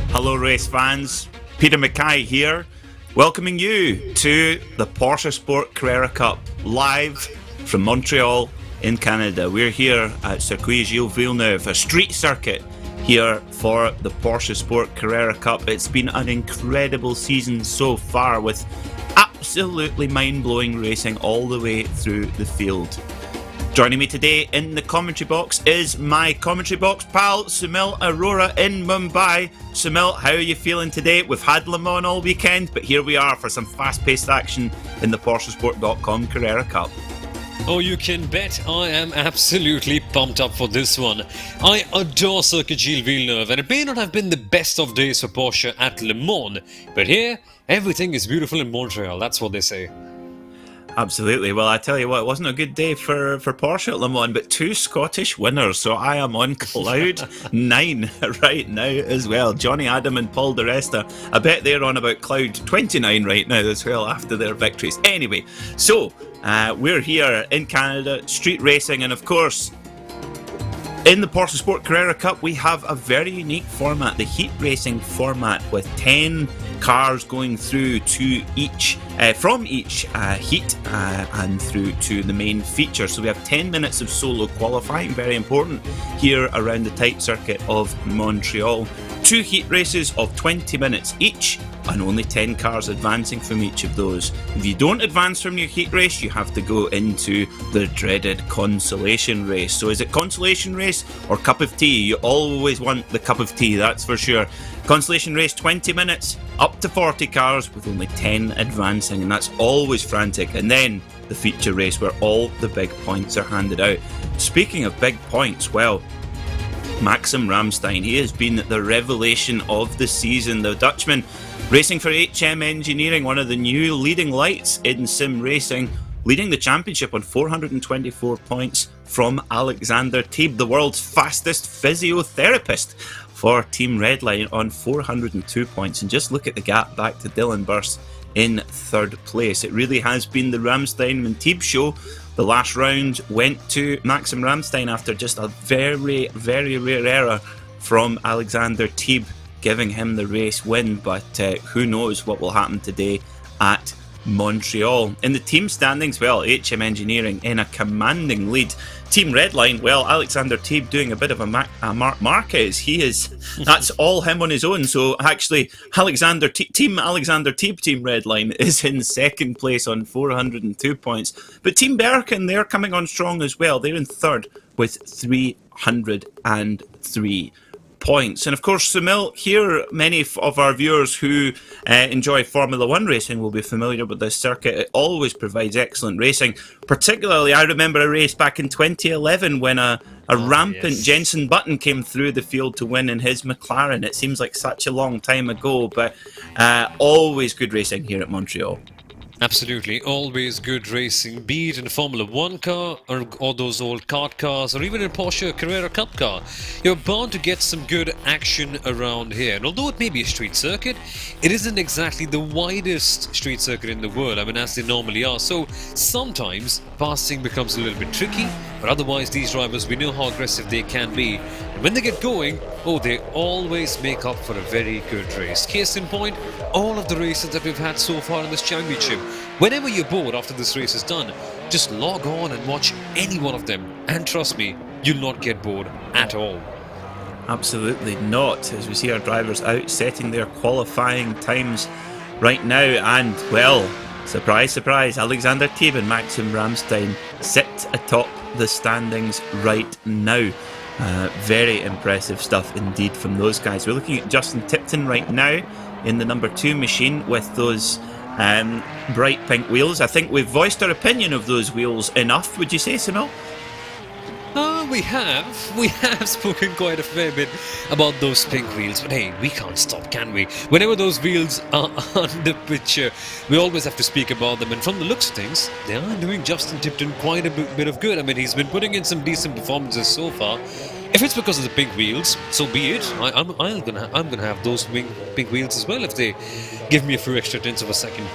Hello race fans, Peter MacKay here, welcoming you to the PorscheSport Carrera Cup, live from Montreal in Canada. We're here at Circuit Gilles Villeneuve, a street circuit here for the PorscheSport Carrera Cup. It's been an incredible season so far with absolutely mind-blowing racing all the way through the field. Joining me today in the commentary box is my commentary box pal, Soumil Arora in Mumbai. Soumil, how are you feeling today? We've had Le Mans all weekend, but here we are for some fast-paced action in the PorscheSport.com Carrera Cup. Oh, you can bet I am absolutely pumped up for this one. I adore Circuit Gilles Villeneuve, and it may not have been the best of days for Porsche at Le Mans, but here, everything is beautiful in Montreal, that's what they say. Absolutely. Well, I tell you what, it wasn't a good day for Porsche at Le Mans, but two Scottish winners, so I am on cloud 9 right now as well. Johnny Adam and Paul Di Resta, I bet they're on about cloud 29 right now as well after their victories. Anyway, so we're here in Canada, street racing, and of course, in the PorscheSport Carrera Cup, we have a very unique format, the heat racing format, with 10 cars going through to each from each heat and through to the main feature. So we have 10 minutes of solo qualifying, very important here around the tight circuit of Montreal. 2 heat races of 20 minutes each, and only 10 cars advancing from each of those. If you don't advance from your heat race, you have to go into the dreaded consolation race. So is it consolation race or cup of tea? You always want the cup of tea, that's for sure. Consolation race, 20 minutes, up to 40 cars with only 10 advancing, and that's always frantic. And then the feature race where all the big points are handed out. Speaking of big points, well, Maxim Ramstein, he has been the revelation of the season. The Dutchman racing for HM Engineering, one of the new leading lights in sim racing, leading the championship on 424 points, from Alexander Teeb, the world's fastest physiotherapist for Team Redline, on 402 points. And just look at the gap back to Dylan Burst in third place. It really has been the Ramstein and Teeb show. The last round went to Maxim Ramstein after just a very, very rare error from Alexander Teeb, giving him the race win. But who knows what will happen today at Montreal. In the team standings, well, HM Engineering in a commanding lead. Team Redline, well, Alexander Teeb doing a bit of a Marquez. That's all him on his own. So actually, Team Alexander Teeb, Team Redline, is in second place on 402 points. But Team Birkin, they're coming on strong as well. They're in third with 303 points. And of course, Soumil, here many of our viewers who enjoy Formula 1 racing will be familiar with this circuit. It always provides excellent racing. Particularly, I remember a race back in 2011 when a rampant Jenson Button came through the field to win in his McLaren. It seems like such a long time ago, but always good racing here at Montreal. Absolutely, always good racing, be it in a Formula 1 car or those old kart cars, or even in Porsche Carrera Cup car. You're bound to get some good action around here. And although it may be a street circuit, it isn't exactly the widest street circuit in the world, I mean, as they normally are. So sometimes passing becomes a little bit tricky, but otherwise these drivers, we know how aggressive they can be. And when they get going, they always make up for a very good race. Case in point, all of the races that we've had so far in this championship. Whenever you're bored after this race is done, just log on and watch any one of them. And trust me, you'll not get bored at all. Absolutely not, as we see our drivers out setting their qualifying times right now. And, well, surprise, surprise, Alexander Teeb and Maxim Ramstein sit atop the standings right now. Very impressive stuff indeed from those guys. We're looking at Justin Tipton right now in the number 2 machine with those bright pink wheels. I think we've voiced our opinion of those wheels enough, would you say, Soumil? We have spoken quite a fair bit about those pink wheels, but hey, we can't stop, can we? Whenever those wheels are on the picture, we always have to speak about them, and from the looks of things, they are doing Justin Tipton quite a bit of good. I mean, he's been putting in some decent performances so far. If it's because of the pink wheels, so be it. I'm gonna have those pink wheels as well if they give me a few extra tenths of a second.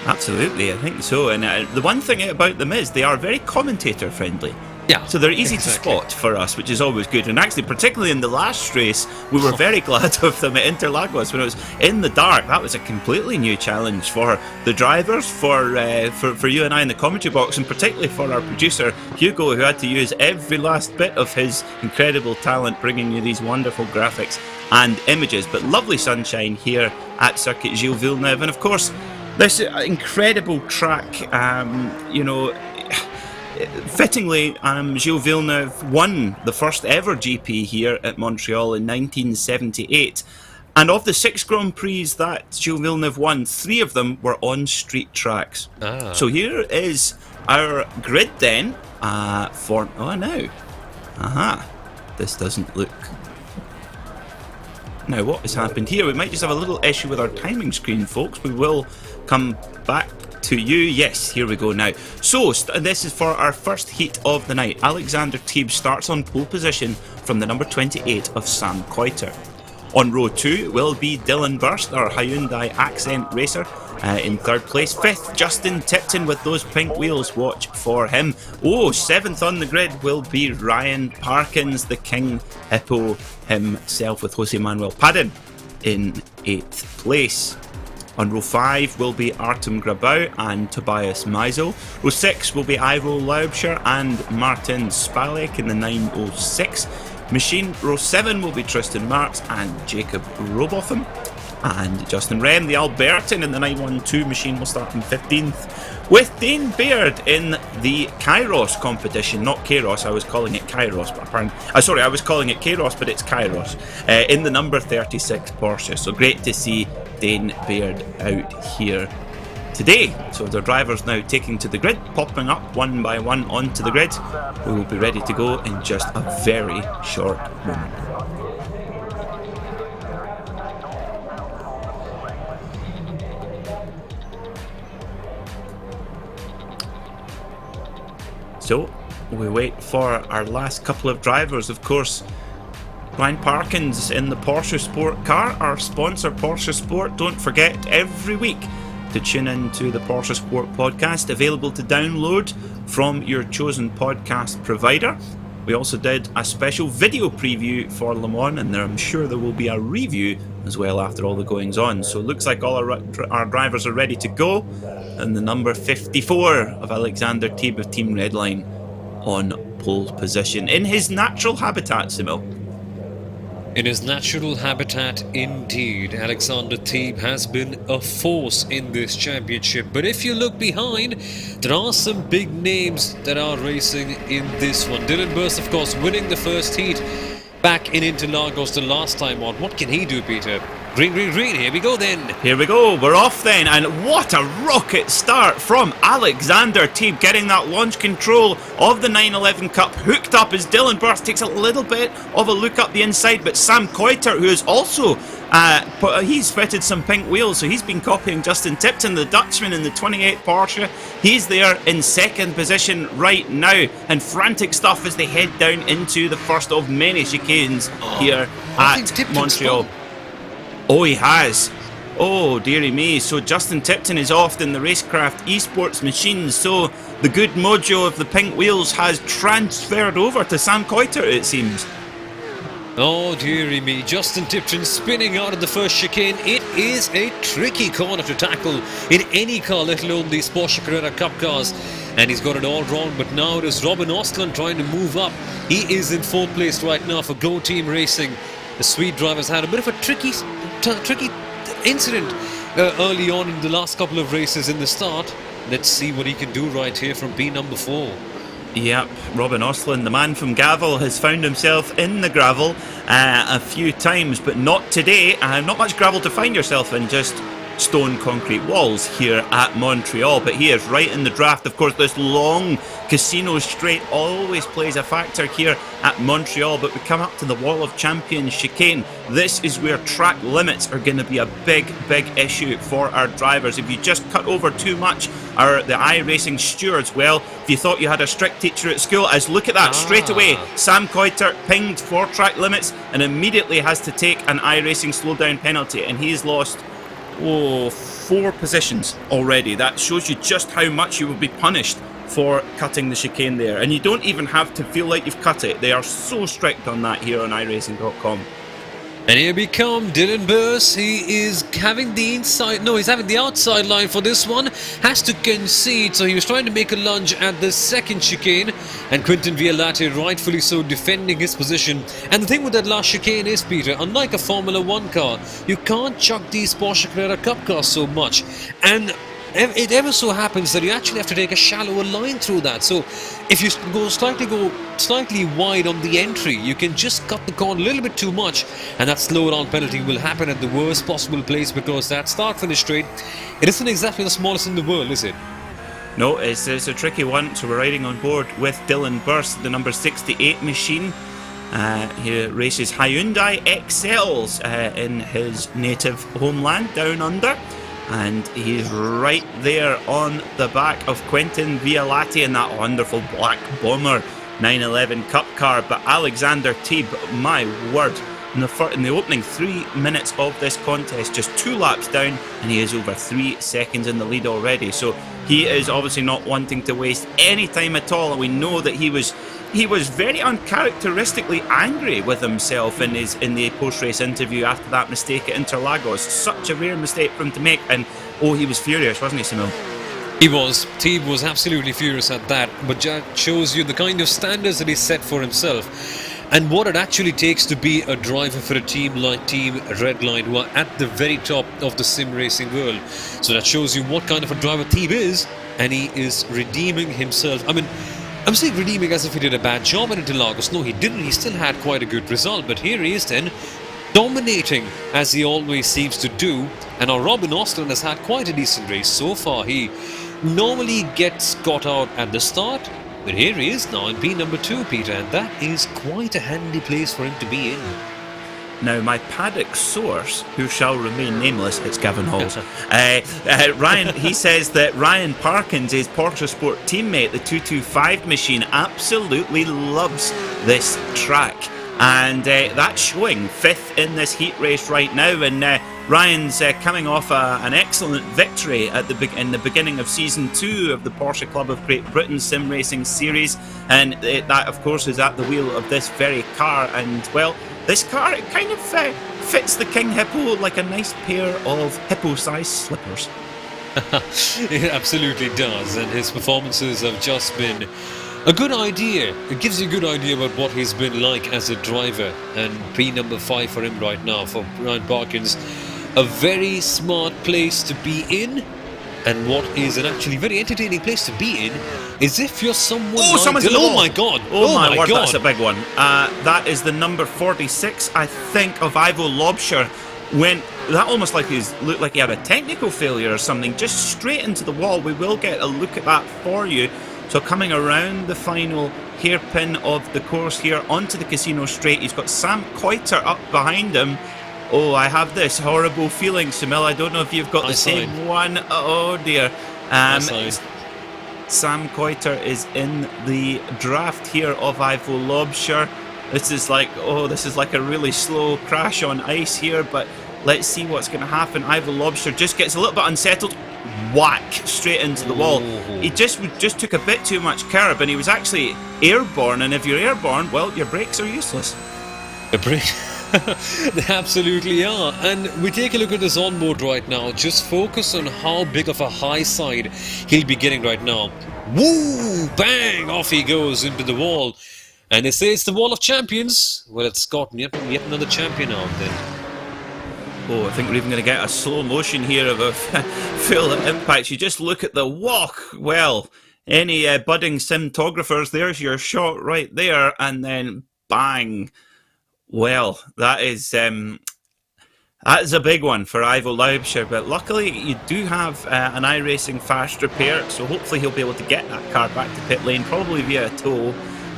Absolutely, I think so. And the one thing about them is they are very commentator friendly. Yeah, so they're easy exactly to spot for us, which is always good. And actually, particularly in the last race, we were very glad of them at Interlagos when it was in the dark. That was a completely new challenge for the drivers, for you and I in the commentary box, and particularly for our producer Hugo, who had to use every last bit of his incredible talent bringing you these wonderful graphics and images. But lovely sunshine here at Circuit Gilles Villeneuve, and of course this incredible track. Fittingly, Gilles Villeneuve won the first ever GP here at Montreal in 1978. And of the 6 Grand Prix that Gilles Villeneuve won, 3 of them were on street tracks. So here is our grid then for... Oh, no. This doesn't look... Now, what has happened here? We might just have a little issue with our timing screen, folks. We will come back to you. Yes, here we go now. So, this is for our first heat of the night. Alexander Teeb starts on pole position from the number 28 of Sam Coiter. On row 2 will be Dylan Burst, our Hyundai Accent racer, in third place. 5th, Justin Tipton with those pink wheels. Watch for him. 7th on the grid will be Ryan Parkins, the King Hippo himself, with Jose Manuel Padin in 8th place. On row 5 will be Artem Grabau and Tobias Meisel. Row 6 will be Ivo Laubscher and Martin Spalek in the 906 machine. Row 7 will be Tristan Marks and Jacob Robotham. And Justin Wren, the Albertan, in the 912 machine will start in 15th. With Dane Baird in the Kairos competition, not Kairos, I was calling it Kairos, but apparently... I was calling it Kairos, but it's Kairos. In the number 36 Porsche. So great to see Dane Baird out here today. So the drivers now taking to the grid, popping up one by one onto the grid. We will be ready to go in just a very short moment. So, we wait for our last couple of drivers. Of course, Ryan Parkins in the PorscheSport car, our sponsor PorscheSport. Don't forget every week to tune in to the PorscheSport podcast, available to download from your chosen podcast provider. We also did a special video preview for Le Mans, and I'm sure there will be a review as well after all the goings on. So it looks like all our drivers are ready to go, and the number 54 of Alexander Teeb of Team Redline on pole position in his natural habitat, Soumil. In his natural habitat, indeed, Alexander Teeb has been a force in this championship. But if you look behind, there are some big names that are racing in this one. Dylan Burst, of course, winning the first heat back in Interlagos the last time on. What can he do, Peter? Green, green, green. Here we go then. Here we go. We're off then. And what a rocket start from Alexander Teeb, getting that launch control of the 911 Cup hooked up as Dylan Burst takes a little bit of a look up the inside. But Sam Coiter, who is also, he's fitted some pink wheels, so he's been copying Justin Tipton, the Dutchman in the 28 Porsche. He's there in second position right now. And frantic stuff as they head down into the first of many chicanes here at Montreal. Fun. Oh, he has. Oh, dearie me. So Justin Tipton is off in the RaceKraft esports machines. So the good mojo of the pink wheels has transferred over to Sam Coiter, it seems. Oh, dearie me. Justin Tipton spinning out of the first chicane. It is a tricky corner to tackle in any car, let alone these Porsche Carrera Cup cars. And he's got it all wrong, but now it is Robin Ostland trying to move up. He is in fourth place right now for Go Team Racing. The Swede drivers had a bit of a tricky incident early on in the last couple of races in the start. Let's see what he can do right here from P number 4. Yep, Robin Ostland, the man from Gavel, has found himself in the gravel a few times, but not today. Not much gravel to find yourself in, just stone concrete walls here at Montreal. But he is right in the draft. Of course, this long casino straight always plays a factor here at Montreal, but we come up to the Wall of Champions chicane. This is where track limits are going to be a big issue for our drivers. If you just cut over too much, the iRacing stewards, well, if you thought you had a strict teacher at school, as look at that straight away, Sam Coiter pinged for track limits and immediately has to take an iRacing slowdown penalty, and he's lost 4 positions already. That shows you just how much you will be punished for cutting the chicane there, and you don't even have to feel like you've cut it. They are so strict on that here on iRacing.com. And here we come, Dylan Burst. He is having the he's having the outside line for this one. Has to concede, so he was trying to make a lunge at the second chicane. And Quinton Vialati, rightfully so, defending his position. And the thing with that last chicane is, Peter, unlike a Formula 1 car, you can't chuck these Porsche Carrera Cup cars so much. And it ever so happens that you actually have to take a shallower line through that. So if you go slightly wide on the entry, you can just cut the corner a little bit too much, and that slowdown penalty will happen at the worst possible place, because that start-finish straight, it isn't exactly the smallest in the world, is it? No, it's a tricky one. So we're riding on board with Dylan Burst, the number 68 machine. He races Hyundai XLs in his native homeland down under. And he's right there on the back of Quinton Vialati in that wonderful black bomber 911 Cup car. But Alexander Teeb, my word, in the opening 3 minutes of this contest, just 2 laps down, and he is over 3 seconds in the lead already. So he is obviously not wanting to waste any time at all, and we know that he was very uncharacteristically angry with himself in the post-race interview after that mistake at Interlagos. Such a rare mistake for him to make, and he was furious, wasn't he, Soumil? He was. Teeb was absolutely furious at that, but that shows you the kind of standards that he set for himself, and what it actually takes to be a driver for a team like Team Redline, who are at the very top of the sim racing world. So that shows you what kind of a driver Teeb is, and he is redeeming himself. I mean, I'm saying redeeming as if he did a bad job at Interlagos. No, he didn't. He still had quite a good result. But here he is then, dominating as he always seems to do. And our Robin Ostland has had quite a decent race so far. He normally gets caught out at the start, but here he is now in P number 2, Peter. And that is quite a handy place for him to be in. Now, my paddock source, who shall remain nameless, it's Gavin Halls. Ryan, he says that Ryan Parkins, his PorscheSport teammate, the 225 machine, absolutely loves this track. And that's showing 5th in this heat race right now. And Ryan's coming off an excellent victory in the beginning of Season 2 of the Porsche Club of Great Britain Sim Racing Series. And that, of course, is at the wheel of this very car. And, well, this car, it kind of fits the King Hippo like a nice pair of hippo-sized slippers. It absolutely does, and his performances have just been a good idea. It gives you a good idea about what he's been like as a driver, and P number 5 for him right now, for Ryan Parkins. A very smart place to be in, and what is an actually very entertaining place to be in is if you're someone like someone's in the wall. Oh my god! Oh my word, that's a big one. That is the number 46, I think, of Ivo Lobsher. That almost looked like he had a technical failure or something, just straight into the wall. We will get a look at that for you. So coming around the final hairpin of the course here onto the Casino Straight, he's got Sam Coiter up behind him. Oh, I have this horrible feeling, Soumil. I don't know if you've got the same one. Oh dear. Sam Coiter is in the draft here of Ivo Lobsher. This is like a really slow crash on ice here, but let's see what's going to happen. Ivo Lobsher just gets a little bit unsettled. Whack straight into the wall. He just took a bit too much curb, and he was actually airborne. And if you're airborne, well, your brakes are useless. The brakes. They absolutely are. And we take a look at this onboard right now. Just focus on how big of a high side he'll be getting right now. Woo! Bang! Off he goes into the wall. And they say it's the wall of champions. Well, it's gotten yet another champion out then. Oh, I think we're even going to get a slow motion here of a full impact. You just look at the walk. Well, any budding cinematographers, there's your shot right there. And then bang. Well, that is a big one for Ivo Lobsher, but luckily you do have an iRacing fast repair, so hopefully he'll be able to get that car back to pit lane, probably via a tow,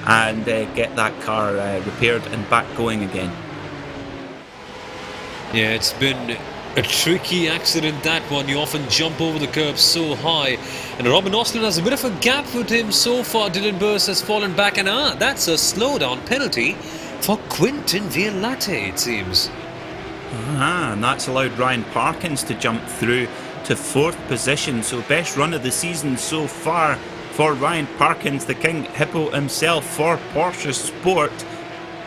and get that car repaired and back going again. Yeah, it's been a tricky accident, that one. You often jump over the curb so high, and Robin Ostlund has a bit of a gap with him so far. Dylan Burse has fallen back, and that's a slowdown penalty for Quinton Violate, it seems. And that's allowed Ryan Parkins to jump through to 4th position. So best run of the season so far for Ryan Parkins, the King Hippo himself, for PorscheSport,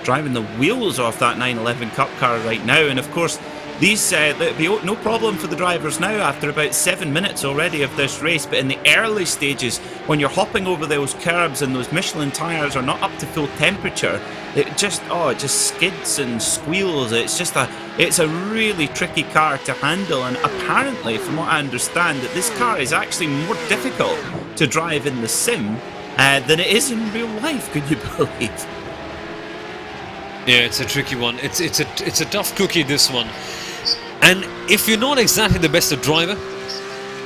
driving the wheels off that 911 Cup car right now. And of course, these there'll be no problem for the drivers now after about 7 minutes already of this race. But in the early stages, when you're hopping over those curbs and those Michelin tyres are not up to full temperature, it just skids and squeals. It's a really tricky car to handle. And apparently, from what I understand, that this car is actually more difficult to drive in the sim than it is in real life. Could you believe? Yeah, it's a tricky one. It's a tough cookie, this one. And if you're not exactly the best of driver,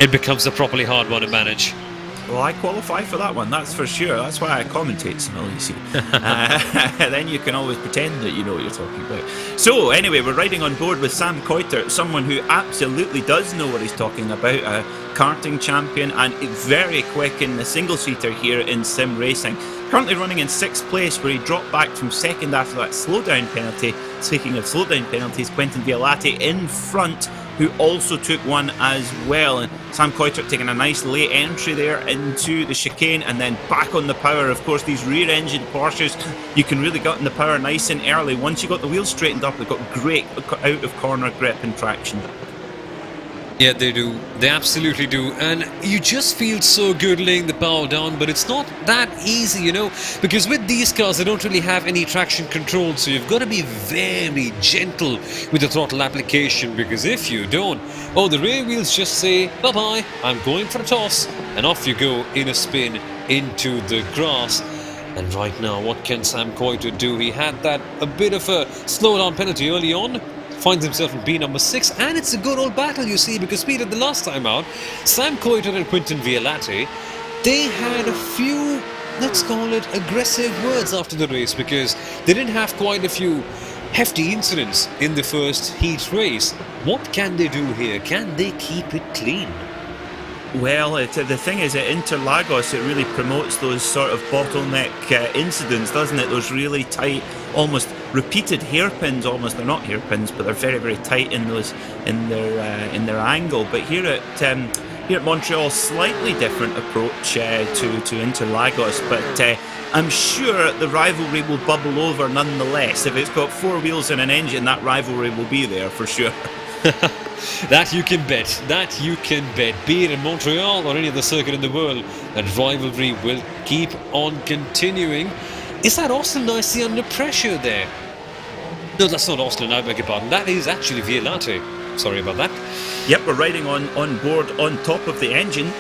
it becomes a properly hard one to manage. Well, I qualify for that one, that's for sure. That's why I commentate, Soumil, you see. Then you can always pretend that you know what you're talking about. So, anyway, we're riding on board with Sam Coiter, someone who absolutely does know what he's talking about, a karting champion and very quick in the single-seater here in sim racing. Currently running in 6th place, where he dropped back from 2nd after that slowdown penalty. Speaking of slowdown penalties, Quinton Violate in front, who also took one as well. And Sam Coiter taking a nice late entry there into the chicane and then back on the power. Of course, these rear-engine Porsches, you can really get in the power nice and early. Once you got the wheels straightened up, they've got great out-of-corner grip and traction. Yeah, they do. They absolutely do. And you just feel so good laying the power down, but it's not that easy, you know, because with these cars, they don't really have any traction control, so you've got to be very gentle with the throttle application, because if you don't, the rear wheels just say, bye-bye, I'm going for a toss, and off you go in a spin into the grass. And right now, what can Sam Coiter do? He had a bit of a slowdown penalty early on, finds himself in B number 6, and it's a good old battle, you see, because Peter, the last time out, Sam Coiter and Quinton Violate, they had a few, let's call it, aggressive words after the race, because they didn't have quite a few hefty incidents in the first heat race. What can they do here? Can they keep it clean? Well, the thing is, at Interlagos, it really promotes those sort of bottleneck incidents, doesn't it? Those really tight, almost repeated hairpins. Almost, they're not hairpins, but they're very, very tight in their angle. But here at Montreal, slightly different approach to Interlagos, but I'm sure the rivalry will bubble over nonetheless. If it's got four wheels and an engine, that rivalry will be there for sure. That you can bet. That you can bet. Be it in Montreal or any other circuit in the world, that rivalry will keep on continuing. Is that Austin I see under pressure there? No, that's not Austin, I beg your pardon. That is actually Violate. Sorry about that. Yep, we're riding on board on top of the engine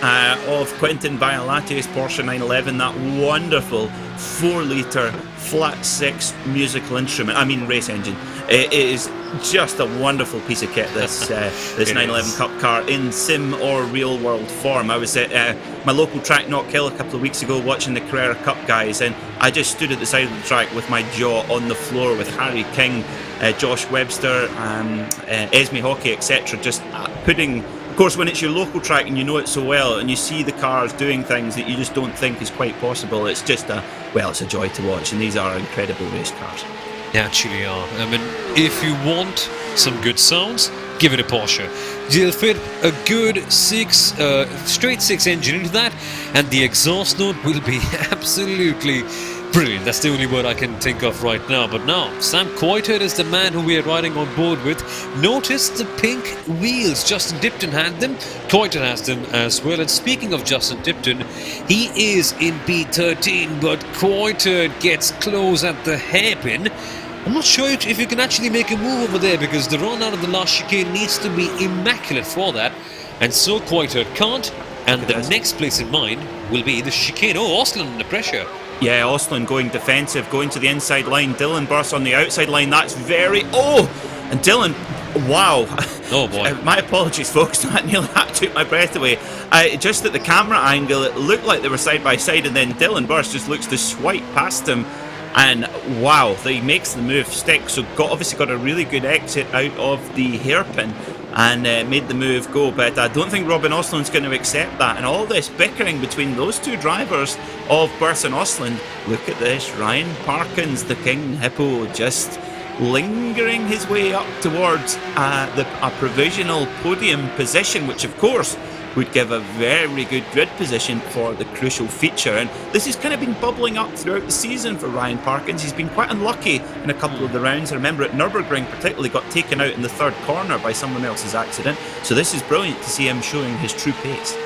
of Quentin Violate's Porsche 911, that wonderful 4-litre flat 6 musical instrument, race engine. It is just a wonderful piece of kit, this 911 Cup car in sim or real world form. I was at my local track Knockhill a couple of weeks ago watching the Carrera Cup guys, and I just stood at the side of the track with my jaw on the floor with Harry King, Josh Webster, Esme Hockey, etc. Just putting, of course, when it's your local track and you know it so well and you see the cars doing things that you just don't think is quite possible, it's just it's a joy to watch, and these are incredible race cars. They actually are. If you want some good sounds, give it a Porsche. You'll fit a good straight 6 engine into that, and the exhaust note will be absolutely brilliant. That's the only word I can think of right now. But now, Sam Coiter is the man who we are riding on board with. Notice the pink wheels. Justin Tipton had them. Coiter has them as well. And speaking of Justin Tipton, he is in P13, but Coiter gets close at the hairpin. I'm not sure if you can actually make a move over there, because the run out of the last chicane needs to be immaculate for that. And so Coiter can't. And the next place in mind will be the chicane. Oh, Osland under pressure. Yeah, Osland going defensive, going to the inside line. Dylan Burst on the outside line. That's and Dylan, wow. Oh boy. My apologies, folks. That nearly took my breath away. Just at the camera angle, it looked like they were side by side, and then Dylan Burst just looks to swipe past him. And wow, he makes the move stick. So obviously got a really good exit out of the hairpin and made the move go. But I don't think Robin Osland's going to accept that. And all this bickering between those two drivers of Burst and Osland. Look at this, Ryan Parkins, the King Hippo, just lingering his way up towards a provisional podium position, which of course would give a very good grid position for the crucial feature. And this has kind of been bubbling up throughout the season for Ryan Parkins. He's been quite unlucky in a couple of the rounds. I remember at Nürburgring particularly got taken out in the third corner by someone else's accident. So this is brilliant to see him showing his true pace.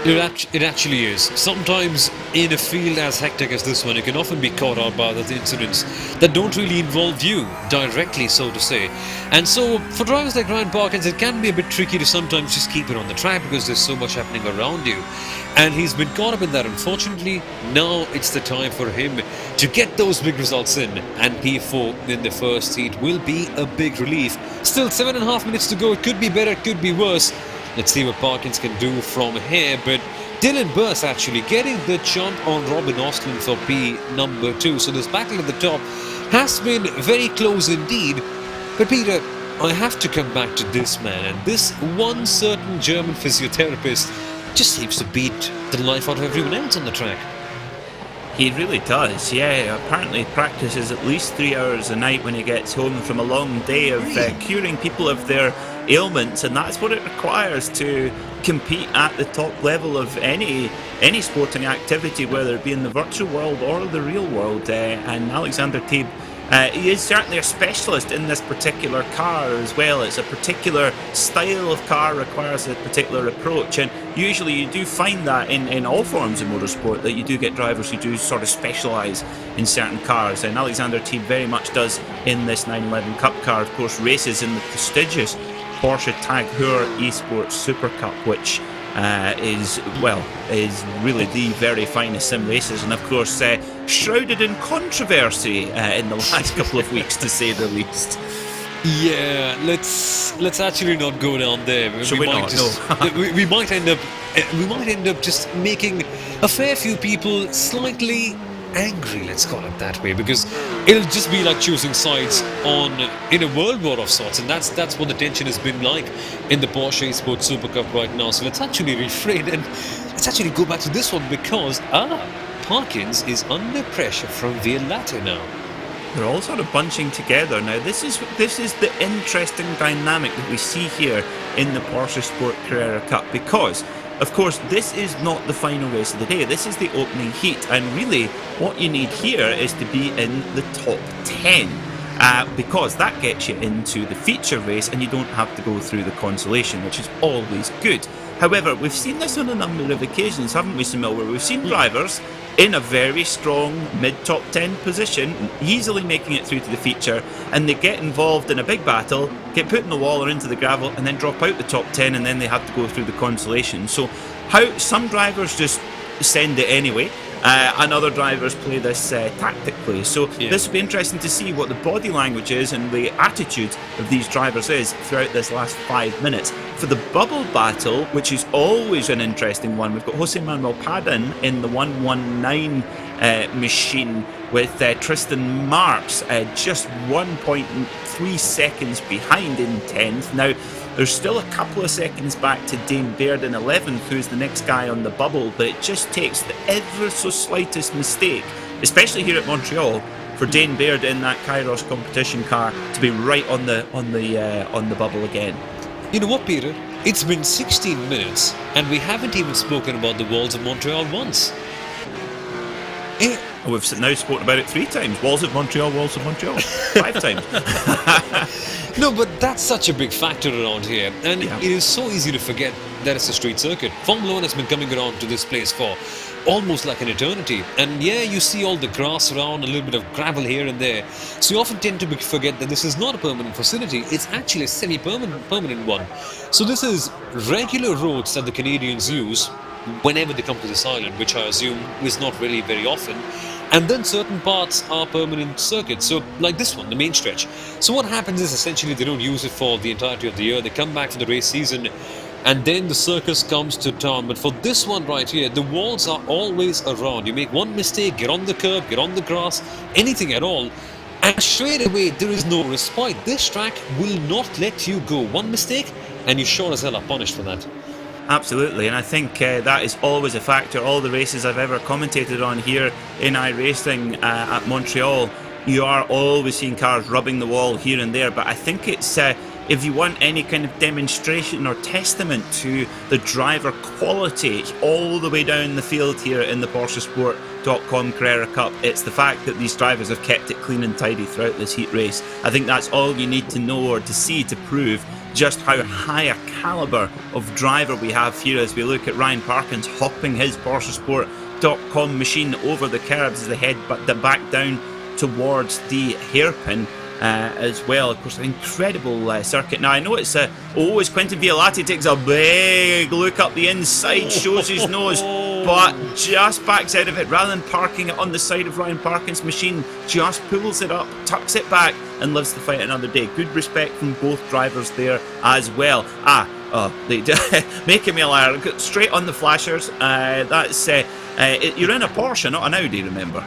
It actually is. Sometimes in a field as hectic as this one, you can often be caught out by the incidents that don't really involve you directly, so to say. And so for drivers like Ryan Parkins, it can be a bit tricky to sometimes just keep it on the track because there's so much happening around you. And he's been caught up in that, unfortunately. Now it's the time for him to get those big results in, and P4 in the first heat will be a big relief. Still 7.5 minutes to go. It could be better, it could be worse. Let's see what Parkins can do from here. But Dylan Burst actually getting the jump on Robin Osland for P number 2. So this battle at the top has been very close indeed. But Peter, I have to come back to this man. And this one certain German physiotherapist just seems to beat the life out of everyone else on the track. He really does, yeah. Apparently practices at least 3 hours a night when he gets home from a long day of curing people of their ailments, and that's what it requires to compete at the top level of any sporting activity, whether it be in the virtual world or the real world. And Alexander Taib, he is certainly a specialist in this particular car as well. It's a particular style of car, requires a particular approach, and usually you do find that in all forms of motorsport, that you do get drivers who do sort of specialise in certain cars, and Alexander Taib very much does in this 911 Cup car. Of course, races in the prestigious Porsche Tag Heuer Esports Super Cup, which is really the very finest sim races, and of course shrouded in controversy in the last couple of weeks, to say the least. Yeah, let's actually not go down there. We might end up just making a fair few people slightly angry, let's call it that way, because it'll just be like choosing sides in a world war of sorts, and that's what the tension has been like in the PorscheSport Super Cup right now. So let's actually refrain and let's actually go back to this one, because Parkins is under pressure from Violate now. They're all sort of bunching together now. This is the interesting dynamic that we see here in the PorscheSport Carrera Cup, because of course this is not the final race of the day. This is the opening heat, and really what you need here is to be in the top 10, because that gets you into the feature race and you don't have to go through the Consolation, which is always good. However, we've seen this on a number of occasions, haven't we, Soumil, where we've seen drivers in a very strong mid-top 10 position, easily making it through to the feature, and they get involved in a big battle, get put in the wall or into the gravel, and then drop out the top 10, and then they have to go through the Consolation. So how some drivers just send it anyway, and other drivers play this tactically. So this will be interesting to see what the body language is and the attitude of these drivers is throughout this last 5 minutes. For the bubble battle, which is always an interesting one, we've got Jose Manuel Padin in the 119 machine with Tristan Marks just 1.3 seconds behind in 10th. Now, there's still a couple of seconds back to Dane Baird in 11th, who's the next guy on the bubble, but it just takes the ever so slightest mistake, especially here at Montreal, for Dane Baird in that Kairos competition car to be right on the bubble again. You know what, Peter? It's been 16 minutes, and we haven't even spoken about the walls of Montreal once. We've now spoken about it 3 times. Walls of Montreal, 5 times. No, but that's such a big factor around here, and it is so easy to forget that it's a street circuit. Formula 1 has been coming around to this place for almost like an eternity, and you see all the grass around, a little bit of gravel here and there, so you often tend to forget that this is not a permanent facility, it's actually a semi-permanent one. So this is regular roads that the Canadians use whenever they come to this island, which I assume is not really very often. And then certain parts are permanent circuits, so like this one, the main stretch. So what happens is essentially they don't use it for the entirety of the year, they come back for the race season, and then the circus comes to town. But for this one right here, the walls are always around. You make one mistake, get on the curb, get on the grass, anything at all, and straight away there is no respite. This track will not let you go. One mistake, and you sure as hell are punished for that. Absolutely, and I think that is always a factor. All the races I've ever commentated on here in iRacing at Montreal, you are always seeing cars rubbing the wall here and there, but I think it's if you want any kind of demonstration or testament to the driver quality all the way down the field here in the PorscheSport.com Carrera Cup, it's the fact that these drivers have kept it clean and tidy throughout this heat race. I think that's all you need to know or to see to prove just how high a calibre of driver we have here as we look at Ryan Parkins hopping his PorscheSport.com machine over the curbs as they head back down towards the hairpin as well. Of course, an incredible circuit. Now, I know it's always Quentin Violati takes a big look up the inside, shows his nose, but just backs out of it rather than parking it on the side of Ryan Parkins' machine. Just pulls it up, tucks it back, and lives to fight another day. Good respect from both drivers there as well. They making me a liar. Straight on the flashers. You're in a Porsche, not an Audi, remember.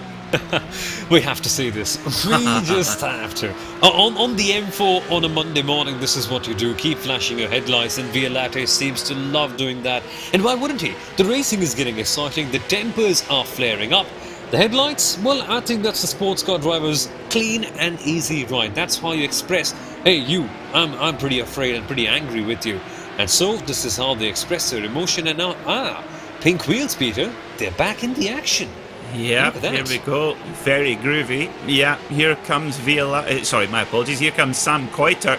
We have to see this. We just have to. On the M4 on a Monday morning, this is what you do. Keep flashing your headlights, and Violate seems to love doing that. And why wouldn't he? The racing is getting exciting. The tempers are flaring up. The headlights? Well, I think that's the sports car driver's clean and easy ride. That's how you express, hey, you, I'm pretty afraid and pretty angry with you. And so this is how they express their emotion. And now, pink wheels, Peter. They're back in the action. Yeah, here we go. Very groovy. Yeah, here comes Here comes Sam Coiter.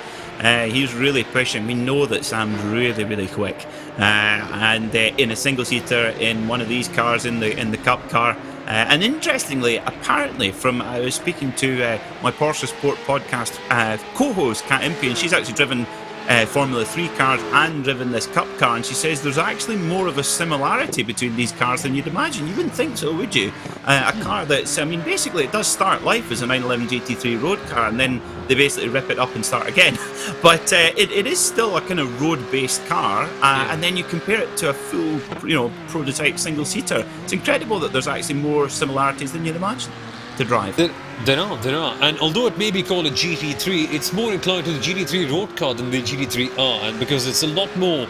He's really pushing. We know that Sam's really, really quick. And in a single-seater in one of these cars, in the Cup car. And interestingly, apparently, I was speaking to my Porsche Sport podcast co-host, Kat Impey, and she's actually driven Formula 3 cars and driven this Cup car, and she says there's actually more of a similarity between these cars than you'd imagine. You wouldn't think so, would you? A car that's, I mean, basically it does start life as a 911 GT3 road car, and then they basically rip it up and start again. But it is still a kind of road-based car, and then you compare it to a full, prototype single-seater. It's incredible that there's actually more similarities than you'd imagine to drive. There are. And although it may be called a GT3, it's more inclined to the GT3 road car than the GT3R, and because it's a lot more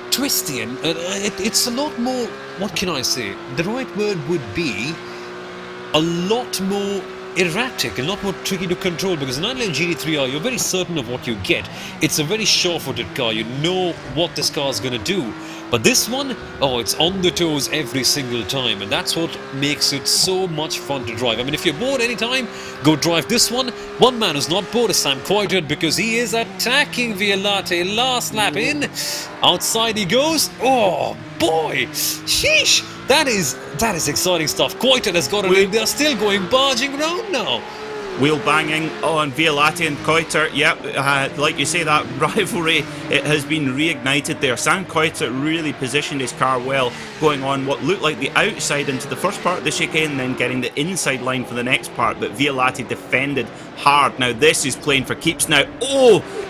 twisty, and it's a lot more, what can I say? The right word would be a lot more erratic, a lot more tricky to control, because in 911 GT3R, you're very certain of what you get. It's a very sure-footed car. You know what this car is going to do. But this one, it's on the toes every single time, and that's what makes it so much fun to drive. I mean, if you're bored anytime, go drive this one. One man who's not bored is Sam Coitert, because he is attacking Violate last lap in. Outside he goes. Oh boy, sheesh! That is exciting stuff. Coitert has got it in. They're still going barging around now. Wheel banging on Violate and Coitert. Yep, like you say, that rivalry, it has been reignited there. Sam Coitert really positioned his car well, going on what looked like the outside into the first part of the chicane, then getting the inside line for the next part, but Violate defended hard. Now this is playing for keeps now.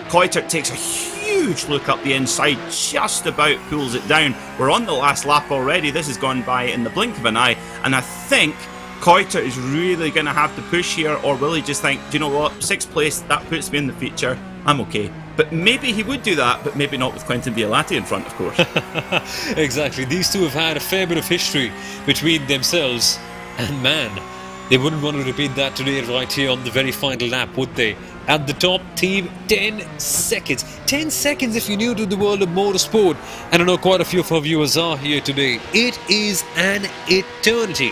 Coitert takes a huge look up the inside, just about pulls it down. We're on the last lap already. This has gone by in the blink of an eye, and I think Coitert is really going to have to push here, or will he just think, do you know what, 6th place, that puts me in the feature, I'm okay. But maybe he would do that, but maybe not with Quentin Violate in front, of course. Exactly, these two have had a fair bit of history between themselves, and man, they wouldn't want to repeat that today right here on the very final lap, would they? At the top, team, 10 seconds. 10 seconds if you're new to the world of motorsport, and I know quite a few of our viewers are here today. It is an eternity.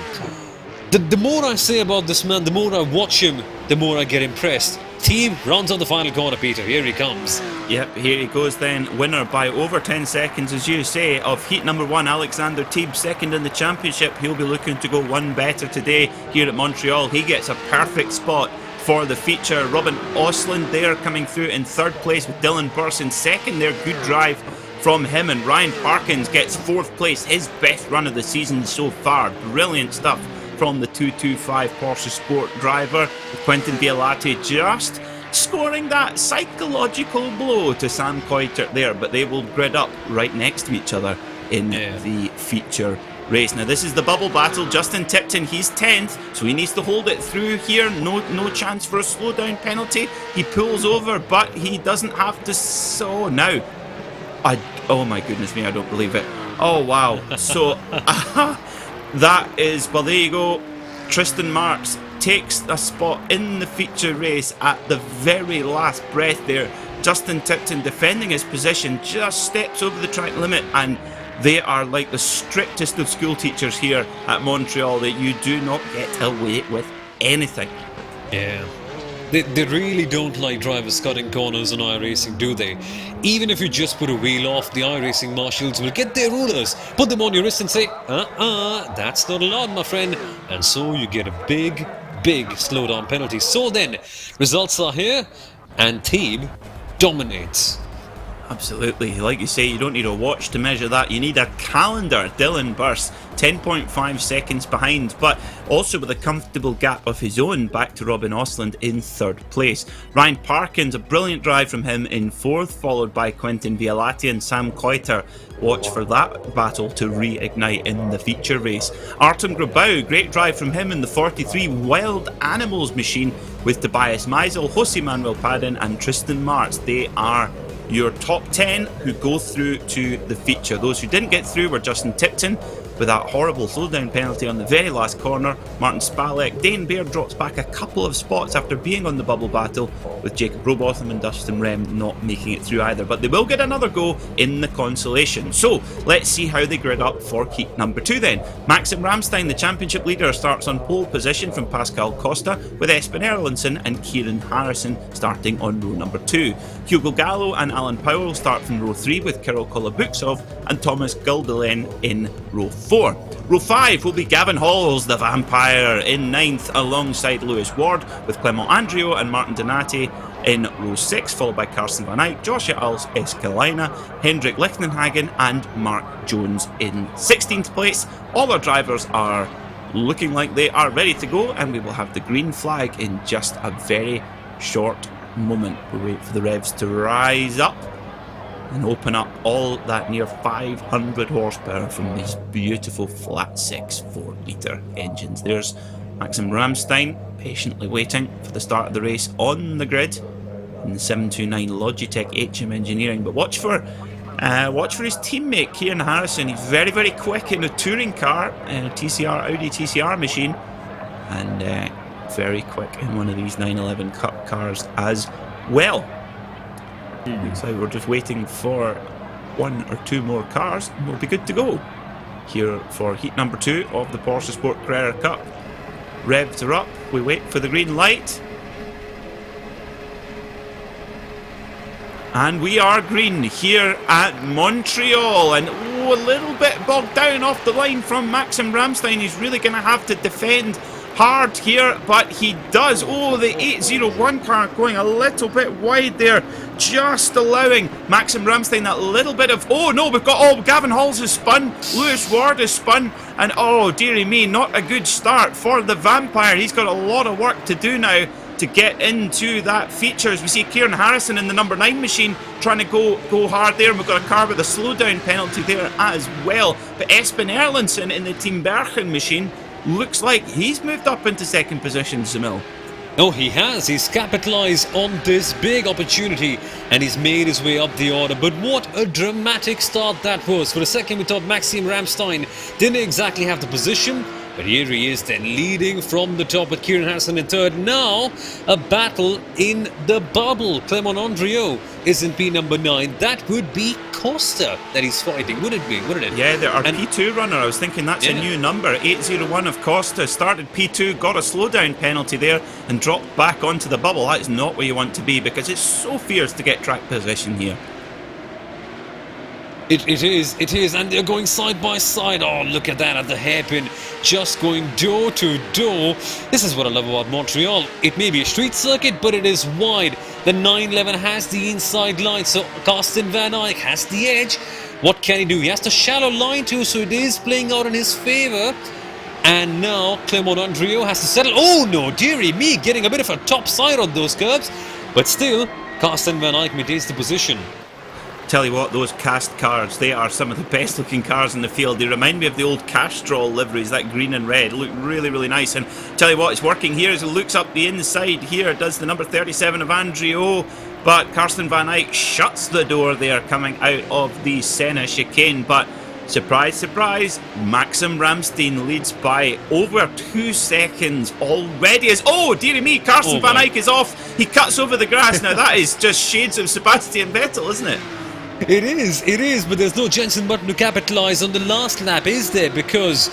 The more I say about this man, the more I watch him, the more I get impressed. Team runs on the final corner, Peter. Here he comes. Yep, here he goes then. Winner by over 10 seconds, as you say, of heat number 1, Alexander Teeb, second in the championship. He'll be looking to go one better today here at Montreal. He gets a perfect spot for the feature. Robin Osland there coming through in 3rd place with Dylan Burse in 2nd there. Good drive from him, and Ryan Parkins gets 4th place, his best run of the season so far. Brilliant stuff from the 225 Porsche Sport driver, with Quentin Violate just scoring that psychological blow to Sam Coitert there, but they will grid up right next to each other in the feature race. Now this is the bubble battle. Justin Tipton, he's 10th, so he needs to hold it through here. No chance for a slowdown penalty. He pulls over, but he doesn't have to. So now, oh my goodness me, I don't believe it. Oh wow. So that is, well, there you go. Tristan Marks takes a spot in the feature race at the very last breath there. Justin Tipton defending his position, just steps over the track limit, and they are like the strictest of school teachers here at Montreal, that you do not get away with anything. Yeah. They really don't like drivers cutting corners on iRacing, do they? Even if you just put a wheel off, the iRacing marshals will get their rulers, put them on your wrist and say, that's not allowed, my friend. And so you get a big slowdown penalty. So then, results are here, and Teeb dominates. Absolutely. Like you say, you don't need a watch to measure that. You need a calendar. Dylan Burse, 10.5 seconds behind, but also with a comfortable gap of his own back to Robin Osland in 3rd place. Ryan Parkins, a brilliant drive from him in 4th, followed by Quentin Violate and Sam Coitert. Watch for that battle to reignite in the feature race. Artem Grabau, great drive from him in the 43 Wild Animals machine with Tobias Meisel, Jose Manuel Padin and Tristan Marks. They are your top 10 who go through to the feature. Those who didn't get through were Justin Tipton with that horrible slowdown penalty on the very last corner, Martin Spalek. Dane Baird drops back a couple of spots after being on the bubble battle, with Jacob Robotham and Dustin Rem not making it through either, but they will get another go in the Consolation. So let's see how they grid up for heat number 2 then. Maxim Ramstein, the championship leader, starts on pole position from Pascal Costa, with Espen Erlandson and Kieran Harrison starting on row number 2. Hugo Gallo and Alan Powell start from row 3, with Kirill Kolobuksov and Thomas Guldelen in row 4. Row 5 will be Gavin Halls, the Vampire, in 9th alongside Lewis Ward, with Clement Andrio and Martin Donati in row 6, followed by Karsten van Eyck, Joshua Escalina, Hendrik Lichtenhagen and Mark Jones in 16th place. All our drivers are looking like they are ready to go, and we will have the green flag in just a very short moment. We'll wait for the revs to rise up and open up all that near 500 horsepower from these beautiful flat 6 4-litre engines. There's Maxim Ramstein patiently waiting for the start of the race on the grid in the 729 Logitech HM Engineering. But watch for his teammate Kieran Harrison. He's very, very quick in a touring car, Audi TCR machine, and very quick in one of these 911 Cup cars as well. Looks like we're just waiting for 1 or 2 more cars and we'll be good to go here for heat number 2 of the PorscheSport Carrera Cup. Revs are up, we wait for the green light, and we are green here at Montreal. And a little bit bogged down off the line from Maxim Ramstein. He's really going to have to defend hard here, but he does. The 801 car going a little bit wide there, just allowing Maxim Ramstein that little bit of, we've got, Gavin Halls has spun, Lewis Ward has spun, and dearie me, not a good start for the Vampire. He's got a lot of work to do now to get into that feature. As we see Kieran Harrison in the number 9 machine trying to go hard there, and we've got a car with a slowdown penalty there as well. But Espen Erlandsen in the Team Bergen machine looks like he's moved up into second position, Soumil. Oh, he has. He's capitalised on this big opportunity and he's made his way up the order. But what a dramatic start that was. For a second we thought Maxim Ramstein didn't exactly have the position, but here he is then leading from the top with Kieran Harrison in third. Now a battle in the bubble. Clement Andriot is in P number 9. That would be Costa that he's fighting, wouldn't it? Yeah, our P2 runner, I was thinking that's a new number. 801 of Costa started P2, got a slowdown penalty there and dropped back onto the bubble. That is not where you want to be, because it's so fierce to get track position here. It is, and they're going side by side. Oh, look at that, at the hairpin, just going door to door. This is what I love about Montreal. It may be a street circuit, but it is wide. The 911 has the inside line, so Karsten van Eyck has the edge. What can he do? He has the shallow line too, so it is playing out in his favour. And now Clement Andriot has to settle. Oh no, dearie me, getting a bit of a top side on those curbs. But still, Karsten van Eyck maintains the position. Tell you what, those cast cars, they are some of the best looking cars in the field. They remind me of the old Castrol liveries, that green and red. Look really, really nice. And tell you what, it's working here as it looks up the inside here. Does the number 37 of Andriot, but Karsten van Eyck shuts the door there coming out of the Senna chicane. But surprise, surprise, Maxim Ramstein leads by over 2 seconds already. Dearie me, Karsten van Eyck is off. He cuts over the grass. Now that is just shades of Sebastian Vettel, isn't it? It is, but there's no Jensen Button to capitalise on the last lap, is there? Because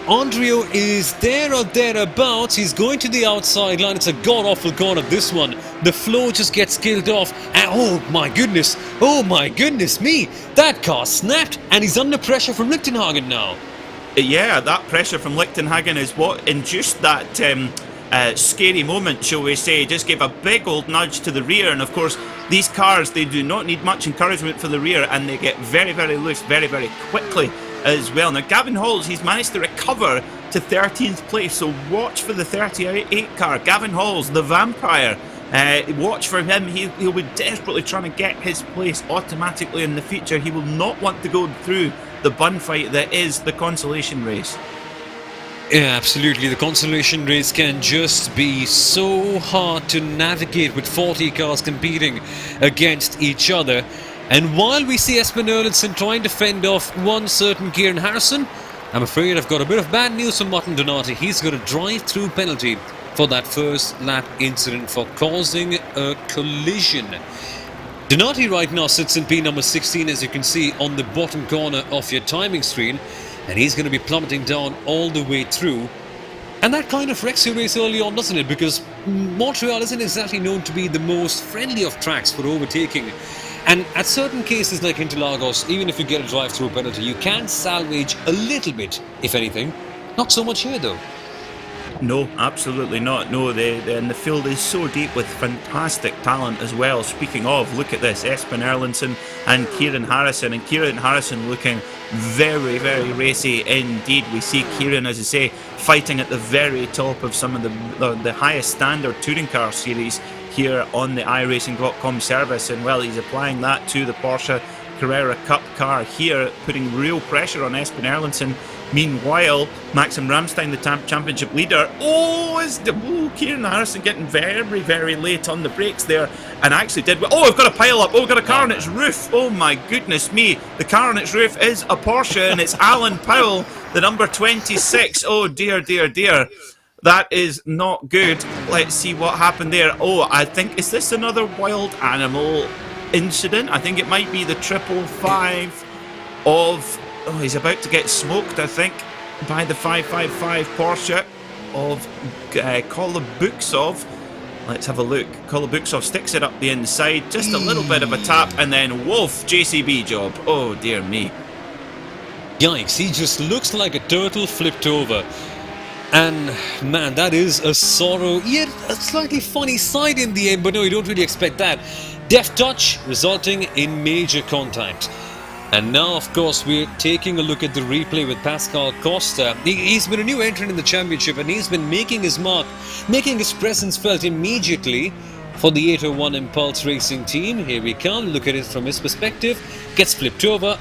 Andriot is there or thereabouts. He's going to the outside line. It's a god-awful corner, this one. The flow just gets killed off. And oh my goodness me, that car snapped and he's under pressure from Lichtenhagen now. Yeah, that pressure from Lichtenhagen is what induced that scary moment, shall we say. Just gave a big old nudge to the rear, and of course these cars, they do not need much encouragement for the rear, and they get very, very loose very, very quickly as well. Now Gavin Halls, he's managed to recover to 13th place, so watch for the 38 car, Gavin Halls, the Vampire. Watch for him. He'll be desperately trying to get his place automatically in the feature. He will not want to go through the bun fight that is the Consolation race. Yeah, absolutely. The Consolation race can just be so hard to navigate with 40 cars competing against each other. And while we see Espen Erlandsen trying to fend off one certain Kieran Harrison, I'm afraid I've got a bit of bad news from Martin Donati. He's got a drive-through penalty for that first lap incident for causing a collision. Donati right now sits in P number 16, as you can see on the bottom corner of your timing screen. And he's going to be plummeting down all the way through. And that kind of wrecks your race early on, doesn't it? Because Montreal isn't exactly known to be the most friendly of tracks for overtaking. And at certain cases like Interlagos, even if you get a drive-through penalty, you can salvage a little bit, if anything. Not so much here, though. No, absolutely not. No, and the field is so deep with fantastic talent as well. Speaking of, look at this, Espen Erlandson and Kieran Harrison. And Kieran Harrison looking very, very racy indeed. We see Kieran, as I say, fighting at the very top of some of the highest standard touring car series here on the iRacing.com service. And well, he's applying that to the Porsche Carrera Cup car here, putting real pressure on Espen Erlandson. Meanwhile, Maxim Ramstein, the championship leader, Kieran Harrison getting very, very late on the brakes there, and actually did. Oh, we've got a pile up. Oh, we've got a car on its roof. Oh my goodness me! The car on its roof is a Porsche, and it's Alan Powell, the number 26. Oh dear, dear, dear. That is not good. Let's see what happened there. Oh, I think, is this another wild animal incident? I think it might be the 555 of... Oh, he's about to get smoked, I think, by the 555 Porsche of Kolobuksov. Let's have a look. Kolobuksov sticks it up the inside, just a little bit of a tap, and then Wolf, JCB job. Oh, dear me. Yikes, he just looks like a turtle flipped over. And man, that is a sorrow, yet a slightly funny side in the end, but no, you don't really expect that. Deft touch resulting in major contact. And now, of course, we're taking a look at the replay with Pascal Costa. He's been a new entrant in the championship, and he's been making his mark, making his presence felt immediately for the 801 Impulse Racing team. Here we come, look at it from his perspective. Gets flipped over.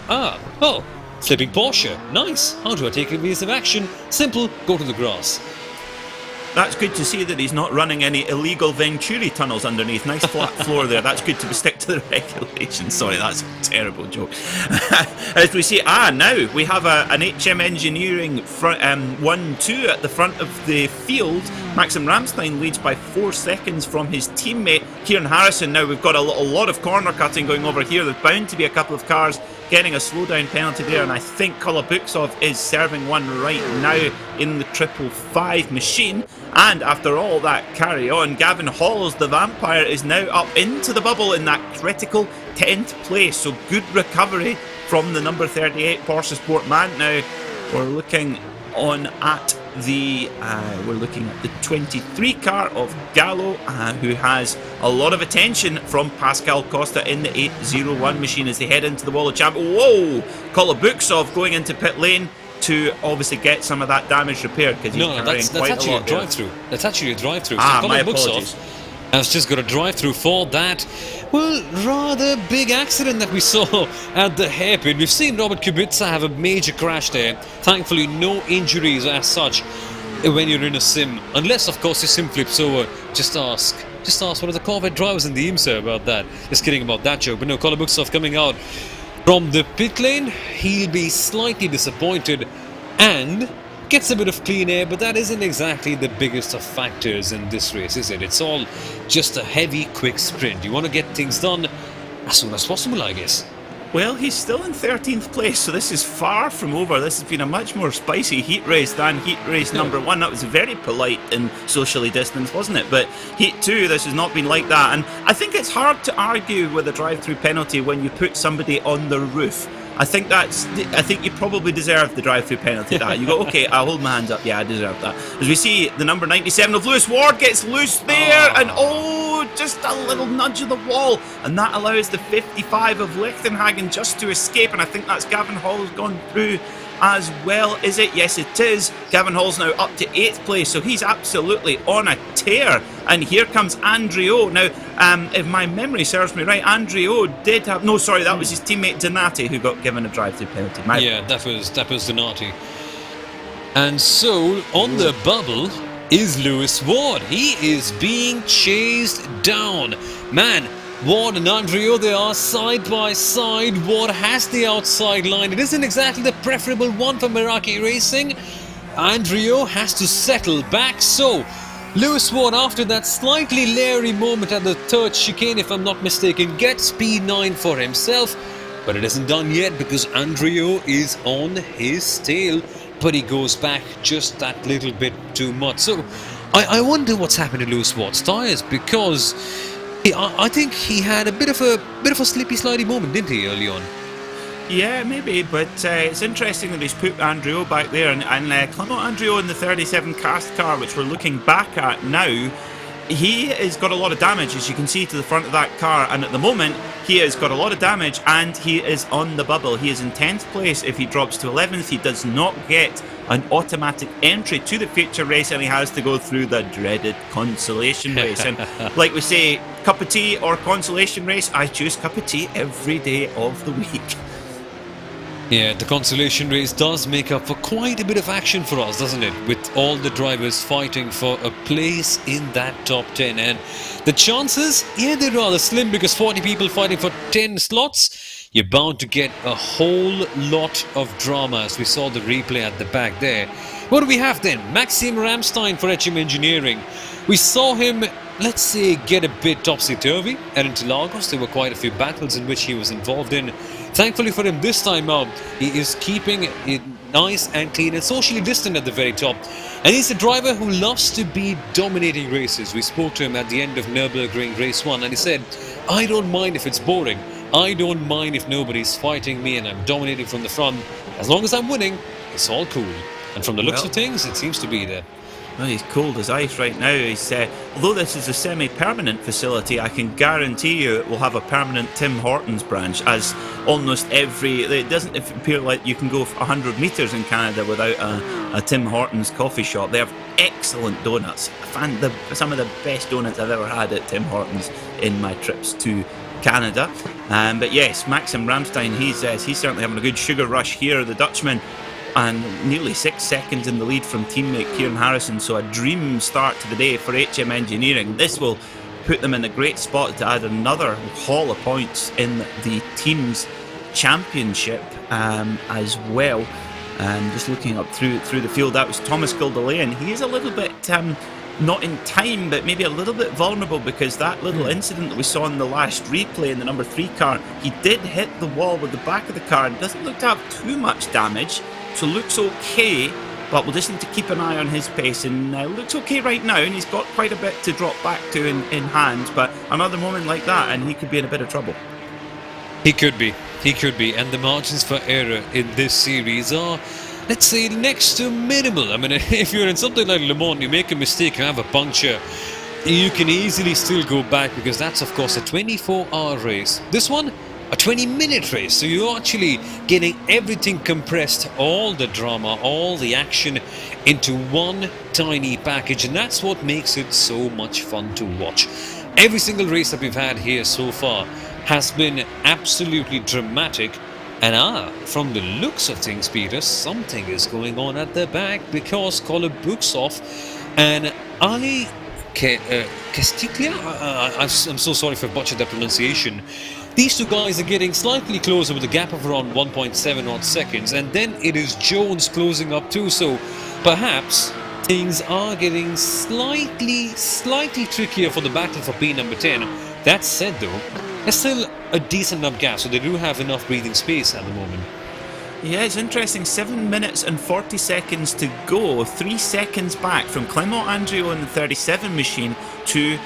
Flipping Porsche. Nice. How do I take evasive action? Simple, go to the grass. That's good to see that he's not running any illegal Venturi tunnels underneath. Nice flat floor there. That's good to stick to the regulations. Sorry, that's a terrible joke. As we see, now we have an HM Engineering 1-2 at the front of the field. Maxim Ramstein leads by 4 seconds from his teammate Kieran Harrison. Now we've got a lot of corner cutting going over here. There's bound to be a couple of cars getting a slowdown penalty there, and I think Kolobuksov is serving one right now in the 555 machine. And after all that carry on, Gavin Halls, the Vampire, is now up into the bubble in that critical 10th place. So good recovery from the number 38 PorscheSport man. Now we're looking at the 23 car of Gallo, who has a lot of attention from Pascal Costa in the 801 machine as they head into the wall of champ. Whoa! Kolobuksov going into pit lane to obviously get some of that damage repaired, because he's that's actually a drive-through. That's actually a drive-through. My apologies. Has just got a drive-through for that, well, rather big accident that we saw at the hairpin. We've seen Robert Kubica have a major crash there. Thankfully, no injuries as such when you're in a sim. Unless, of course, your sim flips over. Just ask one of the Corvette drivers in the IMSA about that. Just kidding about that joke. But no, Kolobuksov coming out from the pit lane. He'll be slightly disappointed and gets a bit of clean air, but that isn't exactly the biggest of factors in this race, is it? It's all just a heavy, quick sprint. You want to get things done as soon as possible, I guess. Well, he's still in 13th place, so this is far from over. This has been a much more spicy heat race than heat race number 1. That was very polite and socially distanced, wasn't it? But heat 2, this has not been like that. And I think it's hard to argue with a drive-through penalty when you put somebody on the roof. I think you probably deserve the drive-through penalty. That you go, okay, I'll hold my hands up. Yeah, I deserve that. As we see, the number 97 of Lewis Ward gets loose there, and just a little nudge of the wall, and that allows the 55 of Lichtenhagen just to escape. And I think that's Gavin Hall's gone through as well, is it? Yes, it is. Gavin Hall's now up to 8th place, so he's absolutely on a tear. And here comes Andrio. Now, if my memory serves me right, Andrio did have... No, sorry, that was his teammate Donati who got given a drive-through penalty. That was Donati. And so, on the bubble is Lewis Ward. He is being chased down. Man, Ward and Andrio, they are side by side. Ward has the outside line. It isn't exactly the preferable one for Maniti Racing. Andrio has to settle back. So, Lewis Ward, after that slightly leery moment at the third chicane, if I'm not mistaken, gets P9 for himself. But it isn't done yet because Andrio is on his tail. But he goes back just that little bit too much. So, I wonder what's happened to Lewis Ward's tyres, because I think he had a bit of a slippy slidey moment, didn't he, early on? Yeah, maybe, but it's interesting that he's put Andriot back there, and Clement Andriot in the 37 cast car, which we're looking back at now, he has got a lot of damage, as you can see, to the front of that car, and at the moment he has got a lot of damage and he is on the bubble. He is in 10th place. If he drops to 11th, he does not get an automatic entry to the future race, and he has to go through the dreaded consolation race. And like we say, cup of tea or consolation race, I choose cup of tea every day of the week. Yeah, the consolation race does make up for quite a bit of action for us, doesn't it? With all the drivers fighting for a place in that top 10. And the chances, yeah, they're rather slim, because 40 people fighting for 10 slots, you're bound to get a whole lot of drama, as we saw the replay at the back there. What do we have then? Maxime Ramstein for HM Engineering. We saw him, let's say, get a bit topsy-turvy at Interlagos. There were quite a few battles in which he was involved in. Thankfully for him this time out, he is keeping it nice and clean and socially distant at the very top. And he's a driver who loves to be dominating races. We spoke to him at the end of Nürburgring Race 1 and he said, I don't mind if it's boring. I don't mind if nobody's fighting me and I'm dominating from the front. As long as I'm winning, it's all cool. And from the looks of things, it seems to be there. Well, he's cold as ice right now. He's although this is a semi-permanent facility, I can guarantee you it will have a permanent Tim Hortons branch, as almost every... It doesn't appear like you can go 100 metres in Canada without a Tim Hortons coffee shop. They have excellent donuts. Some of the best donuts I've ever had at Tim Hortons in my trips to Canada. But yes, Maxim Ramstein, he's certainly having a good sugar rush here, the Dutchman. And nearly 6 seconds in the lead from teammate Kieran Harrison, so a dream start to the day for HM Engineering. This will put them in a great spot to add another haul of points in the team's championship as well. And just looking up through the field, that was Thomas Gildelaine. He is a little bit not in time, but maybe a little bit vulnerable, because that little incident that we saw in the last replay in the number 3 car, he did hit the wall with the back of the car and doesn't look to have too much damage. So looks okay, but we'll just need to keep an eye on his pace, and looks okay right now, and he's got quite a bit to drop back to in hand, but another moment like that and he could be in a bit of trouble. He could be, and the margins for error in this series are, let's say, next to minimal. I mean, if you're in something like Le Mans, you make a mistake, you have a puncture, you can easily still go back, because that's of course a 24-hour race. This one, a 20-minute race, so you're actually getting everything compressed, all the drama, all the action into one tiny package, and that's what makes it so much fun to watch. Every single race that we've had here so far has been absolutely dramatic, and from the looks of things, Peter, something is going on at the back, because Kolobuksov and Ali Castiglia, I'm so sorry if I butchered that pronunciation. These two guys are getting slightly closer with a gap of around 1.7 odd seconds, and then it is Jones closing up too, so perhaps things are getting slightly trickier for the battle for P number 10. That said though, there's still a decent enough gap, so they do have enough breathing space at the moment. Yeah, it's interesting. 7 minutes and 40 seconds to go. 3 seconds back from Clement Andriot in the 37 machine to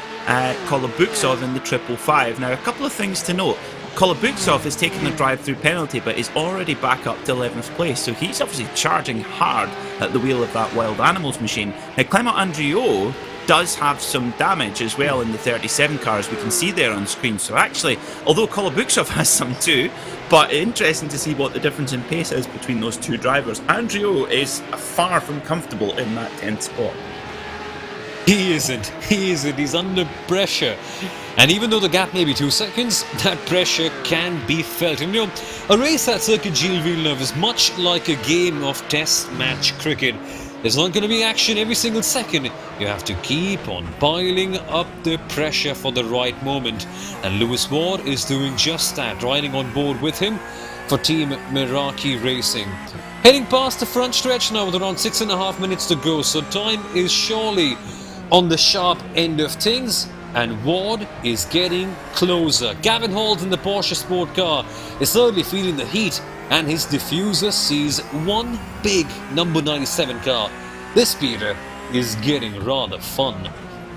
Kolobuksov in the 555. Now, a couple of things to note. Kolobuksov has taken the drive-through penalty, but is already back up to 11th place, so he's obviously charging hard at the wheel of that Wild Animals machine. Now, Clement Andriot does have some damage as well in the 37 cars, we can see there on screen. So actually, although Kolobuksov has some too, but interesting to see what the difference in pace is between those two drivers. Andriot is far from comfortable in that 10th spot. He isn't, he's under pressure. And even though the gap may be 2 seconds, that pressure can be felt. And you know, a race at Circuit Gilles Villeneuve is much like a game of test match cricket. There's not going to be action every single second. You have to keep on piling up the pressure for the right moment. And Lewis Ward is doing just that, riding on board with him for Team Maniti Racing. Heading past the front stretch now with around 6.5 minutes to go, so time is surely on the sharp end of things, and Ward is getting closer. Gavin Holt in the PorscheSport car is certainly feeling the heat, and his diffuser sees one big number 97 car. This, Peter, is getting rather fun.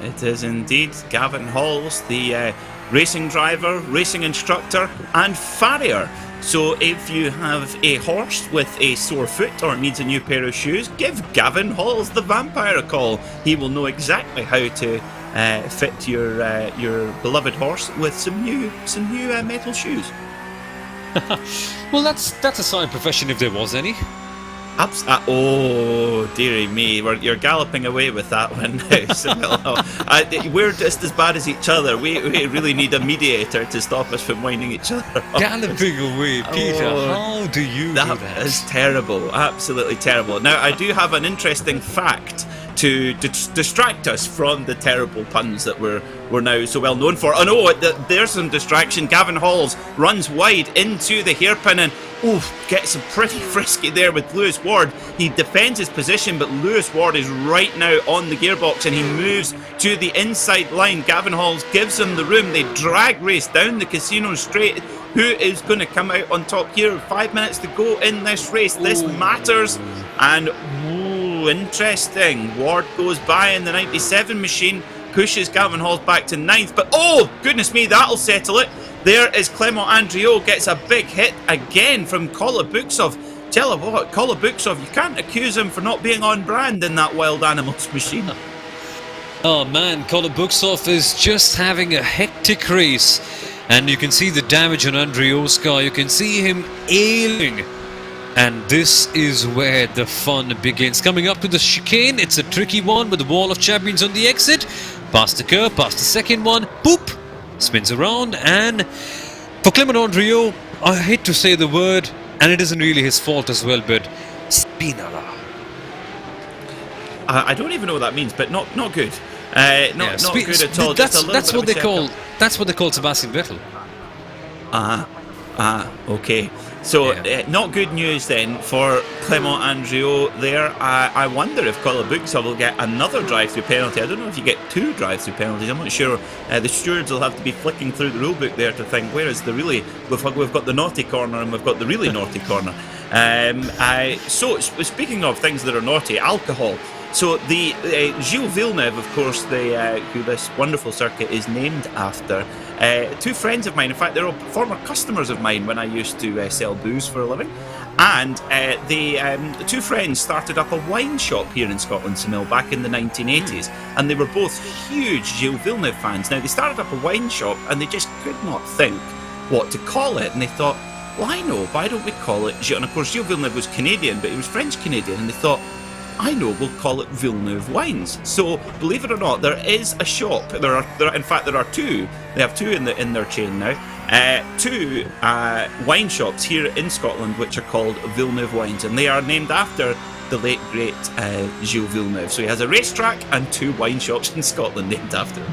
It is indeed. Gavin Halls, the racing driver, racing instructor and farrier. So if you have a horse with a sore foot or needs a new pair of shoes, give Gavin Halls the vampire a call. He will know exactly how to fit your beloved horse with some new metal shoes. Well, that's a side profession if there was any. Oh, dearie me, you're galloping away with that one now, Soumil. We're just as bad as each other. We really need a mediator to stop us from winding each other up. Galloping away, Peter, how do you do that? That is terrible, absolutely terrible. Now, I do have an interesting fact to distract us from the terrible puns that we're now so well known for. Oh no, there's some distraction. Gavin Halls runs wide into the hairpin and gets pretty frisky there with Lewis Ward. He defends his position, but Lewis Ward is right now on the gearbox and he moves to the inside line. Gavin Halls gives him the room. They drag race down the casino straight. Who is going to come out on top here? 5 minutes to go in this race. This matters. And interesting. Ward goes by in the 97 machine, pushes Gavin Halls back to 9th, but oh goodness me, that'll settle it. There is Clement Andriot, gets a big hit again from Kolobuksov. Tell you what, Kolobuksov, you can't accuse him for not being on brand in that Wild Animals machine. Oh man, Kolobuksov is just having a hectic race, and you can see the damage on Andriot's car. You can see him ailing. And this is where the fun begins. Coming up to the chicane, it's a tricky one with the wall of champions on the exit. Past the curve, past the second one, boop, spins around, and for Clement Andriot, I hate to say the word, and it isn't really his fault as well, but Spinala. I don't even know what that means, but not good. Not good at all. That's what they call Sebastian Vettel. Okay. So, not good news then for Clement Andriot there. I wonder if Kolobuksov will get another drive-through penalty. I don't know if you get 2 drive-through penalties. I'm not sure. The stewards will have to be flicking through the rulebook there to think, where is the really... We've got the naughty corner and we've got the really naughty corner. So, speaking of things that are naughty, alcohol. So the Gilles Villeneuve, of course, who this wonderful circuit is named after, 2 friends of mine, in fact, they're all former customers of mine when I used to sell booze for a living. And the 2 friends started up a wine shop here in Scotland, Soumil, back in the 1980s. And they were both huge Gilles Villeneuve fans. Now, they started up a wine shop and they just could not think what to call it. And they thought, well, I know, why don't we call it Gilles? And of course, Gilles Villeneuve was Canadian, but he was French-Canadian. And they thought, I know, we'll call it Villeneuve Wines. So, believe it or not, there is a shop. There are 2. They have 2 in their chain now. 2 wine shops here in Scotland which are called Villeneuve Wines, and they are named after the late great Gilles Villeneuve. So he has a racetrack and 2 wine shops in Scotland named after him.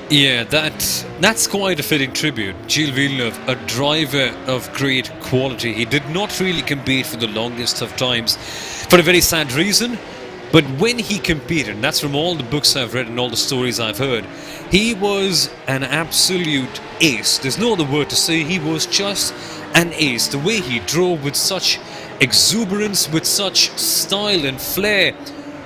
Yeah, that's quite a fitting tribute. Gilles Villeneuve, a driver of great quality. He did not really compete for the longest of times, for a very sad reason. But when he competed, and that's from all the books I've read and all the stories I've heard, he was an absolute ace. There's no other word to say. He was just an ace. The way he drove with such exuberance, with such style and flair,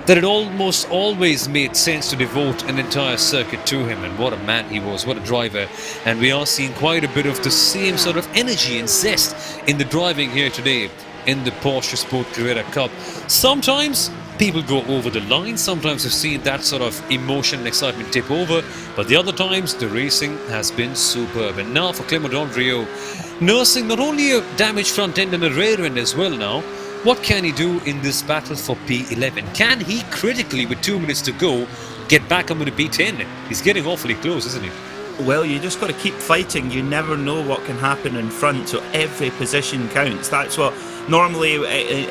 that it almost always made sense to devote an entire circuit to him. And what a man he was, what a driver. And we are seeing quite a bit of the same sort of energy and zest in the driving here today in the PorscheSport Carrera Cup. Sometimes people go over the line, sometimes we've seen that sort of emotion and excitement tip over, but the other times the racing has been superb. And now for Clement Andriot, nursing not only a damaged front end and a rear end as well now, what can he do in this battle for P11? Can he critically, with 2 minutes to go, get back up into P10? He's getting awfully close, isn't he? Well, you just got to keep fighting. You never know what can happen in front, so every position counts. That's what normally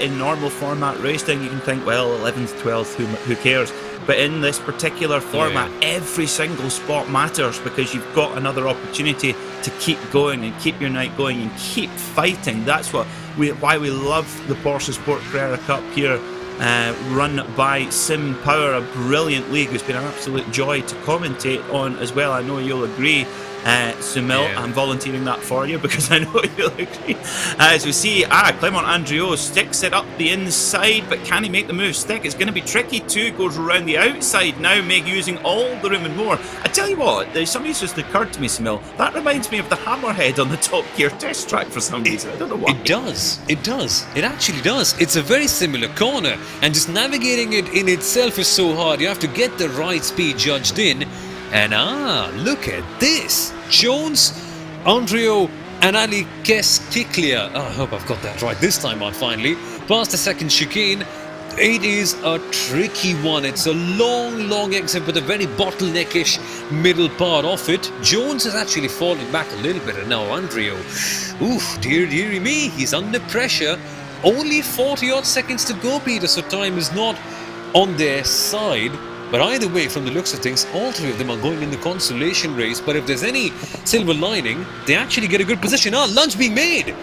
in normal format racing you can think, well, 11th, 12th, who cares? But in this particular format, every single spot matters, because you've got another opportunity to keep going and keep your night going and keep fighting. That's why we love the PorscheSport Carrera Cup here, run by Simpower, a brilliant league who's been an absolute joy to commentate on as well. I know you'll agree. Soumil, Yeah. I'm volunteering that for you because I know you'll agree. As we see, Clement Andriot sticks it up the inside, but can he make the move stick? It's going to be tricky too. Goes around the outside now, using all the room and more. I tell you what, there's something that's just occurred to me, Soumil. That reminds me of the Hammerhead on the Top Gear test track for some reason. I don't know why. It does. It does. It actually does. It's a very similar corner, and just navigating it in itself is so hard. You have to get the right speed judged in. And look at this. Jones, Andriot, and Ali Keskiklia. I hope I've got that right this time out finally. Past the second chicane. It is a tricky one. It's a long exit with a very bottleneckish middle part of it. Jones is actually falling back a little bit, and now Andriot. Oof, dearie me, he's under pressure. Only 40 odd seconds to go, Peter, so time is not on their side. But either way, from the looks of things, all three of them are going in the consolation race. But if there's any silver lining, they actually get a good position. Lunge being made!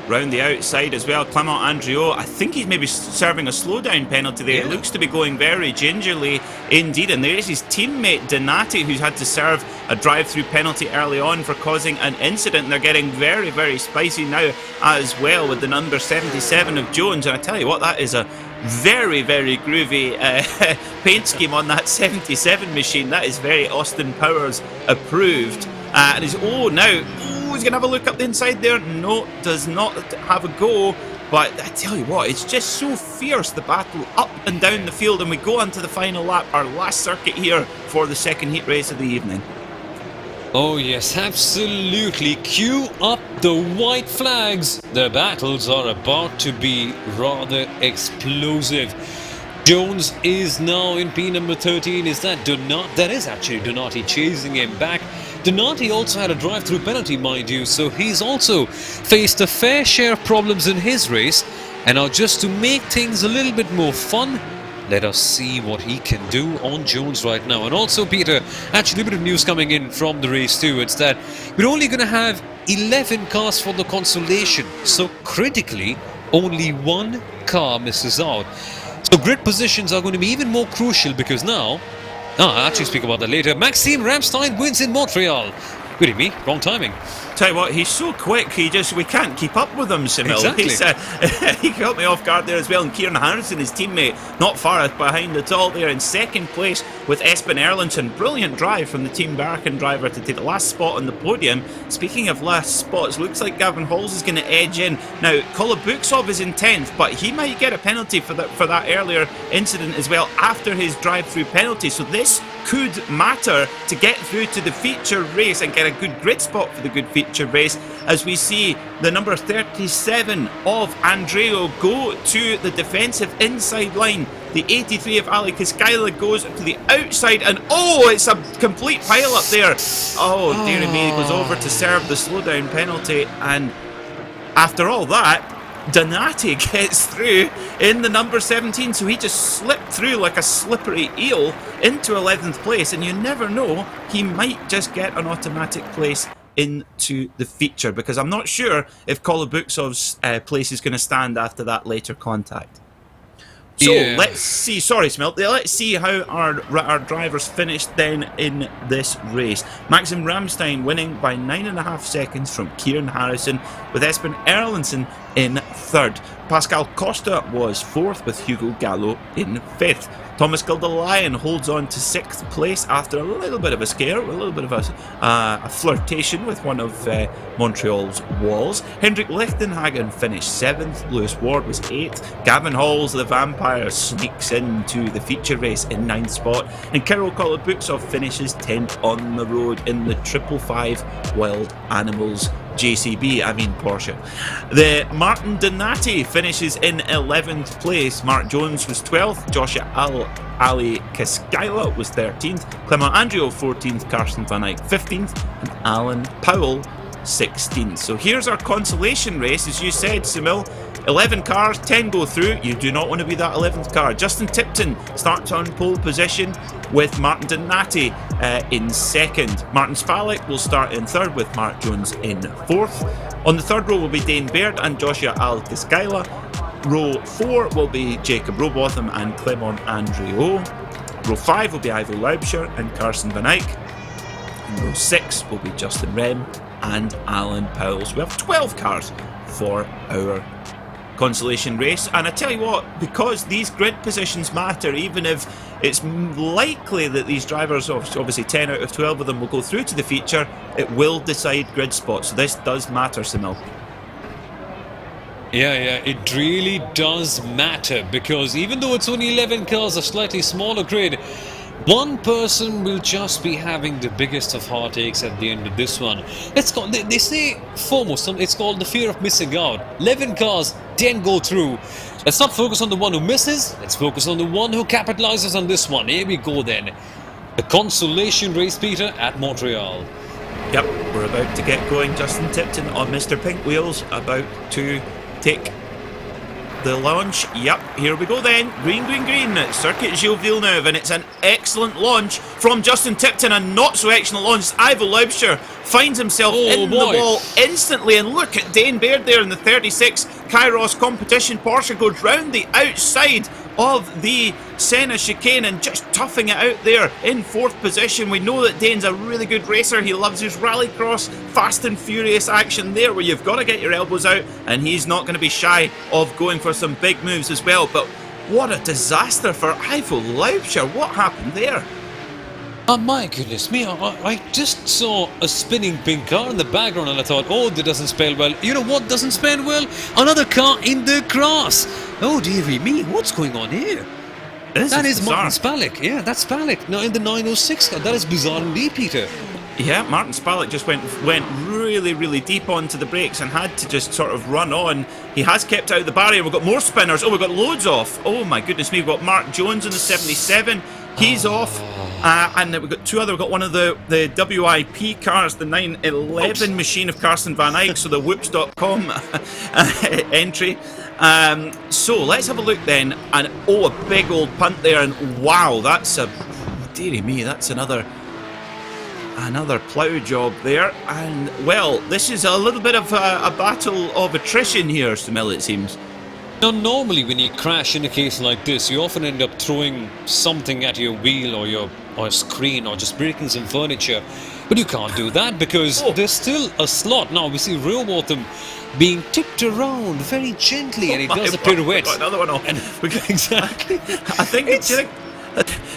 Round the outside as well, Clement Andriot, I think he's maybe serving a slowdown penalty there. Yeah. It looks to be going very gingerly indeed. And there is his teammate Donati, who's had to serve a drive-through penalty early on for causing an incident. They're getting very spicy now as well with the number 77 of Jones. And I tell you what, that is a very groovy paint scheme on that 77 machine. That is very Austin Powers approved. And he's he's going to have a look up the inside there. No, does not have a go. But I tell you what, it's just so fierce, the battle up and down the field. And we go on to the final lap, our last circuit here for the second heat race of the evening. Oh yes, absolutely. Cue up the white flags. The battles are about to be rather explosive. Jones is now in P number 13. Is that Donati? That is actually Donati chasing him back. Donati also had a drive-through penalty, mind you, so he's also faced a fair share of problems in his race. And now, just to make things a little bit more fun, let us see what he can do on Jones right now. And also, Peter, actually a bit of news coming in from the race too. It's that we're only going to have 11 cars for the consolation. So critically, only one car misses out. So grid positions are going to be even more crucial because now, I'll actually speak about that later. Maxime Ramstein wins in Montreal. Goody me, wrong timing. Tell you what, he's so quick, we can't keep up with him, Soumil. Exactly. He caught me off guard there as well. And Kieran Harrison, his teammate, not far behind at all there in second place with Espen Erlendsson. Brilliant drive from the Team Barkin driver to take the last spot on the podium. Speaking of last spots, looks like Gavin Halls is going to edge in. Now, Kolobuksov is in 10th, but he might get a penalty for that earlier incident as well after his drive-through penalty. So this could matter to get through to the feature race and get a good grid spot for the good feature race, as we see the number 37 of Andriot go to the defensive inside line. The 83 of Ali Kaskaila goes to the outside, and it's a complete pile up there. Oh dearie me, he goes over to serve the slowdown penalty, and after all that, Donati gets through in the number 17, so he just slipped through like a slippery eel into 11th place, and you never know, he might just get an automatic place into the feature, because I'm not sure if Kolobuksov's place is going to stand after that later contact. So let's see, sorry Soumil, let's see how our drivers finished then in this race. Maxim Ramstein winning by 9.5 seconds from Kieran Harrison, with Espen Erlendsson in third. Pascal Costa was fourth, with Hugo Gallo in fifth. Thomas Gildalion holds on to 6th place after a little bit of a scare, a little bit of a flirtation with one of Montreal's walls. Hendrik Lichtenhagen finished 7th, Lewis Ward was 8th, Gavin Halls, the Vampire, sneaks into the feature race in 9th spot, and Kirill Kolobuksov finishes 10th on the road in the 555 Wild Animals JCB, Porsche. The Martin Donati finishes in 11th place. Mark Jones was 12th. Joshua Ali Kaskaila was 13th. Clement Andriot 14th. Carsten van Eyck 15th. And Alan Powell 16th. So here's our consolation race, as you said, Soumil. 11 cars, 10 go through. You do not want to be that 11th car. Justin Tipton starts on pole position with Martin Donati in second. Martin Spalek will start in third with Mark Jones in fourth. On the third row will be Dane Baird and Joshua Al-Kaskaila. Row 4 will be Jacob Robotham and Clement Andriot. Row 5 will be Ivo Laubscher and Carsten van Eyck. In row 6 will be Justin Rem and Alan Powell. So we have 12 cars for our Consolation race, and I tell you what, because these grid positions matter, even if it's likely that these drivers, obviously 10 out of 12 of them will go through to the feature, it will decide grid spots, so this does matter, Soumil. Yeah, it really does matter, because even though it's only 11 cars, a slightly smaller grid, one person will just be having the biggest of heartaches at the end of this one. They say foremost, it's called the fear of missing out. 11 cars, 10 go through. Let's not focus on the one who misses, let's focus on the one who capitalizes on this one. Here we go then. The Consolation race, Peter, at Montreal. Yep, we're about to get going. Justin Tipton on Mr. Pink Wheels, about to take the launch. Yep, here we go then. Green, green, green. Circuit Gilles Villeneuve, and it's an excellent launch from Justin Tipton. A not so excellent launch. Ivo Laubscher finds himself in the wall instantly, and look at Dane Baird there in the 36 Kairos competition. Porsche goes round the outside of the Senna chicane and just toughing it out there in 4th position. We know that Dane's a really good racer. He loves his rallycross, fast and furious action there where you've got to get your elbows out, and he's not going to be shy of going for some big moves as well. But what a disaster for Ivo Laubscher. What happened there? Oh my goodness me, I just saw a spinning pink car in the background and I thought, oh, that doesn't spell well. You know what doesn't spell well? Another car in the grass. Oh dearie me, what's going on here? That is Martin Spalek. Yeah, that's Spalek. Now in the 906 car. That is bizarre indeed, Peter. Yeah, Martin Spalek just went really, really deep onto the brakes and had to just sort of run on. He has kept out of the barrier. We've got more spinners. Oh, we've got loads off. Oh my goodness me, we've got Mark Jones in the 77. He's off. And we've got two other. We've got one of the WIP cars, the 911 machine of Carsten Van Eyck, so the whoops.com entry. So let's have a look then. And oh, a big old punt there. And wow, that's a, dearie me, that's another plough job there. And well, this is a little bit of a battle of attrition here, Soumil, it seems. Now, normally when you crash in a case like this, you often end up throwing something at your wheel or your screen or just breaking some furniture. But you can't do that because there's still a slot. Now we see Rowbotham being tipped around very gently, and he does a pirouette. Another one off. And exactly. I think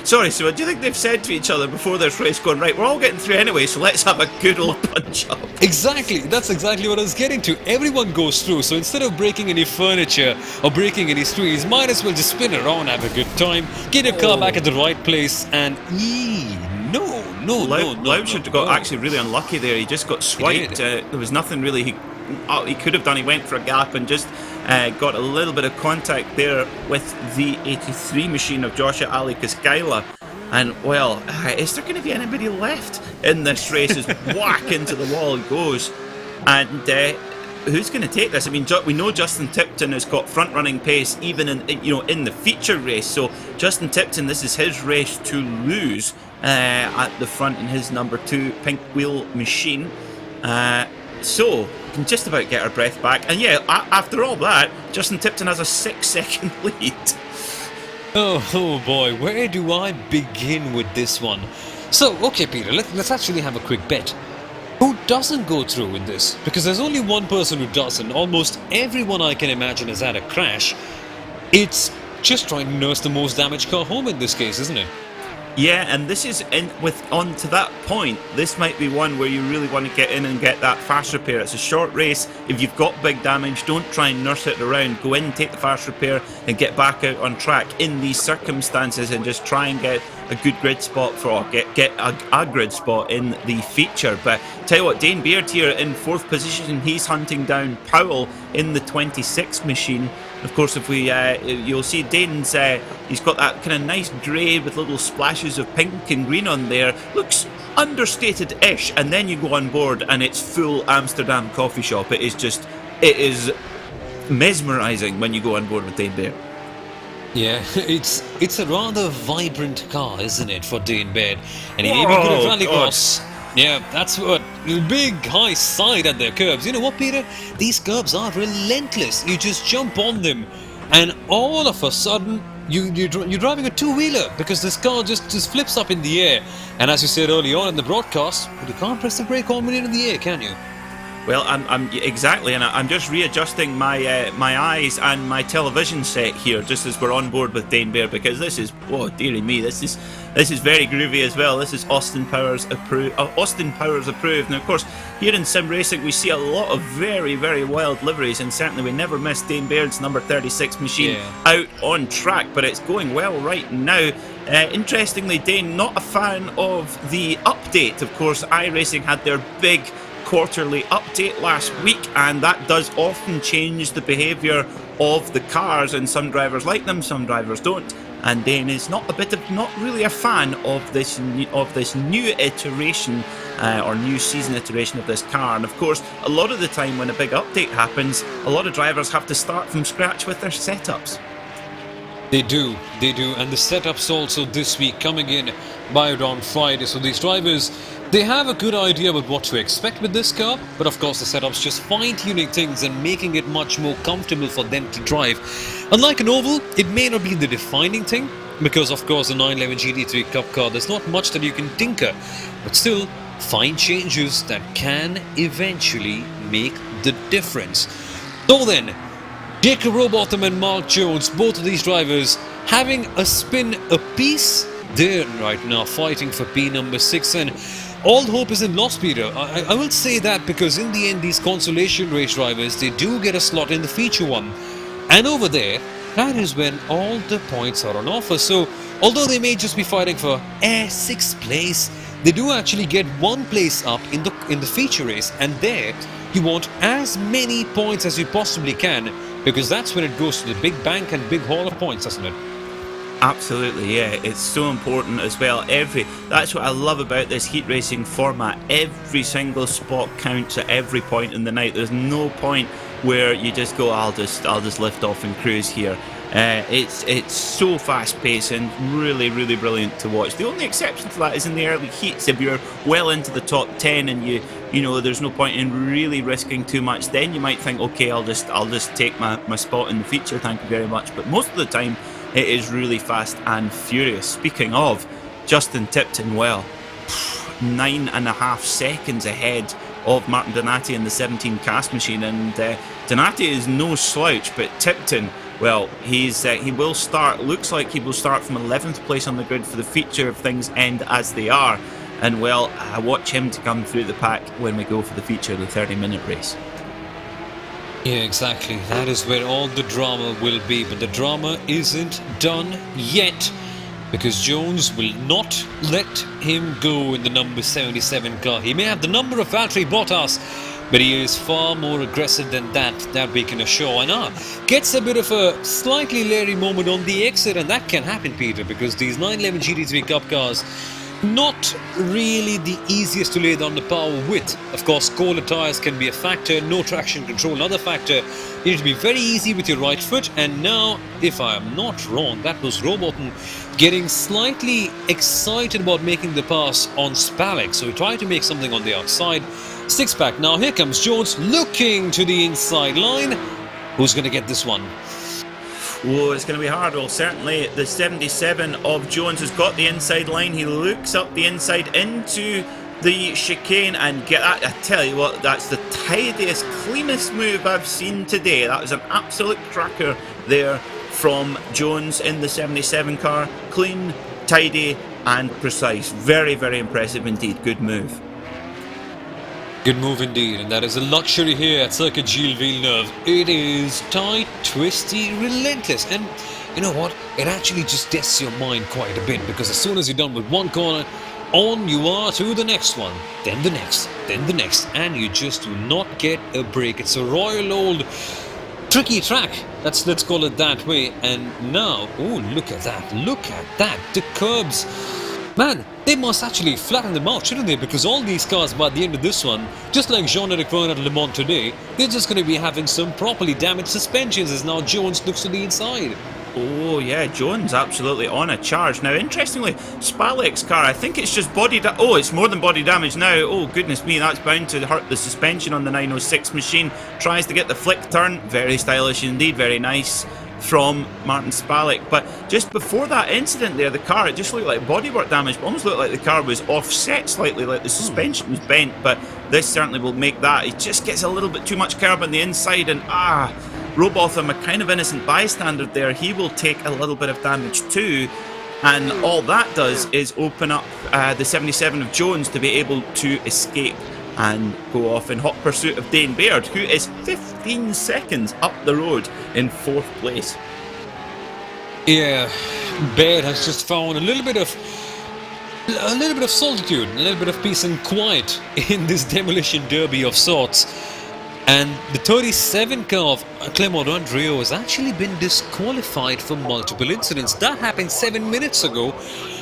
sorry, Sue, do you think they've said to each other before this race going, right, we're all getting through anyway, so let's have a good old punch up? Exactly, that's exactly what I was getting to. Everyone goes through, so instead of breaking any furniture or breaking any screens, might as well just spin around, have a good time, get your car back at the right place, and no. Laubscher got actually really unlucky there. He just got swiped. There was nothing really he could have done. He went for a gap and just got a little bit of contact there with the 83 machine of Joshua Ali Kaskaila. And well, is there going to be anybody left in this race? As whack into the wall he goes. And who's going to take this? I mean, we know Justin Tipton has got front-running pace even in the feature race. So Justin Tipton, this is his race to lose at the front in his number 2 pink wheel machine. So can just about get our breath back. And yeah, after all that, Justin Tipton has a 6-second lead. Oh boy, where do I begin with this one? So, okay, Peter, let's actually have a quick bet. Who doesn't go through with this? Because there's only one person who doesn't. Almost everyone I can imagine has had a crash. It's just trying to nurse the most damaged car home in this case, isn't it? Yeah, and this is on to that point. This might be one where you really want to get in and get that fast repair. It's a short race. If you've got big damage, don't try and nurse it around. Go in, take the fast repair, and get back out on track in these circumstances, and just try and get a good grid spot get a grid spot in the feature. But tell you what, Dane Baird here in 4th position. He's hunting down Powell in the 26 machine. Of course, if you'll see Dane's, he's got that kind of nice grey with little splashes of pink and green on there. Looks understated-ish, and then you go on board and it's full Amsterdam coffee shop. It is mesmerising when you go on board with Dane Baird. Yeah, it's a rather vibrant car, isn't it, for Dane Baird? And he may be good at rallycross. Yeah, that's what. Big high side at their curbs. You know what, Peter? These curbs are relentless. You just jump on them, and all of a sudden, you're driving a two-wheeler, because this car just flips up in the air. And as you said early on in the broadcast, you can't press the brake on when you're in the air, can you? Well, I'm exactly, and I'm just readjusting my my eyes and my television set here, just as we're on board with Dane Bear, because this is, oh dearie me, this is very groovy as well. This is Austin Powers approved. Now, of course, here in sim racing, we see a lot of very, very wild liveries, and certainly we never miss Dane Baird's number 36 machine out on track. But it's going well right now. Interestingly, Dane, not a fan of the update. Of course, iRacing had their big quarterly update last week, and that does often change the behaviour of the cars, and some drivers like them, some drivers don't. And Dane is not really a fan of this new iteration or new season iteration of this car. And of course, a lot of the time when a big update happens, a lot of drivers have to start from scratch with their setups. They do, and the setups also this week coming in by around Friday. So these drivers, they have a good idea about what to expect with this car, but of course the setup's just fine-tuning things and making it much more comfortable for them to drive. Unlike an oval, it may not be the defining thing, because of course the 911 GT3 Cup car, there's not much that you can tinker, but still, fine changes that can eventually make the difference. So then, Jacob Robotham and Mark Jones, both of these drivers having a spin apiece. They're right now fighting for P number 6, and all hope isn't lost, Peter. I will say that, because in the end, these Consolation race drivers, they do get a slot in the feature one. And over there, that is when all the points are on offer. So, although they may just be fighting for 6th place, they do actually get 1 place up in the feature race. And there, you want as many points as you possibly can, because that's when it goes to the big bank and big haul of points, doesn't it? Absolutely, yeah. It's so important as well. That's what I love about this heat racing format. Every single spot counts at every point in the night. There's no point where you just go, I'll just lift off and cruise here. It's so fast paced and really, really brilliant to watch. The only exception to that is in the early heats. If you're well into the top 10 and you know there's no point in really risking too much, then you might think, okay, I'll just take my spot in the feature, thank you very much. But most of the time it is really fast and furious. Speaking of, Justin Tipton, well, 9.5 seconds ahead of Martin Donati in the 17 cast machine, and Donati is no slouch, but Tipton, well, he will start, looks like he will start from 11th place on the grid for the feature if things end as they are, and well, I watch him to come through the pack when we go for the feature, the 30-minute race. Yeah, exactly. That is where all the drama will be, but the drama isn't done yet, because Jones will not let him go in the number 77 car. He may have the number of Valtteri Bottas, but he is far more aggressive than that we can assure. And gets a bit of a slightly leery moment on the exit, and that can happen, Peter, because these 911 GT3 Cup cars, not really the easiest to lay down the power with. Of course, colder tyres can be a factor, no traction control another factor. You need to be very easy with your right foot, and now, if I am not wrong, that was Robotham getting slightly excited about making the pass on Spalek, so he tried to make something on the outside. Sticks back. Now here comes Jones looking to the inside line. Who's going to get this one? Oh, it's going to be hard. Well, certainly the 77 of Jones has got the inside line. He looks up the inside into the chicane and get that. I tell you what, that's the tidiest, cleanest move I've seen today. That was an absolute cracker there from Jones in the 77 car. Clean, tidy and precise. Very, very impressive indeed. Good move. Good move indeed, and that is a luxury here at Circuit Gilles Villeneuve. It is tight, twisty, relentless, and you know what? It actually just tests your mind quite a bit, because as soon as you're done with one corner, on you are to the next one, then the next, and you just do not get a break. It's a royal old tricky track, let's call it that way. And now, oh, look at that, the curbs. Man, they must actually flatten them out, shouldn't they? Because all these cars by the end of this one, just like Jean-Eric Vergne at Le Mans today, they're just going to be having some properly damaged suspensions as now Jones looks to the inside. Oh yeah, Jones absolutely on a charge. Now interestingly, Spalek's car, I think it's just body oh, it's more than body damage now. Oh goodness me, that's bound to hurt the suspension on the 906 machine. Tries to get the flick turn, very stylish indeed, very nice. from Martin Spalek. But just before that incident there, the car, it just looked like bodywork damage, but almost looked like the car was offset slightly, like the suspension was bent, but this certainly will make that. It just gets a little bit too much curb on the inside, and Robotham, a kind of innocent bystander there, he will take a little bit of damage too. And all that does is open up the 77 of Jones to be able to escape and go off in hot pursuit of Dane Baird, who is 15 seconds up the road in 4th place. Yeah, Baird has just found a little bit of solitude, a little bit of peace and quiet in this demolition derby of sorts. And the 37 car of Clement Andrieux has actually been disqualified for multiple incidents. That happened 7 minutes ago.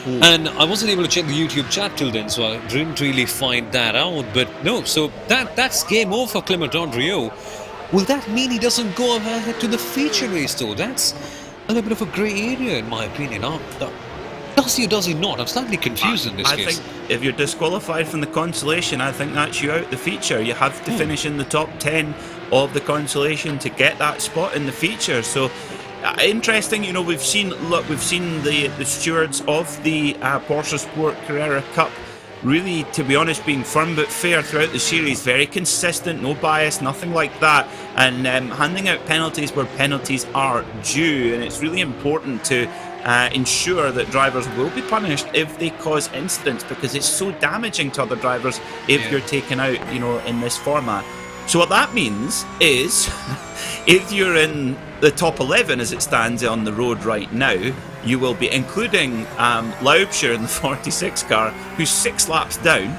And I wasn't able to check the YouTube chat till then, so I didn't really find that out. But no, so that's game over for Clement Andrieux. Will that mean he doesn't go ahead to the feature race though? That's a little bit of a grey area in my opinion. Does he or does he not? I'm slightly confused in this case. I think if you're disqualified from the Consolation, I think that's you out the feature. You have to finish in the top 10 of the Consolation to get that spot in the feature. So interesting, you know, we've seen the stewards of the PorscheSport Carrera Cup really, to be honest, being firm but fair throughout the series, very consistent, no bias, nothing like that, and handing out penalties where penalties are due. And it's really important to ensure that drivers will be punished if they cause incidents, because it's so damaging to other drivers if you're taken out, you know, in this format. So what that means is if you're in the top 11 as it stands on the road right now, you will be, including Laubscher in the 46 car, who's 6 laps down,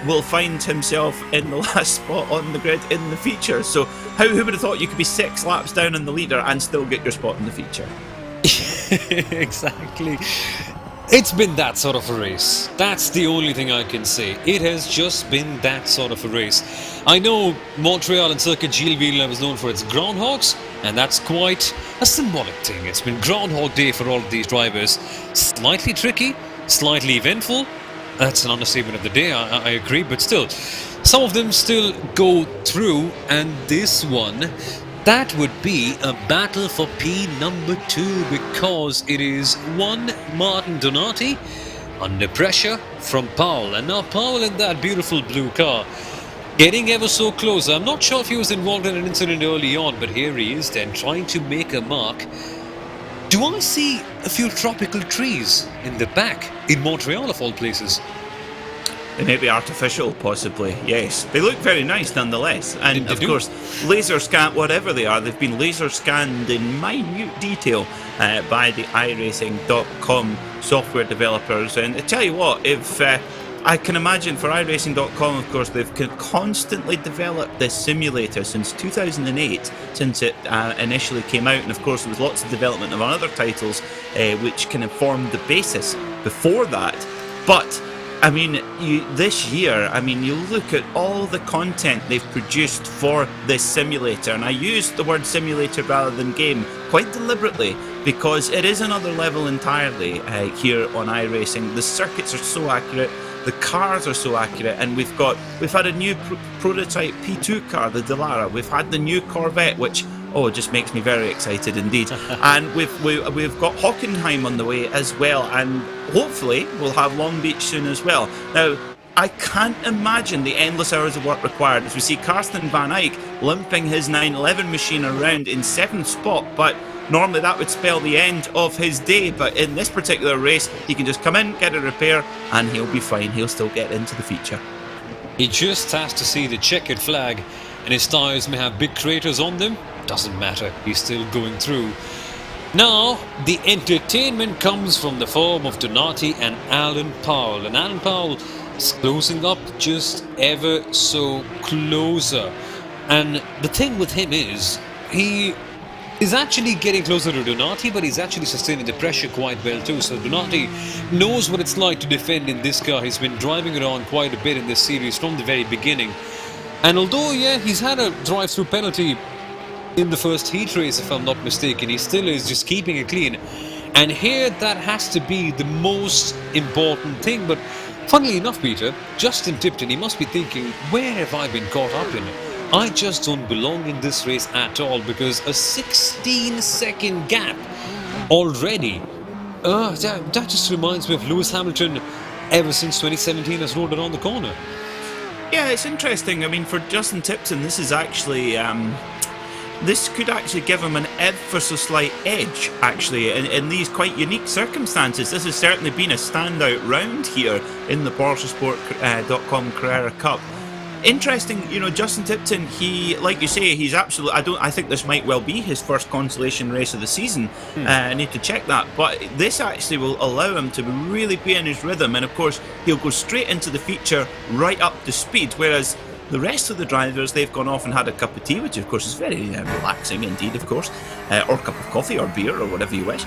will find himself in the last spot on the grid in the feature. So who would have thought you could be 6 laps down in the leader and still get your spot in the feature? Exactly. It's been that sort of a race. That's the only thing I can say. It has just been that sort of a race. I know Montreal and Circuit Gilles Villeneuve is known for its groundhogs, and that's quite a symbolic thing. It's been Groundhog Day for all of these drivers. Slightly tricky, slightly eventful. That's an understatement of the day, I agree, but still, some of them still go through, and this one, that would be a battle for P number 2, because it is one Martin Donati under pressure from Powell. And now Powell in that beautiful blue car, getting ever so close. I'm not sure if he was involved in an incident early on, but here he is then trying to make a mark. Do I see a few tropical trees in the back in Montreal of all places? They may be artificial, possibly, yes. They look very nice nonetheless. And of course, laser scan, whatever they are, they've been laser scanned in minute detail by the iRacing.com software developers. And I tell you what, if I can imagine for iRacing.com, of course, they've constantly developed this simulator since 2008, since it initially came out. And of course, there was lots of development of other titles which kind of formed the basis before that. But I mean, this year, I mean, you look at all the content they've produced for this simulator, and I use the word simulator rather than game quite deliberately because it is another level entirely here on iRacing. The circuits are so accurate, the cars are so accurate, and we've had a new prototype P2 car, the Dallara. We've had the new Corvette, which it just makes me very excited indeed. And we've got Hockenheim on the way as well, and hopefully we'll have Long Beach soon as well. Now, I can't imagine the endless hours of work required as we see Karsten van Eyck limping his 911 machine around in 7th spot, but normally that would spell the end of his day. But in this particular race, he can just come in, get a repair, and he'll be fine. He'll still get into the feature. He just has to see the checkered flag, and his tyres may have big craters on them. Doesn't matter, he's still going through. Now, the entertainment comes from the form of Donati and Alan Powell. And Alan Powell is closing up just ever so closer. And the thing with him is, he is actually getting closer to Donati, but he's actually sustaining the pressure quite well too. So Donati knows what it's like to defend in this car. He's been driving around quite a bit in this series from the very beginning. And although, yeah, he's had a drive-through penalty in the first heat race, if I'm not mistaken, he still is just keeping it clean. And here, that has to be the most important thing. But funnily enough, Peter, Justin Tipton, he must be thinking, where have I been caught up in? I just don't belong in this race at all, because a 16-second gap already. That just reminds me of Lewis Hamilton ever since 2017 has rolled around the corner. Yeah, it's interesting. I mean, for Justin Tipton, this is actually this could actually give him an ever so slight edge, actually, in these quite unique circumstances. This has certainly been a standout round here in the PorscheSport.com Carrera Cup. Interesting, you know, Justin Tipton, he, like you say, he's absolutely, I think this might well be his first Consolation race of the season. I need to check that, but this actually will allow him to really be in his rhythm, and of course he'll go straight into the feature right up to speed, whereas the rest of the drivers, they've gone off and had a cup of tea, which of course is very relaxing indeed, of course, or a cup of coffee or beer or whatever you wish,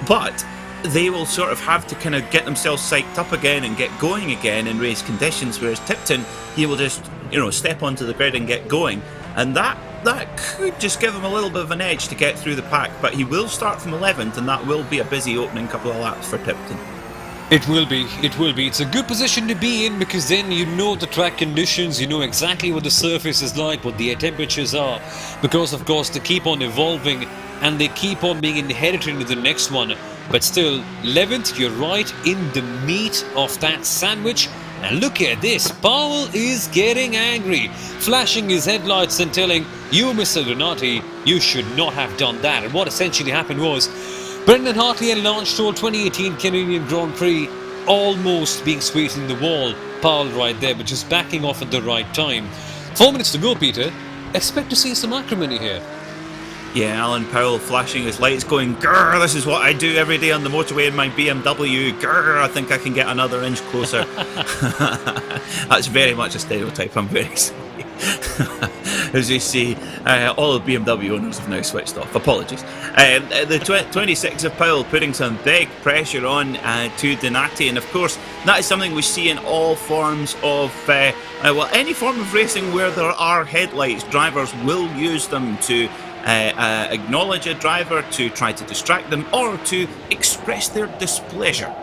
but they will sort of have to kind of get themselves psyched up again and get going again in race conditions, whereas Tipton, he will just, you know, step onto the grid and get going, and that could just give him a little bit of an edge to get through the pack, but he will start from 11th, and that will be a busy opening couple of laps for Tipton. It will be. It's a good position to be in, because then you know the track conditions, you know exactly what the surface is like, what the air temperatures are, because of course they keep on evolving and they keep on being inherited into the next one. But still, 11th, you're right, in the meat of that sandwich. And look at this, Powell is getting angry, flashing his headlights and telling you, Mr. Donati, you should not have done that. And what essentially happened was, Brendan Hartley and Lance Stroll 2018 Canadian Grand Prix almost being squeezed in the wall. Powell right there, but just backing off at the right time. 4 minutes to go, Peter. Expect to see some acrimony here. Yeah, Alan Powell flashing his lights going, grrr, this is what I do every day on the motorway in my BMW, grrr, I think I can get another inch closer. That's very much a stereotype, I'm very sorry. As you see, all the BMW owners have now switched off. Apologies. The 26 of Powell putting some big pressure on to Donati, and of course that is something we see in all forms of, well, any form of racing where there are headlights. Drivers will use them to acknowledge a driver, to try to distract them, or to express their displeasure.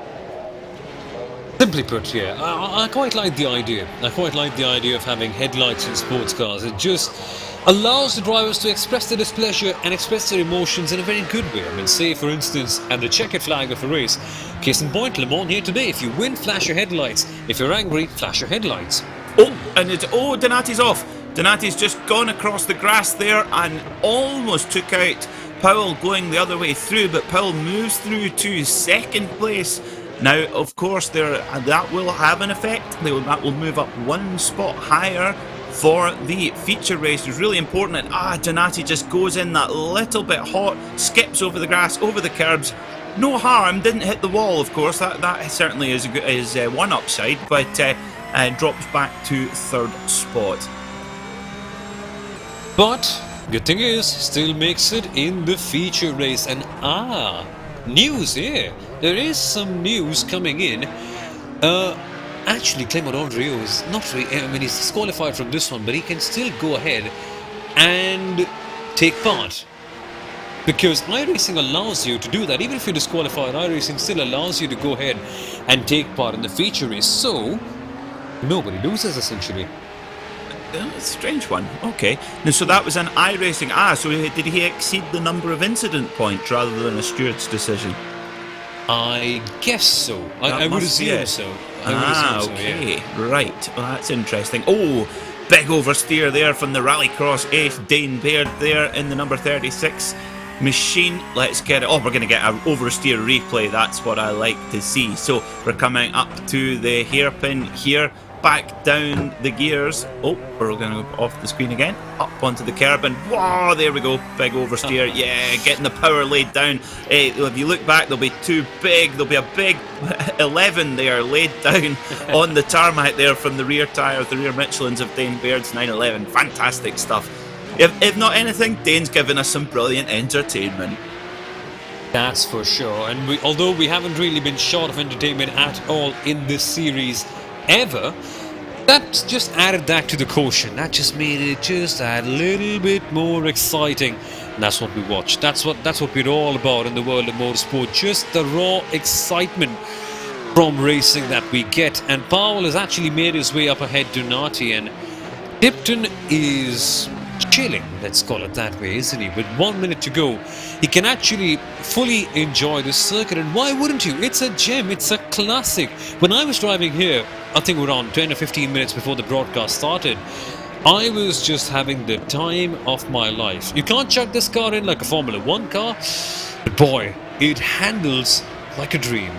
Simply put, yeah, I quite like the idea. I quite like the idea of having headlights in sports cars. It just allows the drivers to express their displeasure and express their emotions in a very good way. I mean, say for instance, at the checkered flag of a race, case in point, Le Mans here today, if you win, flash your headlights. If you're angry, flash your headlights. Donati's off. Donati's just gone across the grass there and almost took out Powell going the other way through, but Powell moves through to second place. Now, of course, that will have an effect. That will move up one spot higher for the feature race. It's really important that Donati just goes in that little bit hot, skips over the grass, over the curbs. No harm, didn't hit the wall, of course. That certainly is one upside, but drops back to third spot. But good thing is, still makes it in the feature race. And news here. There is some news coming in. Actually, Clement Andrieux is not really, I mean, he's disqualified from this one, but he can still go ahead and take part. Because iRacing allows you to do that. Even if you're disqualified, iRacing still allows you to go ahead and take part in the feature race. So, nobody loses, essentially. It's a strange one. Okay. Now, so that was an iRacing. So did he exceed the number of incident points rather than a steward's decision? I guess so. I would assume so. Okay. Yeah. Right. Well, that's interesting. Oh, big oversteer there from the Rallycross ace Dane Baird there in the number 36 machine. Let's get it. Oh, we're going to get an oversteer replay. That's what I like to see. So we're coming up to the hairpin here. Back down the gears. Oh, we're going to go off the screen again. Up onto the curb and wow, there we go. Big oversteer. Yeah, getting the power laid down. If you look back, there'll be there'll be a big 11 there laid down on the tarmac there from the rear tyres, the rear Michelins of Dane Baird's 911. Fantastic stuff. If not anything, Dane's given us some brilliant entertainment. That's for sure. And although we haven't really been short of entertainment at all in this series ever, that just added that to the quotient. That just made it just a little bit more exciting. And that's what we watched. That's what we're all about in the world of motorsport. Just the raw excitement from racing that we get. And Powell has actually made his way up ahead to Donati, and Tipton is chilling, let's call it that way, isn't he? With 1 minute to go, he can actually fully enjoy the circuit, and why wouldn't you? It's a gem, it's a classic. When I was driving here, I think around 10 or 15 minutes before the broadcast started, I was just having the time of my life. You can't chuck this car in like a Formula 1 car, but boy, it handles like a dream.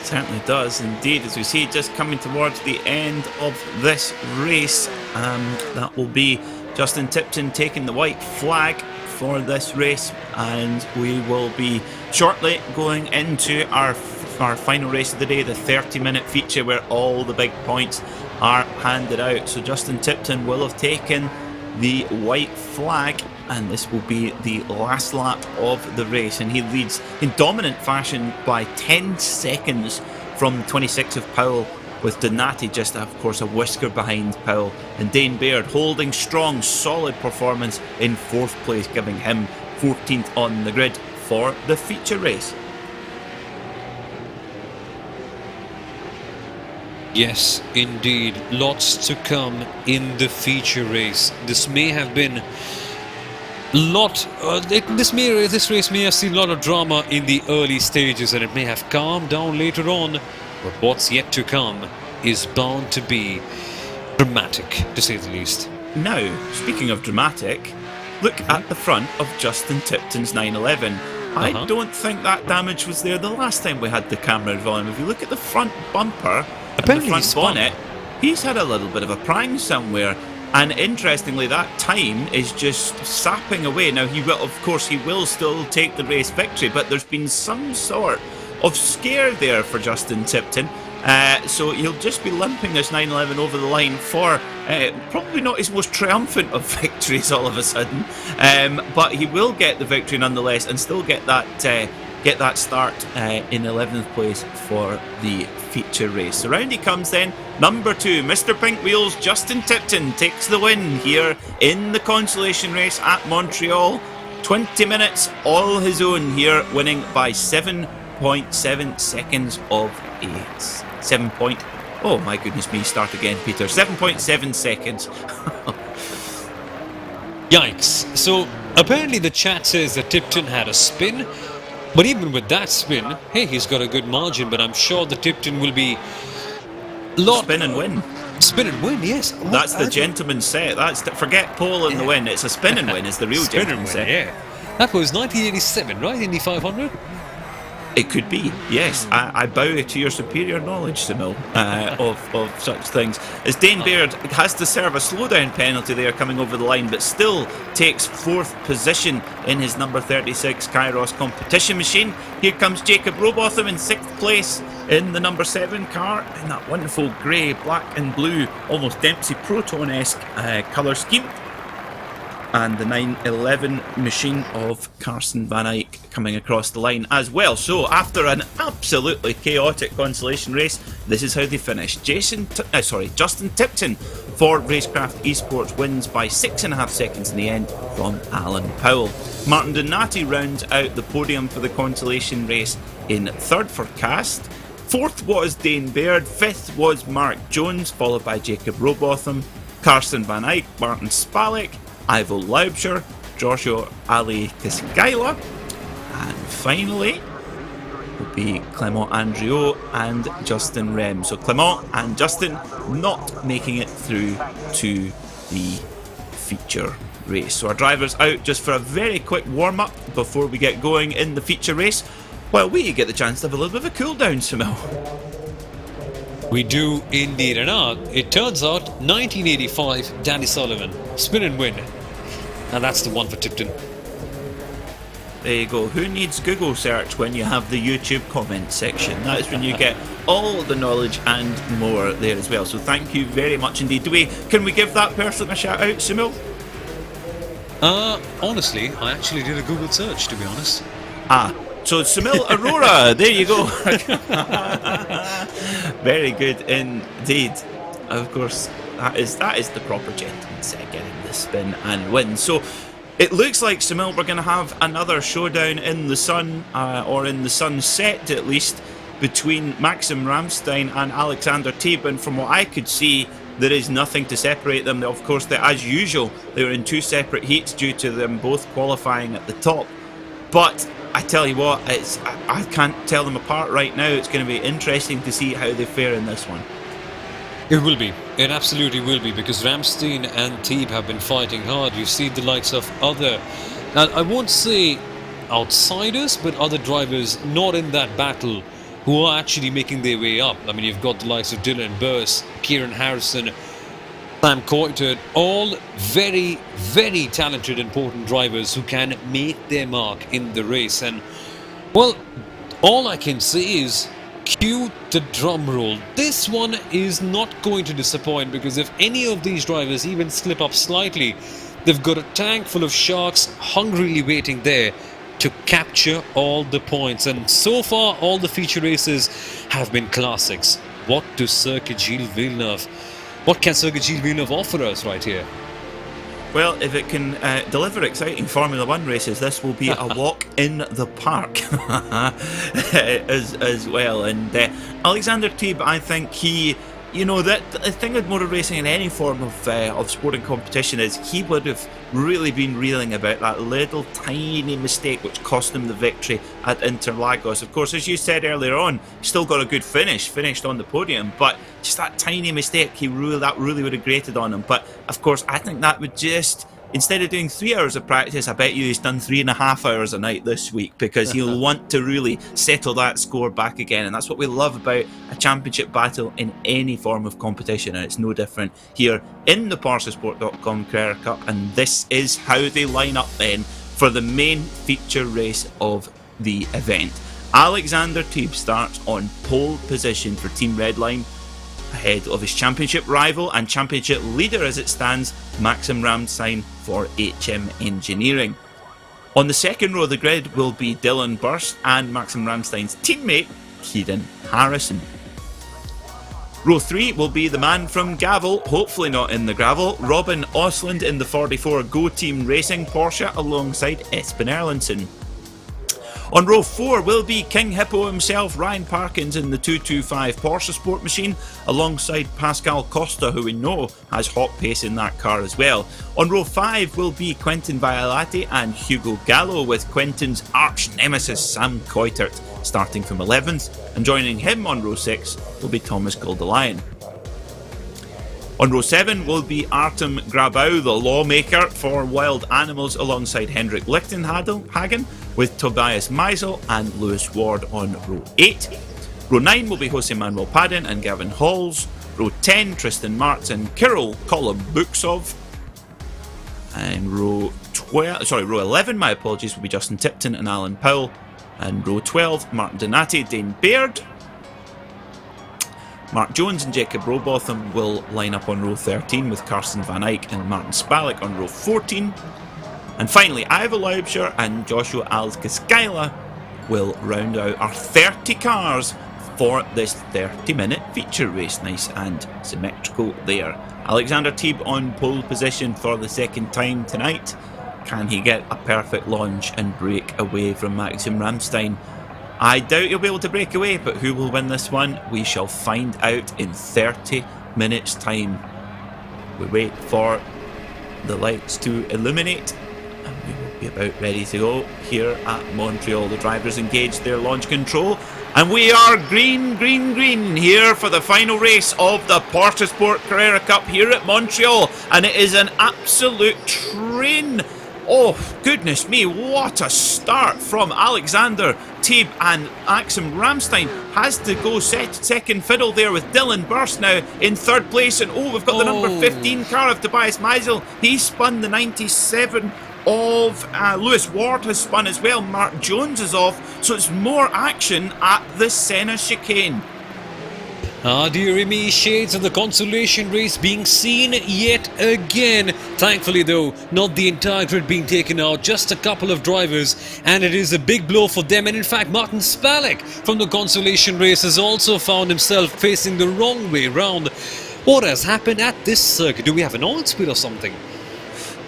Certainly does indeed, as we see just coming towards the end of this race. That will be Justin Tipton taking the white flag for this race, and we will be shortly going into our final race of the day, the 30-minute feature where all the big points are handed out. So Justin Tipton will have taken the white flag, and this will be the last lap of the race, and he leads in dominant fashion by 10 seconds from 26 of Powell, with Donati just of course a whisker behind Powell, and Dane Baird holding strong, solid performance in 4th place, giving him 14th on the grid for the feature race. Yes, indeed. Lots to come in the feature race. This may have been this race may have seen a lot of drama in the early stages, and it may have calmed down later on. But what's yet to come is bound to be dramatic, to say the least. Now, speaking of dramatic, look at the front of Justin Tipton's 911. I don't think that damage was there the last time we had the camera on. If you look at the front bumper, apparently the front bonnet, he's had a little bit of a prang somewhere. And interestingly, that time is just sapping away. Now, he will still take the race victory, but there's been some sort of scare there for Justin Tipton. So he'll just be limping this 911 over the line for probably not his most triumphant of victories all of a sudden. But he will get the victory nonetheless and still get that start in 11th place for the feature race. So round he comes then. Number 2, Mr. Pink Wheels, Justin Tipton takes the win here in the Consolation race at Montreal. 20 minutes all his own here, winning by 7.7 seconds of 8. Oh my goodness me, start again, Peter. 7.7 seconds. Yikes. So apparently the chat says that Tipton had a spin, but even with that spin, hey, he's got a good margin, but I'm sure the Tipton will be spin and win. Spin and win, yes. That's the gentleman's set. Forget pole and the win. It's a spin and win is the real gentleman's set. Yeah. That was 1987, right? Indy 500? It could be, yes. I bow to your superior knowledge, Soumil, of such things. As Dane Baird has to serve a slowdown penalty there coming over the line, but still takes 4th position in his number 36 Kairos competition machine. Here comes Jacob Robotham in 6th place in the number 7 car in that wonderful grey, black and blue, almost Dempsey Proton-esque colour scheme. And the 911 machine of Carson Van Eyck coming across the line as well. So after an absolutely chaotic Consolation race, this is how they finished. Justin Tipton for RaceKraft Esports wins by 6.5 seconds in the end from Alan Powell. Martin Donati rounds out the podium for the Consolation race in 3rd for Cast. 4th was Dane Baird. 5th was Mark Jones, followed by Jacob Robotham, Carson Van Eyck, Martin Spalek, Ivo Laubscher, Joshua Ali Kisgaila, and finally will be Clement Andriot and Justin Rem. So Clement and Justin not making it through to the feature race. So our drivers out just for a very quick warm-up before we get going in the feature race, while we get the chance to have a little bit of a cool down, Soumil. We do indeed, and it turns out 1985 Danny Sullivan, spin and win, and that's the one for Tipton. There you go. Who needs Google search when you have the YouTube comment section? That is when you get all the knowledge and more there as well. So thank you very much indeed. Can we give that person a shout out, Soumil? Honestly, I actually did a Google search, to be honest. So Soumil Arora, there you go. Very good indeed. Of course, that is the proper gentleman set, getting the spin and win. So it looks like, Soumil, we're going to have another showdown in the sun, or in the sunset at least, between Maxim Ramstein and Alexander Tabe. And from what I could see, there is nothing to separate them. Of course, as usual, they were in 2 separate heats due to them both qualifying at the top. But I tell you what, I can't tell them apart right now. It's going to be interesting to see how they fare in this one. It will be. It absolutely will be, because Ramstein and Teeb have been fighting hard. You see the likes of other, now I won't say outsiders, but other drivers not in that battle who are actually making their way up. I mean, you've got the likes of Dylan Burse, Kieran Harrison, Sam Coulthard, all very, very talented, important drivers who can make their mark in the race. And, well, all I can say is cue the drum roll. This one is not going to disappoint, because if any of these drivers even slip up slightly, they've got a tank full of sharks hungrily waiting there to capture all the points. And so far, all the feature races have been classics. What can Circuit Gilles Villeneuve offer us right here? Well, if it can deliver exciting Formula 1 races, this will be a walk in the park as well. And Alexander Teeb, I think that the thing with motor racing in any form of sporting competition is he would have really been reeling about that little tiny mistake which cost him the victory at Interlagos. Of course, as you said earlier on, he still got a good finished on the podium, but just that tiny mistake, that really would have grated on him. But of course, I think that would just, instead of doing 3 hours of practice, I bet you he's done 3.5 hours a night this week, because he'll want to really settle that score back again. And that's what we love about a championship battle in any form of competition, and it's no different here in the PorscheSport.com Carrera Cup. And this is how they line up then for the main feature race of the event. Alexander Teeb starts on pole position for Team Redline, ahead of his championship rival and championship leader as it stands, Maxim Ramstein for HM Engineering. On the second row of the grid will be Dylan Burst and Maxim Ramstein's teammate, Kieran Harrison. Row 3 will be the man from Gavel, hopefully not in the gravel, Robin Osland in the 44 Go Team Racing Porsche alongside Espen Erlandsen. On row 4 will be King Hippo himself, Ryan Parkins in the 225 PorscheSport machine, alongside Pascal Costa, who we know has hot pace in that car as well. On row 5 will be Quentin Violati and Hugo Gallo, with Quentin's arch nemesis Sam Coulthard starting from 11th, and joining him on row 6 will be Thomas Goldelion. On row 7 will be Artem Grabau, the lawmaker for Wild Animals, alongside Hendrik Lichtenhagen, with Tobias Meisel and Lewis Ward on row 8. Row 9 will be Jose Manuel Padin and Gavin Halls. Row 10, Tristan Martz and Kirill Kolobuksov. And row 11, my apologies, will be Justin Tipton and Alan Powell. And row 12, Martin Donati, Dane Baird. Mark Jones and Jacob Robotham will line up on row 13, with Carsten van Eyck and Martin Spalek on row 14. And finally, Ivo Laubscher and Joshua Alsgaskaila will round out our 30 cars for this 30-minute feature race. Nice and symmetrical there. Alexander Teeb on pole position for the second time tonight. Can he get a perfect launch and break away from Maxim Ramstein? I doubt he'll be able to break away, but who will win this one? We shall find out in 30 minutes' time. We wait for the lights to illuminate, and we will be about ready to go here at Montreal. The drivers engage their launch control, and we are green, green, green here for the final race of the PorscheSport Carrera Cup here at Montreal, and it is an absolute train. Oh, goodness me, what a start from Alexander Teeb, and Maxim Ramstein has to go second fiddle there with Dylan Burst now in third place. And we've got the number 15 car of Tobias Meisel. He spun the 97 of Lewis Ward has spun as well. Mark Jones is off, so it's more action at the Senna chicane. Ah, dearie me, shades of the Consolation race being seen yet again. Thankfully though, not the entire grid being taken out, just a couple of drivers, and it is a big blow for them. And in fact, Martin Spalek from the Consolation race has also found himself facing the wrong way round. What has happened at this circuit? Do we have an oil spill or something?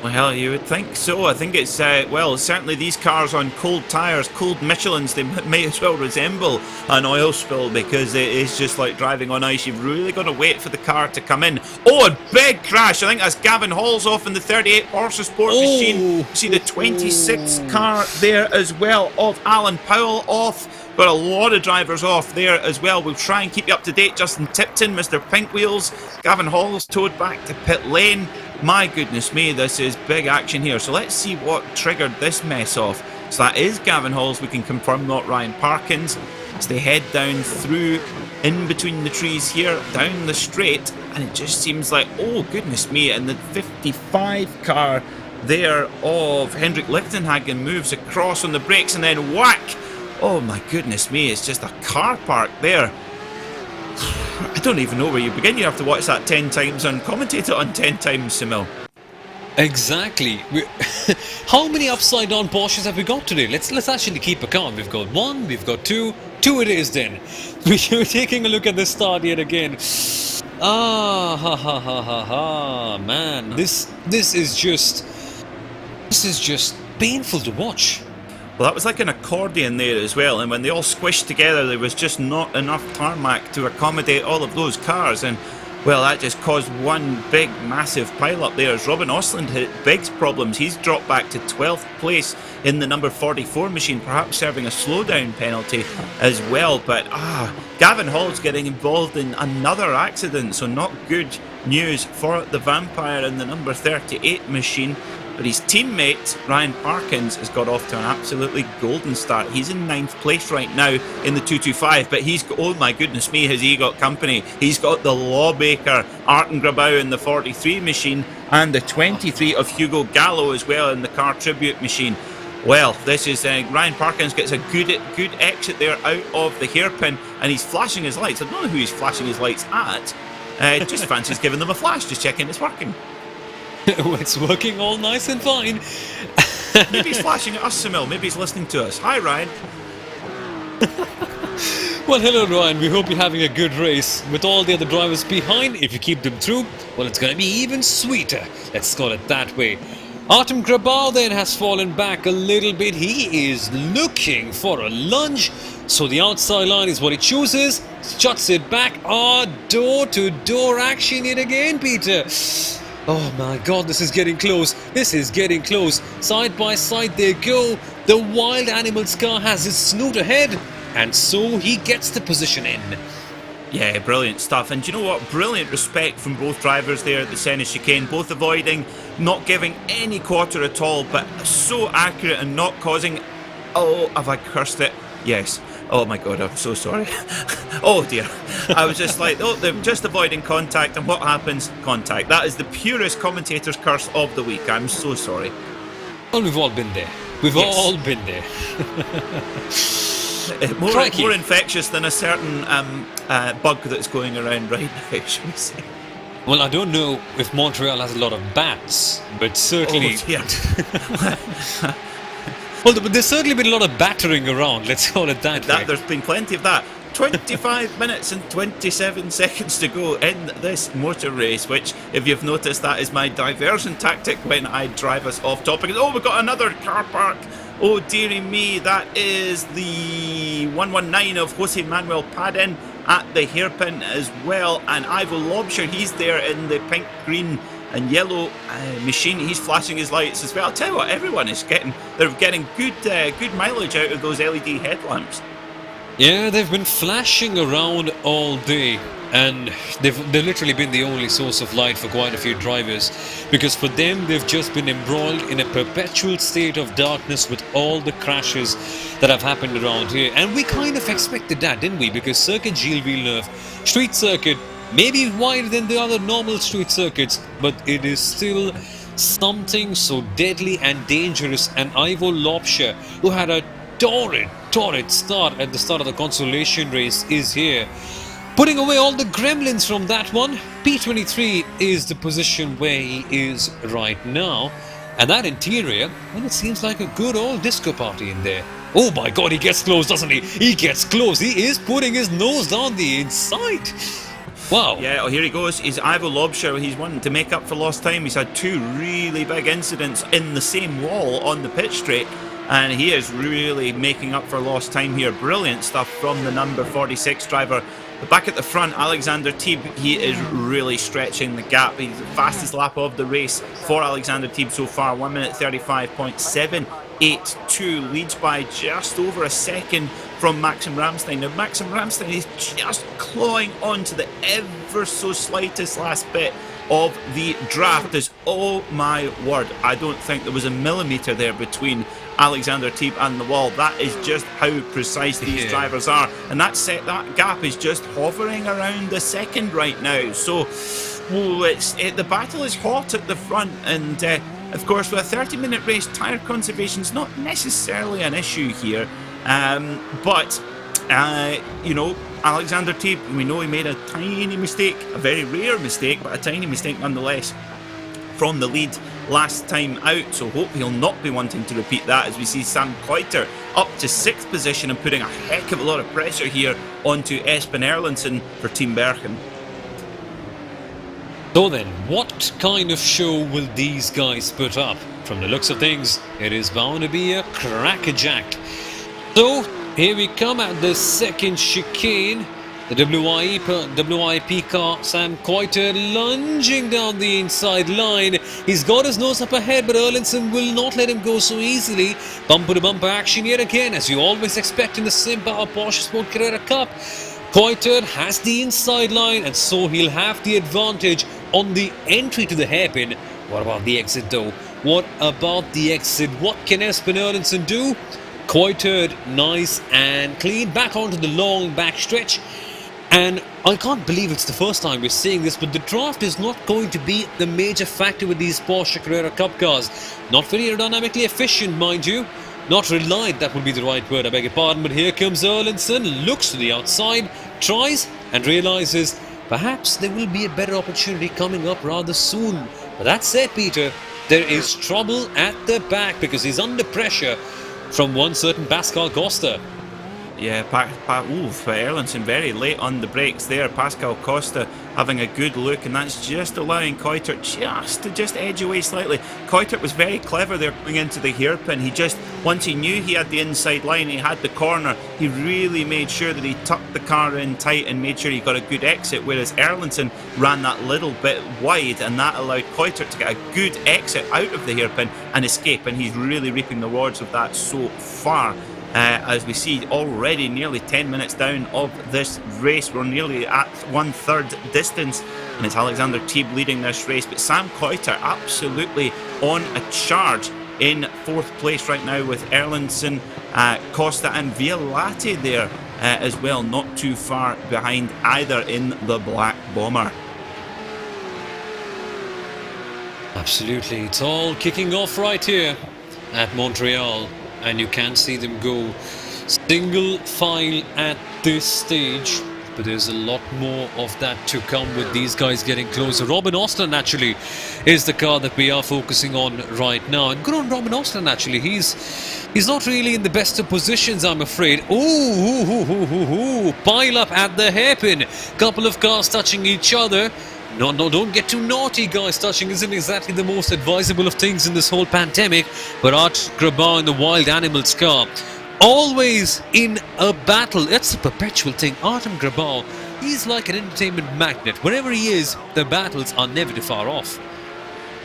Well, you would think so. I think it's, well, certainly these cars on cold tyres, cold Michelins, they may as well resemble an oil spill because it is just like driving on ice. You've really got to wait for the car to come in. Oh, a big crash. I think that's Gavin Hall's off in the 38 PorscheSport machine. You see the 26 car there as well of Alan Powell off. Got a lot of drivers off there as well. We'll try and keep you up to date. Justin Tipton, Mr. Pink Wheels. Gavin Hall's towed back to pit lane. My goodness me, this is big action here. So let's see what triggered this mess off. So that is Gavin Hall's. We can confirm not Ryan Parkins. As they head down through, in between the trees here, down the straight. And it just seems like, oh goodness me, and the 55 car there of Hendrik Lichtenhagen moves across on the brakes and then whack! Oh my goodness me, it's just a car park there. I don't even know where you begin. You have to watch that 10 times and commentate it on 10 times, Soumil. Exactly. How many upside down Porsches have we got today? Let's actually keep a count. We've got one, we've got two it is then. We're taking a look at the start yet again. Ah, ha ha ha ha ha, man. This is just painful to watch. Well, that was like an accordion there as well, and when they all squished together, there was just not enough tarmac to accommodate all of those cars, and well, that just caused one big, massive pile-up there as Robin Osland hit big problems. He's dropped back to 12th place in the number 44 machine, perhaps serving a slowdown penalty as well, but Gavin Hall's getting involved in another accident, so not good news for the Vampire in the number 38 machine. But his teammate, Ryan Parkins, has got off to an absolutely golden start. He's in 9th place right now in the 225, but he's got, oh my goodness me, has he got company. He's got the Lawbaker, Arten Grabau in the 43 machine, and the 23 of Hugo Gallo as well in the car tribute machine. Well, this is, Ryan Parkins gets a good exit there out of the hairpin, and he's flashing his lights. I don't know who he's flashing his lights at. Just fancies giving them a flash, just checking it's working. It's working all nice and fine. Maybe he's flashing at us, Soumil. Maybe he's listening to us. Hi, Ryan. Well, hello, Ryan. We hope you're having a good race. With all the other drivers behind, if you keep them through, well, it's going to be even sweeter. Let's call it that way. Artem Grabau then has fallen back a little bit. He is looking for a lunge. So the outside line is what he chooses. Shuts it back. Door-to-door action yet again, Peter. Oh my god, this is getting close. This is getting close. Side by side they go. The Wild Animals car has his snoot ahead, and so he gets the position in. Yeah, brilliant stuff. And do you know what? Brilliant respect from both drivers there at the Senna chicane. Both avoiding, not giving any quarter at all, but so accurate and not causing... Oh, have I cursed it? Yes. Oh my god, I'm so sorry. Oh dear. I was just like, oh, they're just avoiding contact, and what happens? Contact. That is the purest commentator's curse of the week. I'm so sorry. Well, we've all been there. We've all been there. More infectious than a certain bug that's going around right now, should we say. Well, I don't know if Montreal has a lot of bats, but certainly... Oh dear. Well, there's certainly been a lot of battering around, let's call it that way. There's been plenty of that. 25 minutes and 27 seconds to go in this motor race, which, if you've noticed, that is my diversion tactic when I drive us off topic. Oh, we've got another car park. Oh, dearie me, that is the 119 of Jose Manuel Padin at the hairpin as well. And Ivo Lobsher, he's there in the pink, green and yellow machine. He's flashing his lights as well. I'll tell you what, everyone is getting, they're getting good mileage out of those LED headlamps. Yeah, they've been flashing around all day, and they've literally been the only source of light for quite a few drivers, because for them they've just been embroiled in a perpetual state of darkness with all the crashes that have happened around here. And we kind of expected that, didn't we? Because Circuit Gilles Villeneuve, street circuit, maybe wider than the other normal street circuits, but it is still something so deadly and dangerous. And Ivo Lobsher, who had a torrid start at the start of the Consolation race, is here, putting away all the gremlins from that one. P23 is the position where he is right now, and that interior, well, it seems like a good old disco party in there. Oh my god, he gets close, doesn't he? He gets close. He is putting his nose down the inside. Wow. Yeah, oh, here he goes. He's Ivo Lobsher. He's wanting to make up for lost time. He's had 2 really big incidents in the same wall on the pit straight, and he is really making up for lost time here. Brilliant stuff from the number 46 driver. But back at the front, Alexander Teeb, he is really stretching the gap. He's the fastest lap of the race for Alexander Teeb so far, 1 minute 35.782, leads by just over a second from Maxim Ramstein. Now, Maxim Ramstein is just clawing on to the ever so slightest last bit of the draft. There's, oh my word, I don't think there was a millimetre there between Alexander Teeb and the wall. That is just how precise these drivers are, and that gap is just hovering around a second right now. So the battle is hot at the front, and of course with a 30-minute race, tyre conservation is not necessarily an issue here, but you know, Alexander Teeb, we know he made a tiny mistake, a very rare mistake, but a tiny mistake nonetheless, from the lead last time out, so hope he'll not be wanting to repeat that, as we see Sam Kuiter up to 6th position and putting a heck of a lot of pressure here onto Espen Erlandsen for Team Bergen. So then, what kind of show will these guys put up? From the looks of things, it is bound to be a crackerjack. So, here we come at the second chicane. The WIP car, Sam Kuiter, lunging down the inside line. He's got his nose up ahead, but Erlandsen will not let him go so easily. Bumper-to-bumper action yet again, as you always expect in the Simpower PorscheSport Carrera Cup. Kuiter has the inside line, and so he'll have the advantage on the entry to the hairpin. What about the exit though? What about the exit? What can Espen Erlandsen do? Kuiter, nice and clean, back onto the long back stretch. And I can't believe it's the first time we're seeing this, but the draft is not going to be the major factor with these Porsche Carrera Cup cars. Not very aerodynamically efficient, mind you. Not reliant, that would be the right word, I beg your pardon. But here comes Erlandsen, looks to the outside, tries and realises perhaps there will be a better opportunity coming up rather soon. But that said, Peter, there is trouble at the back because he's under pressure from one certain Pascal Costa. Yeah, Erlandsen very late on the brakes there. Pascal Costa having a good look, and that's just allowing Kuiter just to edge away slightly. Kuiter was very clever there going into the hairpin. He just, once he knew he had the inside line, he had the corner, he really made sure that he tucked the car in tight and made sure he got a good exit, whereas Erlandsen ran that little bit wide, and that allowed Kuiter to get a good exit out of the hairpin and escape, and he's really reaping the rewards of that so far. As we see already nearly 10 minutes down of this race, we're nearly at 1/3 distance, and it's Alexander Teeb leading this race, but Sam Kuiter absolutely on a charge in 4th place right now with Erlandsen, Costa and Violati there as well, not too far behind either in the Black Bomber. Absolutely, it's all kicking off right here at Montreal. And you can see them go single file at this stage, but there's a lot more of that to come with these guys getting closer. Robin Austin actually is the car that we are focusing on right now, and good on Robin Austin actually. He's not really in the best of positions, I'm afraid. Ooh, pile up at the hairpin. Couple of cars touching each other. No, don't get too naughty, guys. Touching isn't exactly the most advisable of things in this whole pandemic. But Art Grabau in the Wild Animals car, always in a battle. That's a perpetual thing. Artem Grabau, he's like an entertainment magnet. Wherever he is, the battles are never too far off.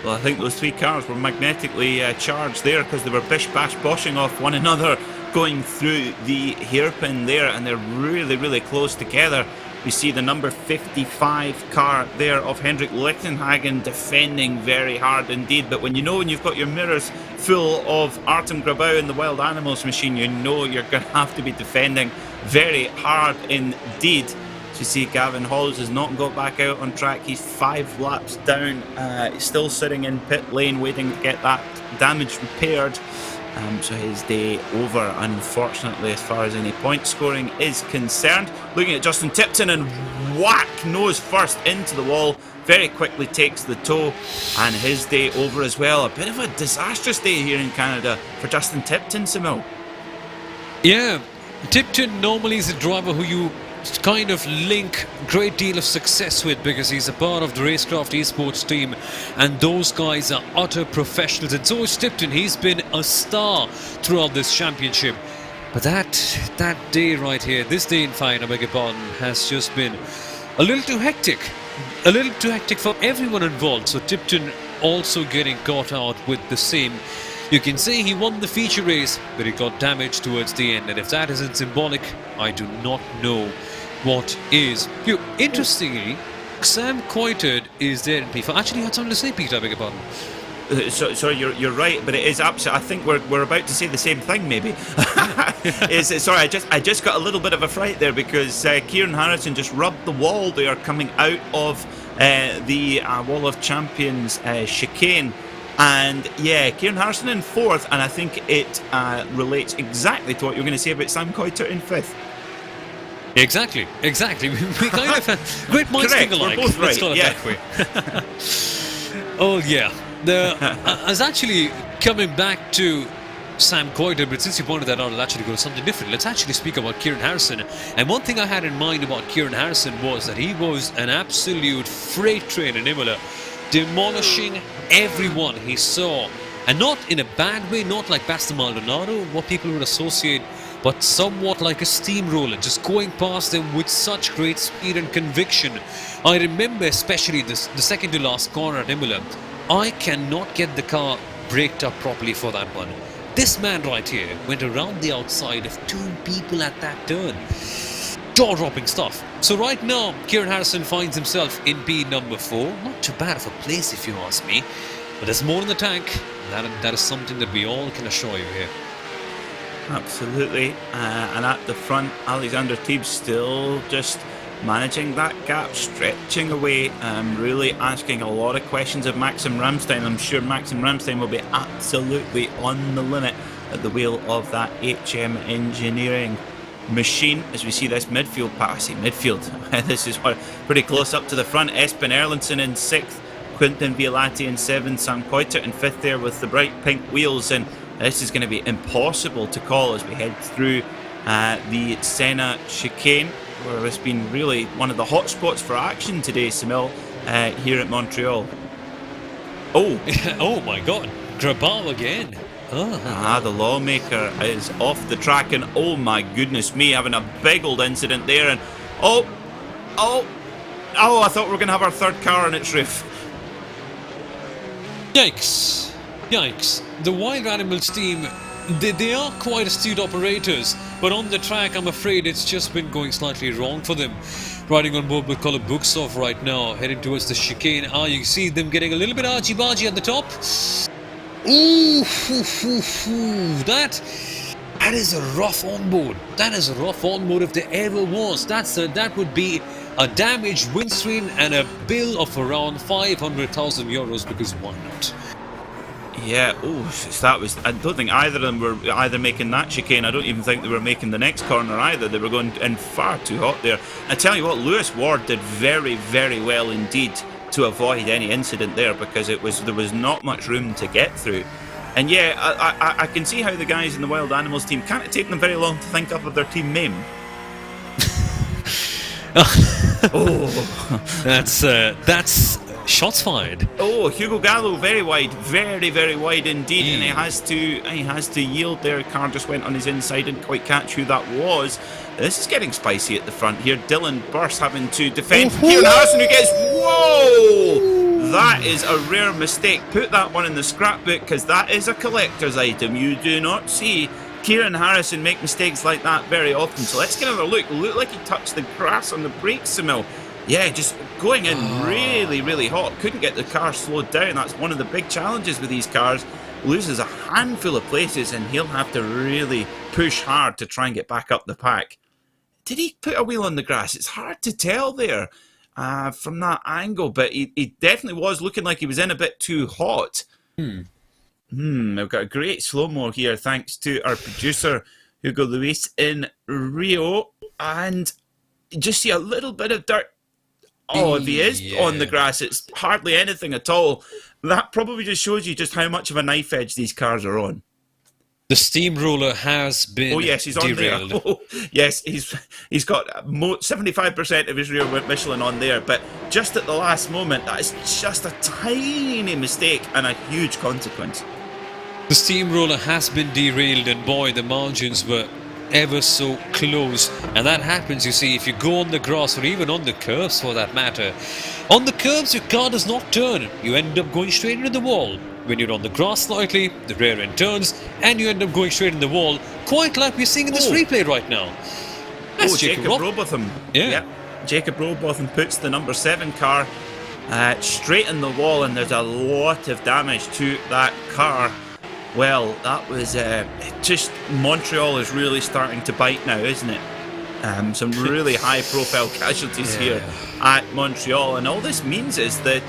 Well, I think those 3 cars were magnetically charged there because they were bish-bash-boshing off one another going through the hairpin there, and they're really close together. We see the number 55 car there of Hendrik Lichtenhagen defending very hard indeed, but when you've got your mirrors full of Artem Grabau in the Wild Animals machine, you know you're going to have to be defending very hard indeed. So you see Gavin Hollis has not got back out on track. He's 5 laps down, he's still sitting in pit lane waiting to get that damage repaired. So his day over, unfortunately, as far as any point scoring is concerned. Looking at Justin Tipton, and whack, nose first into the wall. Very quickly takes the toe, and his day over as well. A bit of a disastrous day here in Canada for Justin Tipton, Soumil. Yeah, Tipton normally is a driver who you kind of link great deal of success with, because he's a part of the RaceKraft esports team, and those guys are utter professionals. And so is Tipton. He's been a star throughout this championship. But that day right here, this day in fine, I beg your pardon, has just been a little too hectic. A little too hectic for everyone involved. So Tipton also getting caught out with the same. You can say he won the feature race, but he got damaged towards the end. And if that isn't symbolic, I do not know what is. Interestingly, Sam Coitard is there in P5. Actually, you had something to say, Peter, I beg your pardon. So you're right, but it is absolutely. I think we're about to say the same thing, maybe. Sorry, I just got a little bit of a fright there, because Kieran Harrison just rubbed the wall there coming out of the Wall of Champions chicane. And yeah, Kieran Harrison in 4th, and I think it relates exactly to what you're going to say about Sam Coitard in 5th. Exactly. We kind of have great minds think alike. We're both right. Let's call it that way. Oh yeah. I was actually coming back to Sam Coitard, but since you pointed that out, I'll actually go to something different. Let's actually speak about Kieran Harrison. And one thing I had in mind about Kieran Harrison was that he was an absolute freight train in Imola, demolishing everyone he saw. And not in a bad way, not like Pastor Maldonado, what people would associate, but somewhat like a steamroller, just going past them with such great speed and conviction. I remember especially the second to last corner at Imola. I cannot get the car braked up properly for that one. This man right here went around the outside of 2 people at that turn. Jaw-dropping stuff. So right now, Kieran Harrison finds himself in P number 4. Not too bad of a place if you ask me. But there's more in the tank. That is something that we all can assure you here. Absolutely. And at the front, Alexander Teebs still just managing that gap, stretching away, really asking a lot of questions of Maxim Ramstein. I'm sure Maxim Ramstein will be absolutely on the limit at the wheel of that HM Engineering machine as we see this midfield pass. Midfield, this is pretty close up to the front. Espen Erlandsen in 6th, Quinton Violati in 7th, Sam Coitard in 5th there with the bright pink wheels, and this is going to be impossible to call as we head through the Senna chicane, where it's been really one of the hot spots for action today, Soumil, here at Montreal. Oh! Oh my god, Grabau again. The lawmaker is off the track, and oh my goodness me, having a big old incident there, and oh, I thought we were going to have our 3rd car on its roof. Yikes. The Wild Animals team, they are quite astute operators, but on the track I'm afraid it's just been going slightly wrong for them. Riding on board with Colin Buksov right now, heading towards the chicane. You see them getting a little bit argy-bargy at the top. Ooh, that is a rough onboard. That is a rough onboard if there ever was. That would be a damaged windscreen and a bill of around 500,000 euros, because why not? Yeah, I don't think either of them were either making that chicane. I don't even think they were making the next corner either. They were going in far too hot there. I tell you what, Lewis Ward did very, very well indeed to avoid any incident there, because there was not much room to get through. And yeah, I can see how the guys in the Wild Animals team can't have taken them very long to think up of their team name. That's shots fired. Oh, Hugo Gallo, very wide, very, very wide indeed, and he has to yield there. Car just went on his inside, didn't quite catch who that was. This is getting spicy at the front here. Dylan Burse having to defend Kieran Harrison, who gets, whoa! That is a rare mistake. Put that one in the scrapbook, because that is a collector's item. You do not see Kieran Harrison make mistakes like that very often. So let's get another look. Looked like he touched the grass on the brakes, Soumil. Yeah, just going in really, really hot. Couldn't get the car slowed down. That's one of the big challenges with these cars. Loses a handful of places, and he'll have to really push hard to try and get back up the pack. Did he put a wheel on the grass? It's hard to tell there from that angle, but he definitely was looking like he was in a bit too hot. We've got a great slow-mo here, thanks to our producer, Hugo Luis in Rio. And just see a little bit of dirt. Oh, if he is on the grass, it's hardly anything at all. That probably just shows you just how much of a knife edge these cars are on. The steamroller has been Oh yes, he's on derailed. there. Oh, yes, he's got 75% of his rear Michelin on there, but just at the last moment, that is just a tiny mistake and a huge consequence. The steamroller has been derailed, and boy, the margins were ever so close. And that happens, you see, if you go on the grass or even on the curbs for that matter. On the curbs, your car does not turn. You end up going straight into the wall. When you're on the grass slightly, the rear end turns, and you end up going straight in the wall, quite like we're seeing in this replay right now. That's Jacob Robotham. Yeah. Jacob Robotham puts the number 7 car straight in the wall, and there's a lot of damage to that car. Well, that was just Montreal is really starting to bite now, isn't it? Some really high-profile casualties here at Montreal, and all this means is that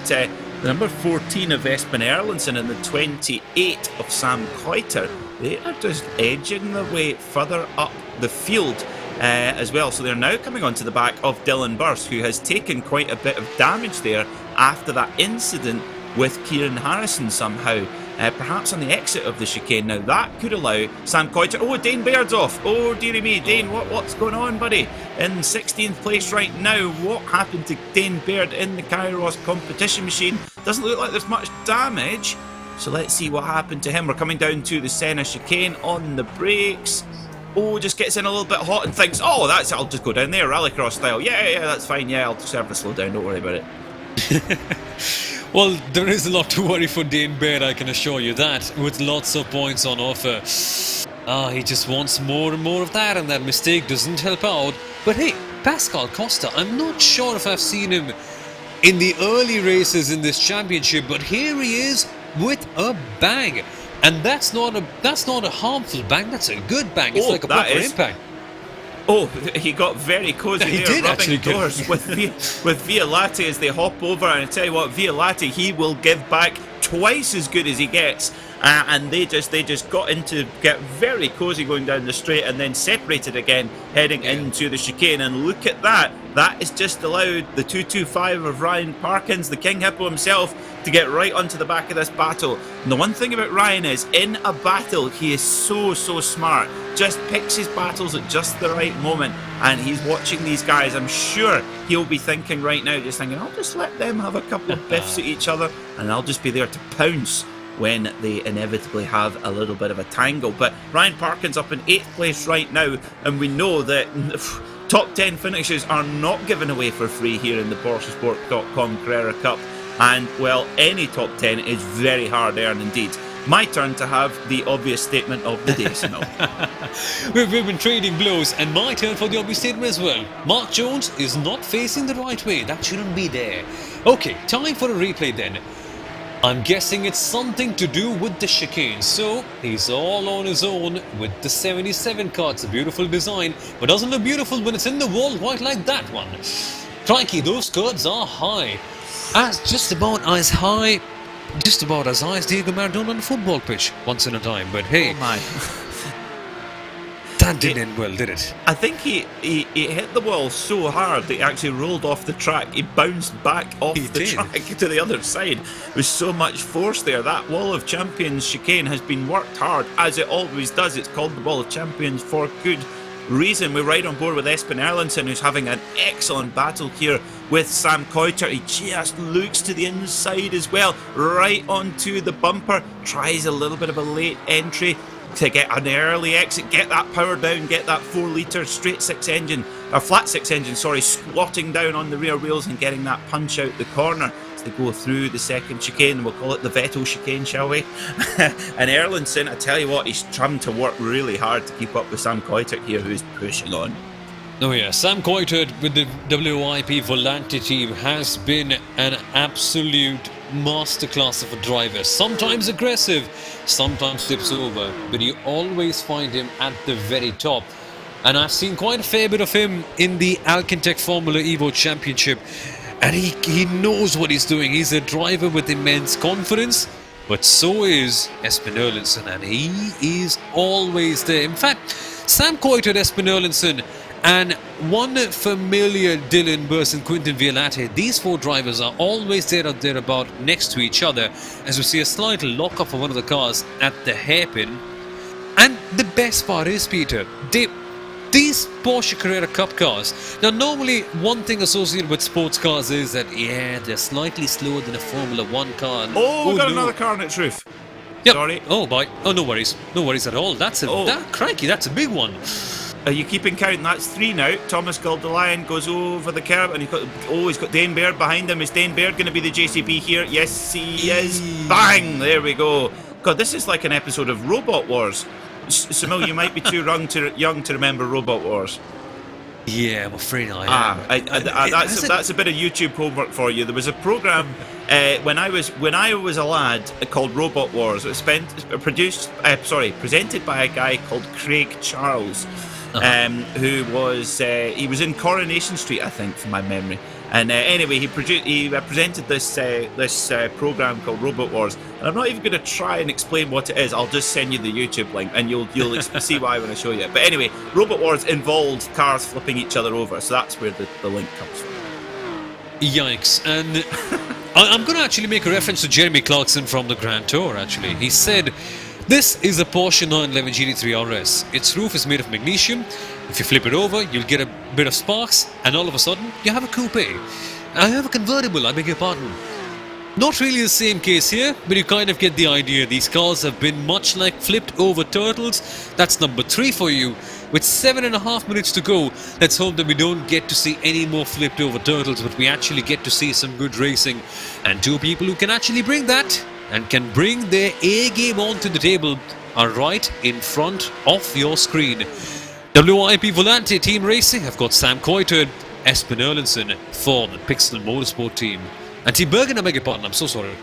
the number 14 of Espen Erlandsen and the 28 of Sam Koiter, they are just edging their way further up the field as well. So they're now coming onto the back of Dylan Burse, who has taken quite a bit of damage there after that incident with Kieran Harrison somehow. Perhaps on the exit of the chicane. Now that could allow Sam Koiter. Oh, Dane Baird's off. Oh, dearie me, Dane, what's going on, buddy? In 16th place right now. What happened to Dane Baird in the Kairos competition machine? Doesn't look like there's much damage. So let's see what happened to him. We're coming down to the Senna chicane on the brakes. Oh, just gets in a little bit hot and thinks, oh, I'll just go down there, rallycross style. Yeah, that's fine. Yeah, I'll just have to slow down. Don't worry about it. Well, there is a lot to worry for Dane Baird, I can assure you that, with lots of points on offer. He just wants more and more of that, and that mistake doesn't help out. But hey, Pascal Costa, I'm not sure if I've seen him in the early races in this championship, but here he is with a bang. And that's not a harmful bang, that's a good bang. It's like a proper impact. Oh, he got very cosy he there, did rubbing actually doors with Violati as they hop over. And I tell you what, Violati, he will give back twice as good as he gets. And they just got into get very cosy going down the straight and then separated again heading into the chicane. And look at that. That has just allowed the 225 of Ryan Parkins, the King Hippo himself, to get right onto the back of this battle. And the one thing about Ryan is, in a battle, he is so smart. Just picks his battles at just the right moment. And he's watching these guys. I'm sure he'll be thinking right now, just thinking, I'll just let them have a couple of biffs at each other and I'll just be there to pounce when they inevitably have a little bit of a tangle. But Ryan Parkins up in 8th place right now, and we know that top 10 finishes are not given away for free here in the PorscheSport.com Carrera Cup. And, well, any top 10 is very hard earned indeed. My turn to have the obvious statement of the day, Soumil. We've been trading blows, and my turn for the obvious statement as well. Mark Jones is not facing the right way. That shouldn't be there. Okay, time for a replay then. I'm guessing it's something to do with the chicane, so he's all on his own with the 77 car. It's a beautiful design, but doesn't look beautiful when it's in the wall quite like that one. Crikey, those curves are high. Just about as high as Diego Maradona on a football pitch once in a time, but hey. Oh my. That didn't end well, did it? I think he hit the wall so hard that he actually rolled off the track. He bounced back off the track to the other side. There was so much force there. That Wall of Champions chicane has been worked hard, as it always does. It's called the Wall of Champions for good reason. We're right on board with Espen Erlandsen, who's having an excellent battle here with Sam Koiter. He just looks to the inside as well, right onto the bumper. Tries a little bit of a late entry to get an early exit, get that power down, get that 4 litre straight 6 engine, or flat 6 engine, sorry, squatting down on the rear wheels and getting that punch out the corner as they go through the second chicane. We'll call it the Vettel chicane, shall we? And Erlandsen, I tell you what, he's trying to work really hard to keep up with Sam Koiter here, who's pushing on. Oh yeah, Sam Koiter with the WIP Volante team has been an absolute masterclass of a driver. Sometimes aggressive, sometimes tips over, but you always find him at the very top. And I've seen quite a fair bit of him in the Alcantech Formula Evo Championship, and he knows what he's doing. He's a driver with immense confidence, but so is Espen Erlandsen, and he is always there. In fact, Sam Koiter, Espen Erlandsen, and one familiar Dylan Burse and Quinton Violati, these 4 drivers are always there or thereabout next to each other, as we see a slight lock-up for one of the cars at the hairpin. And the best part is, Peter, these Porsche Carrera Cup cars. Now, normally, one thing associated with sports cars is that, yeah, they're slightly slower than a Formula 1 car. Oh, we've got another car on its roof. Yep. Sorry. Oh, boy. Oh, no worries. No worries at all. Crikey, that's a big one. Are you keeping count? That's 3 now. Thomas Gildelion goes over the curb, and he's got Dane Baird behind him. Is Dane Baird going to be the JCB here? Yes, he is. Bang! There we go. God, this is like an episode of Robot Wars. Soumil, you might be too young to remember Robot Wars. Yeah, I'm afraid I am. That's a bit of YouTube homework for you. There was a program when I was a lad called Robot Wars. It was presented by a guy called Craig Charles, who was he was in Coronation Street, I think, from my memory. And anyway, he presented this program called Robot Wars, and I'm not even going to try and explain what it is. I'll just send you the YouTube link, and you'll see why when I show you it. But anyway, Robot Wars involved cars flipping each other over, so that's where the link comes from. Yikes! And I'm going to actually make a reference to Jeremy Clarkson from the Grand Tour. Actually, he said, "This is a Porsche 911 GT3 RS. Its roof is made of magnesium. If you flip it over, you'll get a bit of sparks, and all of a sudden, you have a coupe. I have a convertible, I beg your pardon." Not really the same case here, but you kind of get the idea. These cars have been much like flipped over turtles. That's number 3 for you. With 7.5 minutes to go, let's hope that we don't get to see any more flipped over turtles, but we actually get to see some good racing. And 2 people who can actually bring that and can bring their A game onto the table are right in front of your screen. WIP Volante Team Racing have got Sam Coiter, Espen Erlandsen for the Pixel Motorsport team. And Team Bergen, I beg your pardon, I'm so sorry.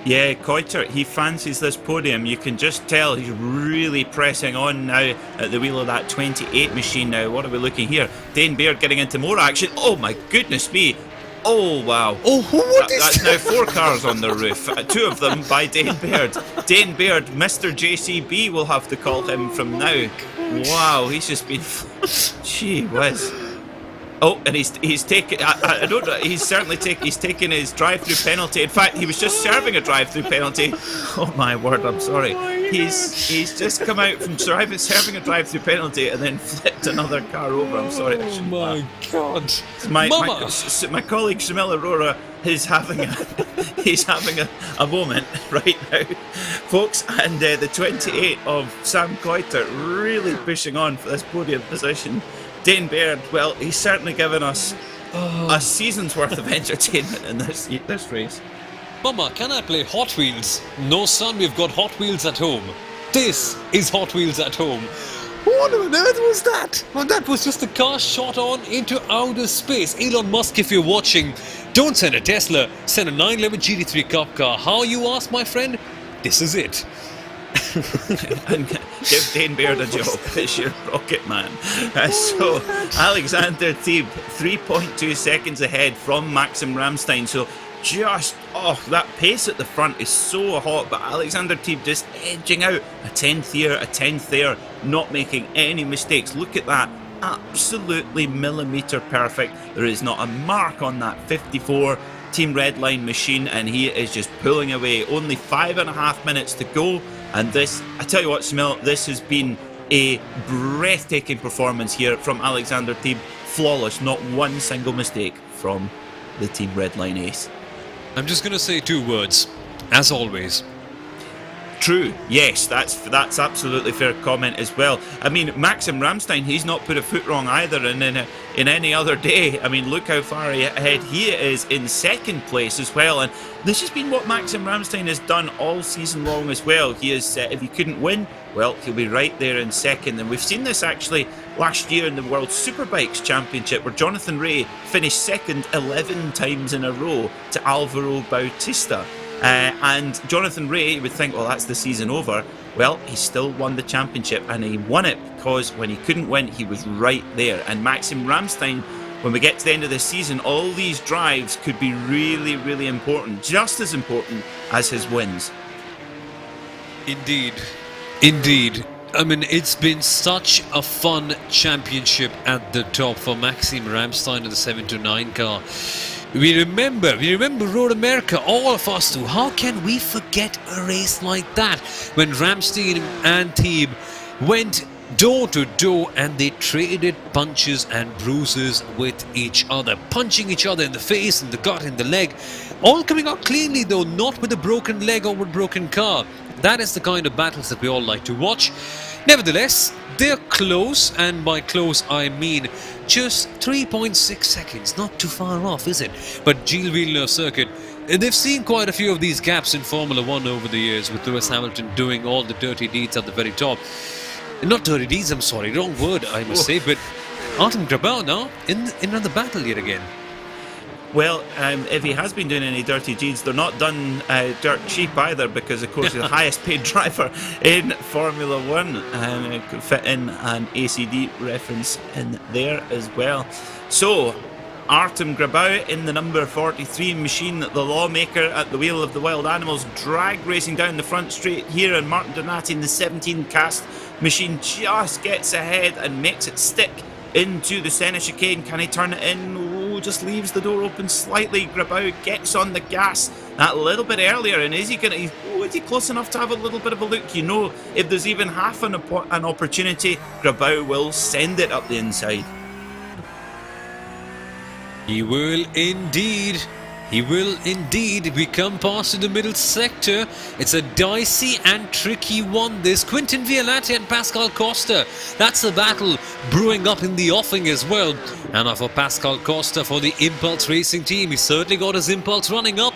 Yeah, Coiter, he fancies this podium. You can just tell he's really pressing on now at the wheel of that 28 machine now. What are we looking here? Dane Baird getting into more action. Oh my goodness me. Oh wow. Oh, what is that's now 4 cars on the roof. 2 of them by Dane Baird. Dane Baird, Mr. JCB, we'll have to call him from now. Wow, he's just been... Gee whiz. Oh, and he's taken. I don't know. He's taken his drive-through penalty. In fact, he was just serving a drive-through penalty. Oh my word! I'm sorry. He's just come out from serving a drive-through penalty and then flipped another car over. I'm sorry. Oh my God! My colleague Soumil Arora is having a moment right now, folks. And the 28 of Sam Coiter really pushing on for this podium position. Dane Baird, well, he's certainly given us a season's worth of entertainment in this race. Mama, can I play Hot Wheels? No, son, we've got Hot Wheels at home. This is Hot Wheels at home. What on earth was that? Well, that was just a car shot on into outer space. Elon Musk, if you're watching, don't send a Tesla, send a 911 GT3 Cup car. How, you ask, my friend? This is it. And give Dane Baird a job as your rocket man. So Alexander Thieb 3.2 seconds ahead from Maxim Ramstein. So that pace at the front is so hot, but Alexander Thieb just edging out a 10th here, a 10th there, not making any mistakes. Look at that, absolutely millimetre perfect. There is not a mark on that 54 Team Redline machine, and he is just pulling away. Only 5.5 minutes to go. And this, I tell you what, Soumil, this has been a breathtaking performance here from Alexander Thieb. Flawless, not one single mistake from the Team Redline ace. I'm just going to say 2 words, as always. True, yes, that's absolutely fair comment as well. I mean, Maxim Ramstein, he's not put a foot wrong either in any other day. I mean, look how far ahead he is in 2nd place as well. And this has been what Maxim Ramstein has done all season long as well. He is, if he couldn't win, well, he'll be right there in 2nd. And we've seen this actually last year in the World Superbikes Championship, where Jonathan Rea finished 2nd 11 times in a row to Alvaro Bautista. And Jonathan Rea, you would think, well, that's the season over. Well, he still won the championship, and he won it because when he couldn't win, he was right there. And Maxim Ramstein, when we get to the end of the season, all these drives could be really, really important, just as important as his wins. Indeed. Indeed. I mean, it's been such a fun championship at the top for Maxim Ramstein in the 729 car. We remember Road America, all of us do. How can we forget a race like that when Ramstein and Thieb went door to door and they traded punches and bruises with each other, punching each other in the face, in the gut, in the leg, all coming out cleanly though, not with a broken leg or with a broken car. That is the kind of battles that we all like to watch. Nevertheless, they're close, and by close I mean just 3.6 seconds, not too far off, is it? But Gilles Villeneuve circuit, they've seen quite a few of these gaps in Formula 1 over the years, with Lewis Hamilton doing all the dirty deeds at the very top. Not dirty deeds, I'm sorry, wrong word I must say, but Artem Grabau now in another battle yet again. Well, if he has been doing any dirty deeds, they're not done dirt cheap either, because of course he's the highest paid driver in Formula 1. Could fit in an ACD reference in there as well. So, Artem Grabau in the number 43 machine, the lawmaker at the wheel of the wild animals, drag racing down the front straight here, and Martin Donati in the 17 cast machine just gets ahead and makes it stick into the centre chicane. Can he turn it in? Oh, just leaves the door open slightly. Grabau gets on the gas that little bit earlier, and is he close enough to have a little bit of a look? You know, if there's even half an opportunity, Grabau will send it up the inside. He will indeed. He will indeed. We come past to the middle sector. It's a dicey and tricky one, this. Quintin Violante and Pascal Costa. That's a battle brewing up in the offing as well. And for Pascal Costa, for the Impulse Racing team, he's certainly got his Impulse running up.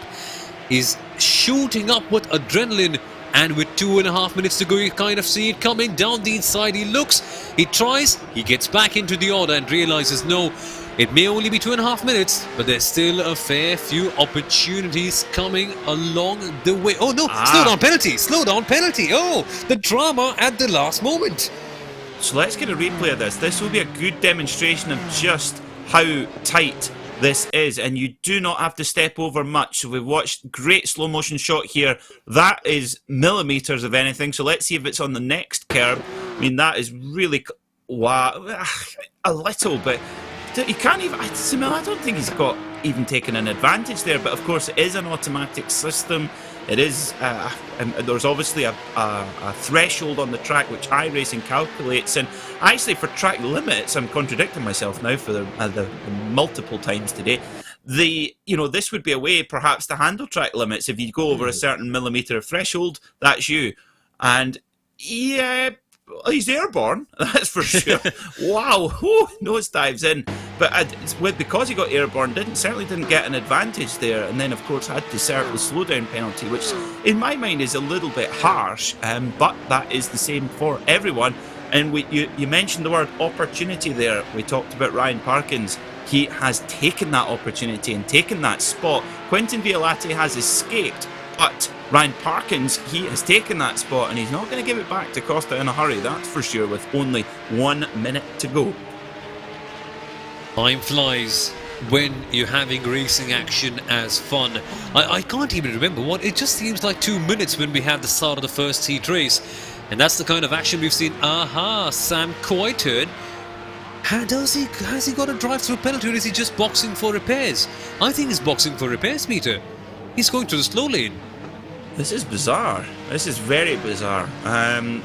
He's shooting up with adrenaline. And with 2.5 minutes to go, you kind of see it coming down the inside. He looks, he tries, he gets back into the order and realizes, no, it may only be 2.5 minutes, but there's still a fair few opportunities coming along the way. Oh no, slow down penalty, slow down penalty. Oh, the drama at the last moment. So let's get a replay of this. This will be a good demonstration of just how tight this is, and you do not have to step over much. So we've watched great slow motion shot here. That is millimeters of anything. So let's see if it's on the next curb. I mean, that is really, wow, a little bit. He can't even, Soumil, I don't think he's got even taken an advantage there, but of course it is an automatic system. It is, there's obviously a threshold on the track which iRacing calculates, and actually for track limits, I'm contradicting myself now for the multiple times today. This would be a way perhaps to handle track limits. If you go over a certain millimetre of threshold, that's you. And yeah, he's airborne, that's for sure. Wow, nose dives in. But because he got airborne, certainly didn't get an advantage there, and then of course had to serve the slowdown penalty, which in my mind is a little bit harsh, but that is the same for everyone. And you mentioned the word opportunity there. We talked about Ryan Parkins. He has taken that opportunity and taken that spot. Quintin Violante has escaped, but Ryan Parkins, he has taken that spot, and he's not going to give it back to Costa in a hurry, that's for sure, with only 1 minute to go. Time flies when you're having racing action as fun. I can't even remember what, it just seems like 2 minutes when we had the start of the first heat race. And that's the kind of action we've seen. Sam Coitard. Has he got a drive-through penalty, or is he just boxing for repairs? I think he's boxing for repairs, Peter. He's going to the slow lane. This is bizarre. This is very bizarre.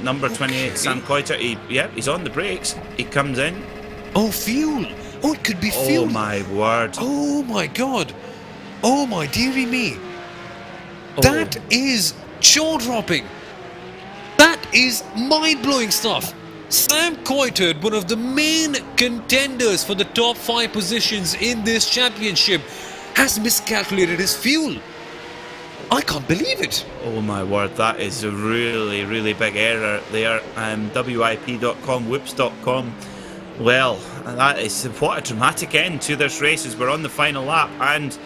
Number 28, Sam Coitard, he's on the brakes. He comes in. Oh, fuel. Oh, it could be fuel. Oh my word. Oh my god. Oh my dearie me. Oh. That is jaw-dropping. That is mind-blowing stuff. Sam Coitard, one of the main contenders for the top 5 positions in this championship, has miscalculated his fuel. I can't believe it. Oh my word, that is a really, really big error there. WIP.com, whoops.com. Well, that is what a dramatic end to this race as we're on the final lap, and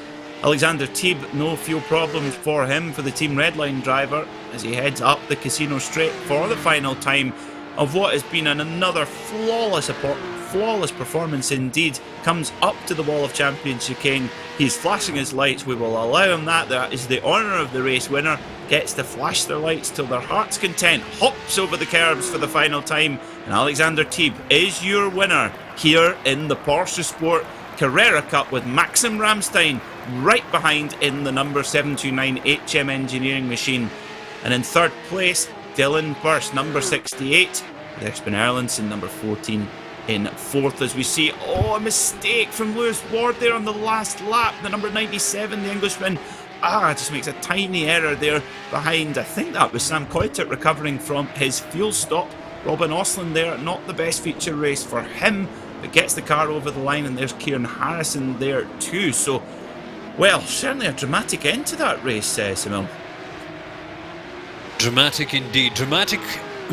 Alexander Teeb, no fuel problems for him, for the Team Redline driver, as he heads up the Casino Straight for the final time of what has been another flawless performance indeed. Comes up to the wall of champion chicane. He's flashing his lights. We will allow him that. That is the honour of the race winner. Gets to flash their lights till their heart's content. Hops over the curbs for the final time. And Alexander Teeb is your winner here in the PorscheSport Carrera Cup, with Maxim Ramstein right behind in the number 729 HM Engineering machine. And in third place, Dylan Burst, number 68. Espen Erlandsen, number 14, in 4th as we see, a mistake from Lewis Ward there on the last lap. The number 97, the Englishman, just makes a tiny error there behind. I think that was Sam Coitert recovering from his fuel stop. Robin Osland there, not the best feature race for him, but gets the car over the line, and there's Kieran Harrison there too. So, well, certainly a dramatic end to that race, Soumil. Dramatic indeed. Dramatic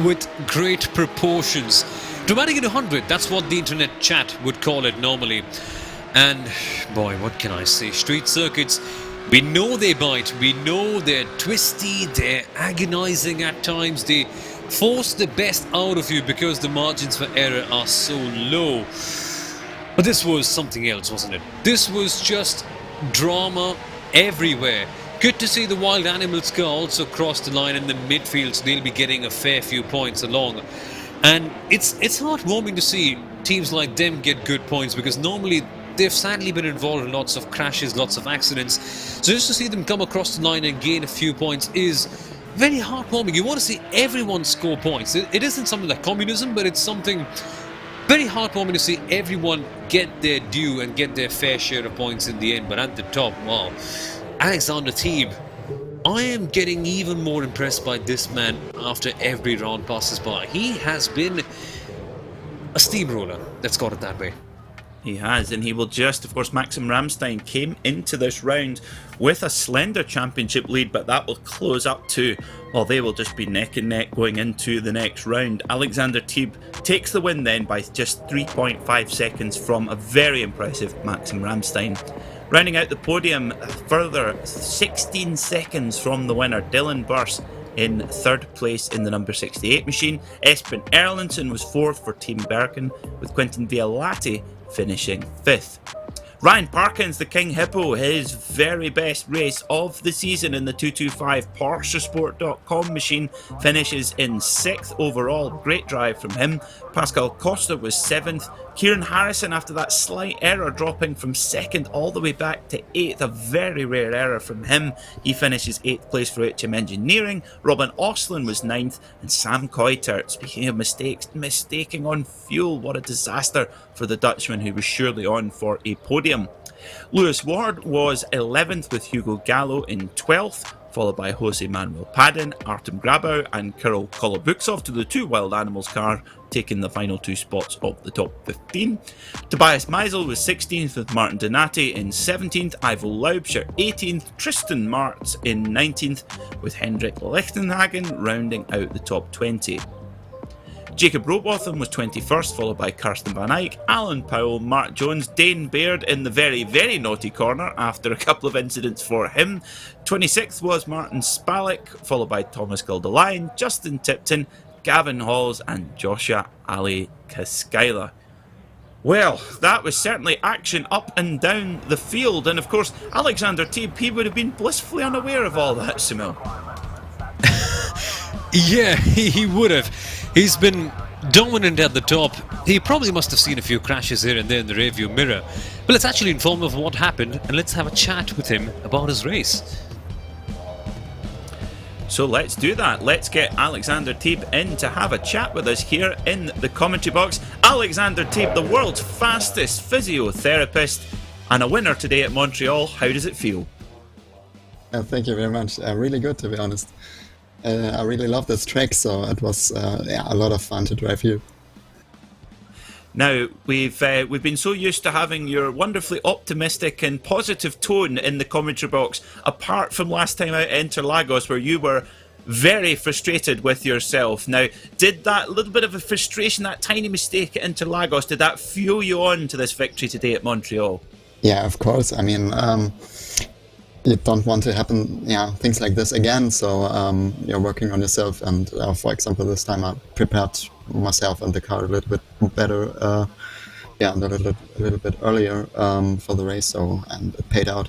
with great proportions. Dramatic in 100, that's what the internet chat would call it normally. And, boy, what can I say? Street circuits, we know they bite, we know they're twisty, they're agonizing at times, they force the best out of you because the margins for error are so low. But this was something else, wasn't it? This was just drama everywhere. Good to see the Wild Animals car also cross the line in the midfield, so they'll be getting a fair few points along. And it's heartwarming to see teams like them get good points, because normally they've sadly been involved in lots of crashes, lots of accidents. So just to see them come across the line and gain a few points is very heartwarming. You want to see everyone score points. It isn't something like communism, but it's something very heartwarming to see everyone get their due and get their fair share of points in the end. But at the top, wow, Alexander Thieb, I am getting even more impressed by this man after every round passes by. He has been a steamroller, let's call it that way. He has, and he will just, of course, Maxim Ramstein came into this round with a slender championship lead, but that will close up too. Well, they will just be neck and neck going into the next round. Alexander Thieb takes the win then by just 3.5 seconds from a very impressive Maxim Ramstein. Rounding out the podium, further 16 seconds from the winner, Dylan Burse in 3rd place in the number 68 machine. Espen Erlandsen was 4th for Team Berken, with Quentin Vialati finishing 5th. Ryan Parkins, the King Hippo, his very best race of the season in the 225 PorscheSport.com machine, finishes in 6th overall. Great drive from him. Pascal Costa was 7th. Kieran Harrison, after that slight error, dropping from 2nd all the way back to 8th, a very rare error from him. He finishes 8th place for HM Engineering. Robin Osland was 9th, and Sam Coitert, speaking of mistakes, mistaking on fuel. What a disaster for the Dutchman, who was surely on for a podium. Lewis Ward was 11th, with Hugo Gallo in 12th, followed by Jose Manuel Padin, Artem Grabau and Kirill Kolobuksov, to the 2 Wild Animals car, taking the final 2 spots of the top 15. Tobias Meisel was 16th, with Martin Donati in 17th, Ivo Laubscher 18th, Tristan Martz in 19th, with Hendrik Lichtenhagen rounding out the top 20. Jacob Robotham was 21st, followed by Karsten van Eyck, Alan Powell, Mark Jones, Dane Baird in the very, very naughty corner after a couple of incidents for him. 26th was Martin Spalek, followed by Thomas Gildeline, Justin Tipton, Gavin Halls and Joshua Ali Kaskaila. Well, that was certainly action up and down the field, and of course Alexander Thieb, he would have been blissfully unaware of all that, Soumil. Yeah, he would have. He's been dominant at the top. He probably must have seen a few crashes here and there in the rearview mirror. But let's actually inform him of what happened, and let's have a chat with him about his race. So let's do that. Let's get Alexander Thieb in to have a chat with us here in the commentary box. Alexander Thieb, the world's fastest physiotherapist and a winner today at Montreal. How does it feel? Thank you very much. Really good, to be honest. I really love this track, so it was a lot of fun to drive here. Now, we've been so used to having your wonderfully optimistic and positive tone in the commentary box, apart from last time out at Interlagos, where you were very frustrated with yourself. Now, did that little bit of a frustration, that tiny mistake at Interlagos, did that fuel you on to this victory today at Montreal? Yeah, of course. I mean, you don't want to happen, things like this again. So you're working on yourself, and for example, this time I prepared myself and the car a little bit better, and a little bit earlier for the race. And it paid out.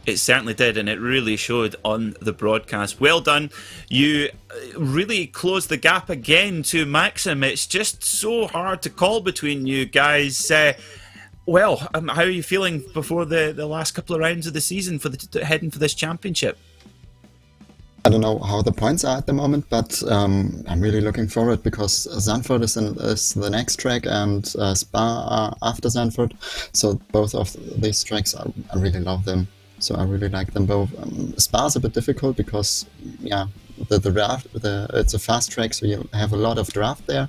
It certainly did, and it really showed on the broadcast. Well done. You really closed the gap again to Maxim. It's just so hard to call between you guys. How are you feeling before the last couple of rounds of the season for heading for this championship? The don't know how the points are at the moment, but I'm really looking forward because Zandvoort is the next track and Spa are after Zandvoort. So both of these tracks, I really love them. So I really like them both. Spa is a bit difficult because, yeah, the draft, it's a fast track, so you have a lot of draft there.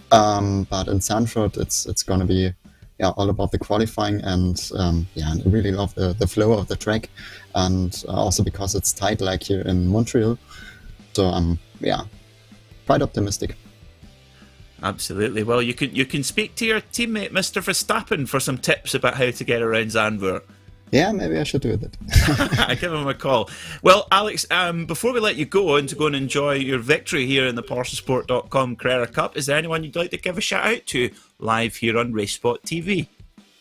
But in Zandvoort, it's going to be all about the qualifying, and I really love the flow of the track, and also because it's tight like here in Montreal. So I'm quite optimistic. Absolutely. Well, you can speak to your teammate Mr. Verstappen for some tips about how to get around Zandvoort. Yeah, maybe I should do that. I give him a call. Well, Alex, before we let you go and to go and enjoy your victory here in the PorscheSport.com Carrera Cup, is there anyone you'd like to give a shout out to live here on Racespot TV?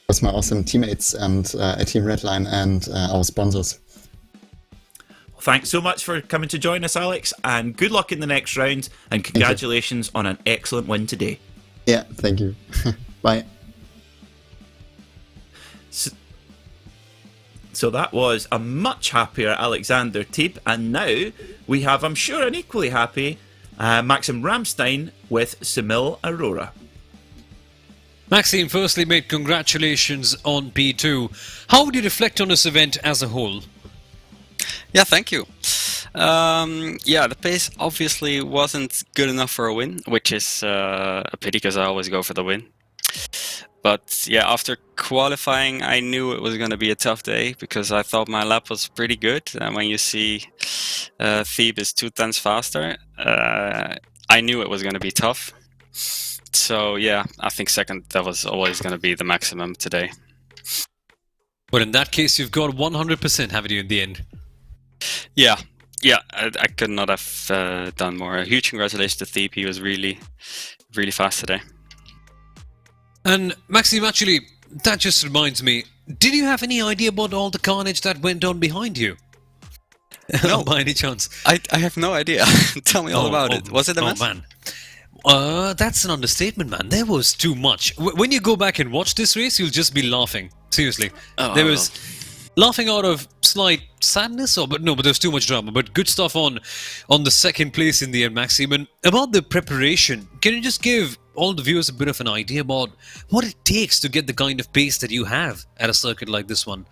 That's my awesome teammates and Team Redline and our sponsors. Well, thanks so much for coming to join us, Alex, and good luck in the next round, and congratulations on an excellent win today. Yeah, thank you. Bye. So that was a much happier Alexander Teeb, and now we have, I'm sure, an equally happy Maxim Ramstein with Soumil Arora. Maxime, firstly, mate, congratulations on P2. How would you reflect on this event as a whole? Yeah, thank you. The pace obviously wasn't good enough for a win, which is a pity because I always go for the win. But yeah, after qualifying, I knew it was going to be a tough day because I thought my lap was pretty good. And when you see Thebe is 2/10 faster, I knew it was going to be tough. So yeah, I think second, that was always going to be the maximum today. But in that case, you've got 100%, haven't you, in the end? Yeah, I could not have done more. A huge congratulations to Thebe. He was really, really fast today. And Maxime, actually, that just reminds me, did you have any idea about all the carnage that went on behind you? No. By any chance? I have no idea. Tell me all about it. Was it a mess? Oh, man. That's an understatement, man. There was too much. When you go back and watch this race, you'll just be laughing. Seriously. There was laughing out of slight sadness, but there's too much drama. But good stuff on the second place in the end, Maxime. And about the preparation, can you just give all the viewers a bit of an idea about what it takes to get the kind of pace that you have at a circuit like this one?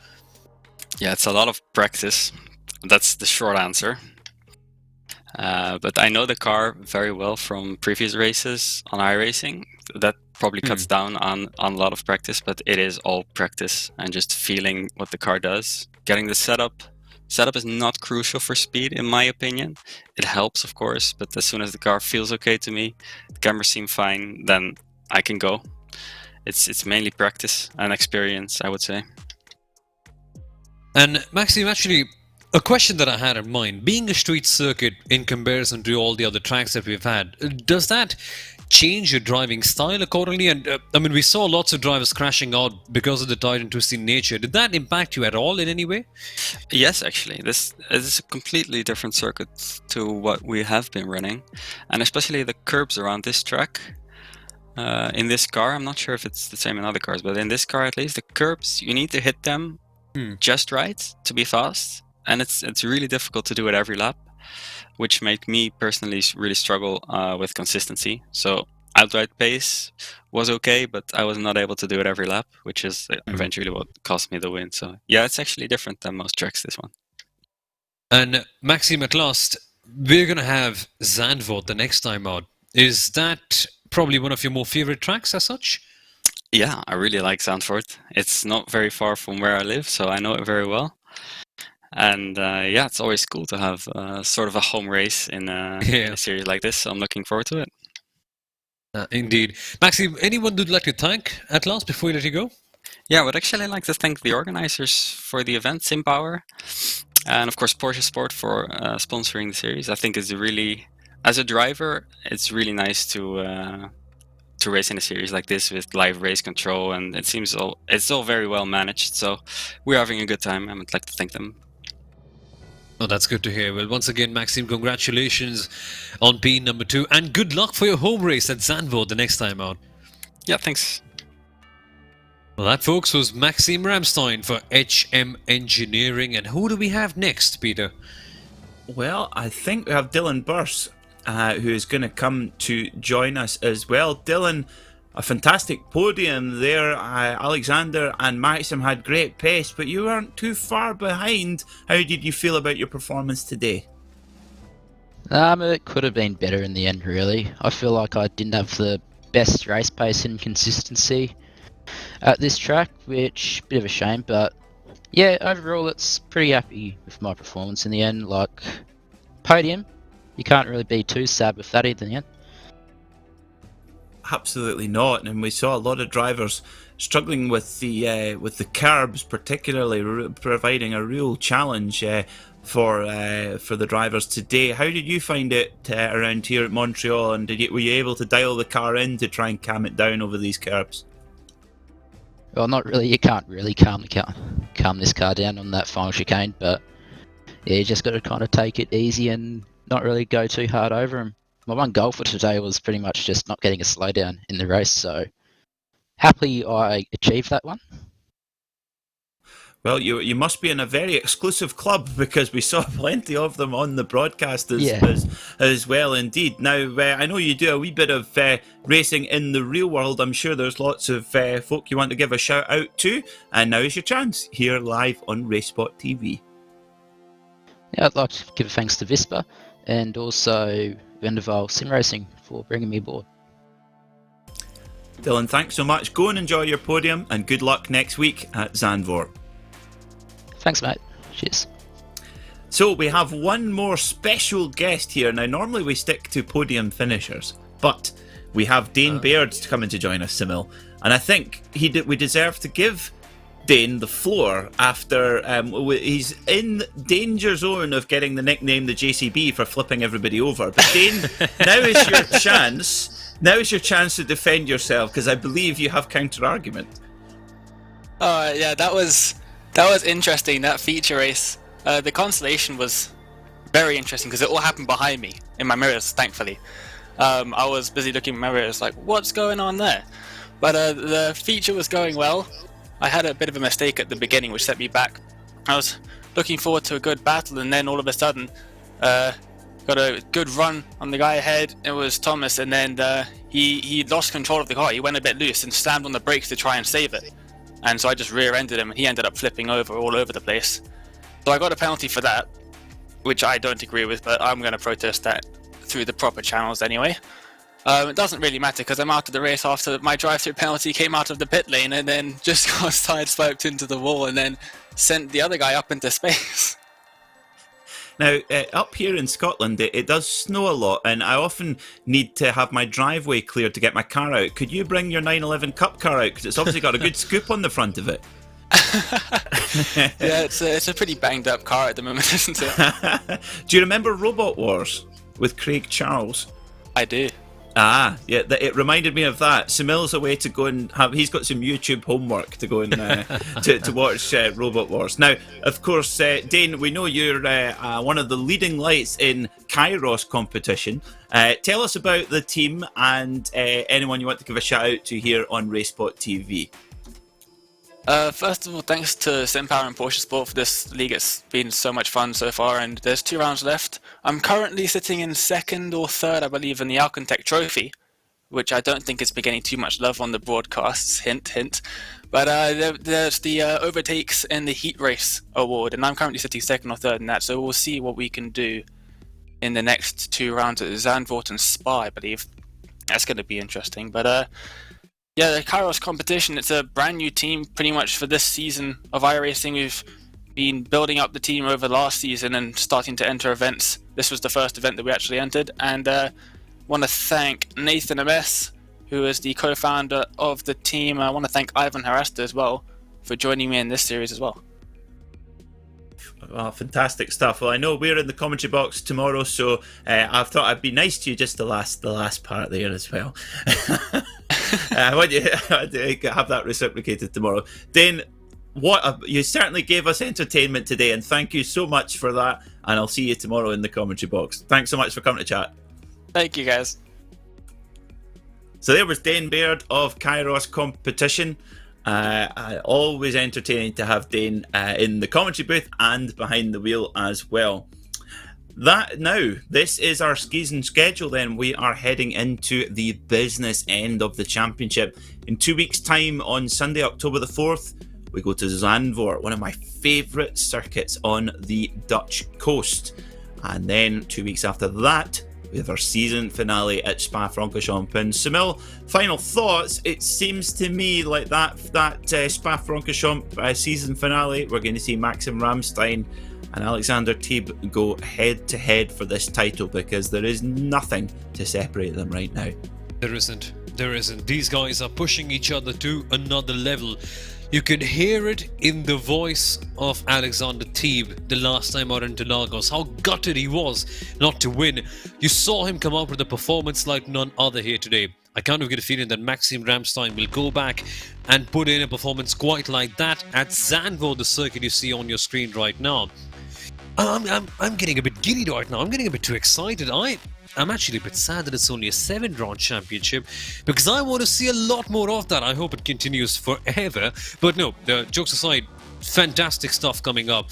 Yeah, it's a lot of practice. That's the short answer. But I know the car very well from previous races on iRacing. That probably cuts down on a lot of practice, but it is all practice and just feeling what the car does. Getting the setup. Setup is not crucial for speed, in my opinion. It helps, of course, but as soon as the car feels okay to me, the cameras seem fine, then I can go. It's mainly practice and experience, I would say. And Maxime, actually, a question that I had in mind, being a street circuit in comparison to all the other tracks that we've had, does that change your driving style accordingly? And we saw lots of drivers crashing out because of the tight and twisty nature. Did that impact you at all in any way? Yes, actually. This is a completely different circuit to what we have been running. And especially the curbs around this track. In this car, I'm not sure if it's the same in other cars, but in this car at least, the curbs, you need to hit them just right to be fast. And it's really difficult to do it every lap, which made me personally really struggle with consistency. So outright pace was okay, but I was not able to do it every lap, which is eventually what cost me the win. So yeah, it's actually different than most tracks, this one. And Maxime, at last, we're going to have Zandvoort the next time out. Is that probably one of your more favorite tracks as such? Yeah, I really like Zandvoort. It's not very far from where I live, so I know it very well. And it's always cool to have sort of a home race in a series like this. So I'm looking forward to it. Indeed. Maxime, anyone would like to thank at last before we let you go? Yeah, I would actually like to thank the organizers for the event, Simpower, and of course PorscheSport for sponsoring the series. I think it's really, as a driver, it's really nice to race in a series like this with live race control, and it's all very well managed. So we're having a good time. I would like to thank them. Oh, that's good to hear. Well, once again, Maxime, congratulations on being number 2, and good luck for your home race at Zandvoort the next time out. Yeah, thanks. Well, that, folks, was Maxime Ramstein for HM Engineering. And who do we have next, Peter? Well, I think we have Dylan Burse, who is going to come to join us as well. Dylan, a fantastic podium there. Alexander and Maxim had great pace, but you weren't too far behind. How did you feel about your performance today? It could have been better in the end, really. I feel like I didn't have the best race pace and consistency at this track, which bit of a shame, but yeah, overall it's pretty happy with my performance in the end. Like, podium, you can't really be too sad with that either in the end. Absolutely not, and we saw a lot of drivers struggling with the curbs, particularly providing a real challenge for the drivers today. How did you find it around here at Montreal, and were you able to dial the car in to try and calm it down over these curbs? Well, not really. You can't really calm this car down on that final chicane, but yeah, you just got to kind of take it easy and not really go too hard over them. My one goal for today was pretty much just not getting a slowdown in the race, so happily I achieved that one. Well, you must be in a very exclusive club, because we saw plenty of them on the broadcast as well indeed. Now, I know you do a wee bit of racing in the real world. I'm sure there's lots of folk you want to give a shout out to, and now is your chance here live on Racespot TV. Yeah, I'd like to give thanks to Vispa and also Vendeval Sim Racing for bringing me aboard. Dylan, thanks so much. Go and enjoy your podium, and good luck next week at Zandvoort. Thanks, mate. Cheers. So we have one more special guest here. Now, normally we stick to podium finishers, but we have Dane Baird coming to join us, Soumil. And I think we deserve to give Dane the floor after he's in danger zone of getting the nickname the JCB for flipping everybody over. But Dane, now is your chance. Now is your chance to defend yourself, because I believe you have counter-argument. Yeah, that was interesting, that feature race. The Consolation was very interesting because it all happened behind me in my mirrors, thankfully. I was busy looking in my mirrors like, what's going on there? But the feature was going well. I had a bit of a mistake at the beginning which set me back. I was looking forward to a good battle, and then all of a sudden got a good run on the guy ahead. It was Thomas, and then he lost control of the car. He went a bit loose and slammed on the brakes to try and save it. And so I just rear-ended him, and he ended up flipping over all over the place. So I got a penalty for that, which I don't agree with, but I'm going to protest that through the proper channels anyway. It doesn't really matter because I'm out of the race after my drive-through penalty came out of the pit lane and then just got sideswiped into the wall and then sent the other guy up into space. Now, up here in Scotland, it does snow a lot, and I often need to have my driveway cleared to get my car out. Could you bring your 911 Cup car out? Because it's obviously got a good scoop on the front of it. Yeah, it's a pretty banged up car at the moment, isn't it? Do you remember Robot Wars with Craig Charles? I do. Ah, yeah, it reminded me of that. Soumil's away to go and he's got some YouTube homework to go and to watch Robot Wars. Now, of course, Dane, we know you're one of the leading lights in Kairos competition. Tell us about the team and anyone you want to give a shout out to here on Racespot TV. First of all, thanks to Simpower and PorscheSport for this league. It's been so much fun so far, and there's 2 rounds left. I'm currently sitting in 2nd or 3rd, I believe, in the Alcantech Trophy, which I don't think has been getting too much love on the broadcasts, hint, hint. But there's the Overtakes and the Heat Race Award, and I'm currently sitting 2nd or 3rd in that, so we'll see what we can do in the next 2 rounds at Zandvoort and Spa, I believe. That's going to be interesting, but yeah, the Kairos competition, it's a brand new team pretty much for this season of iRacing. We've been building up the team over last season and starting to enter events. This was the first event that we actually entered, and want to thank Nathan MS, who is the co-founder of the team. I want to thank Ivan Harasta as well for joining me in this series as well. Well, fantastic stuff. Well, I know we're in the commentary box tomorrow, so I thought I'd be nice to you just the last part there as well. I want you to have that reciprocated tomorrow. Dane, you certainly gave us entertainment today, and thank you so much for that, and I'll see you tomorrow in the commentary box. Thanks so much for coming to chat. Thank you, guys. So there was Dane Baird of Kairos Competition. Always entertaining to have Dane in the commentary booth and behind the wheel as well. This is our season schedule then. We are heading into the business end of the championship. In 2 weeks' time, on Sunday, October the 4th, we go to Zandvoort, one of my favourite circuits on the Dutch coast. And then 2 weeks after that, we have our season finale at Spa-Francorchamps. And Soumil, final thoughts. It seems to me like that Spa-Francorchamps season finale, we're going to see Maxim Ramstein and Alexander Teeb go head to head for this title, because there is nothing to separate them right now. There isn't. These guys are pushing each other to another level. You could hear it in the voice of Alexander Teeb the last time out in Interlagos, how gutted he was not to win. You saw him come out with a performance like none other here today. I kind of get a feeling that Maxim Ramstein will go back and put in a performance quite like that at Zandvoort, the circuit you see on your screen right now. I'm getting a bit giddy right now. I'm getting a bit too excited. I'm actually a bit sad that it's only a 7-round championship, because I want to see a lot more of that. I hope it continues forever. But no, jokes aside, fantastic stuff coming up.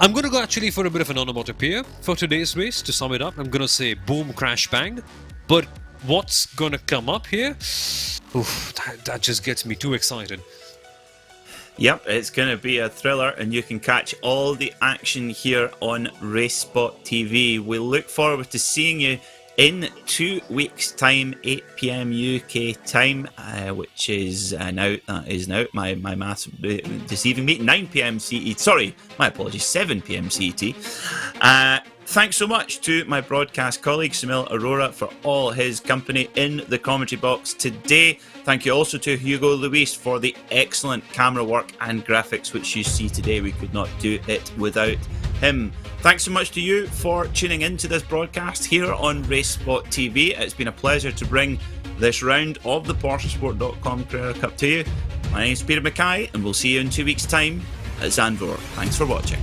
I'm going to go actually for a bit of an onomatopoeia for today's race. To sum it up, I'm going to say boom, crash, bang. But what's going to come up here? Oof, that just gets me too excited. Yep, it's going to be a thriller, and you can catch all the action here on Racespot TV. We look forward to seeing you in 2 weeks' time, 8 PM UK time, which is now. That is now. My maths deceiving me. 9 PM CET. Sorry, my apologies. 7 PM CET. Thanks so much to my broadcast colleague Soumil Arora for all his company in the commentary box today. Thank you also to Hugo Luis for the excellent camera work and graphics which you see today. We could not do it without him. Thanks so much to you for tuning into this broadcast here on Racespot TV. It's been a pleasure to bring this round of the PorscheSport.com Carrera Cup to you. My name is Peter MacKay, and we'll see you in 2 weeks' time at Zandvoort. Thanks for watching.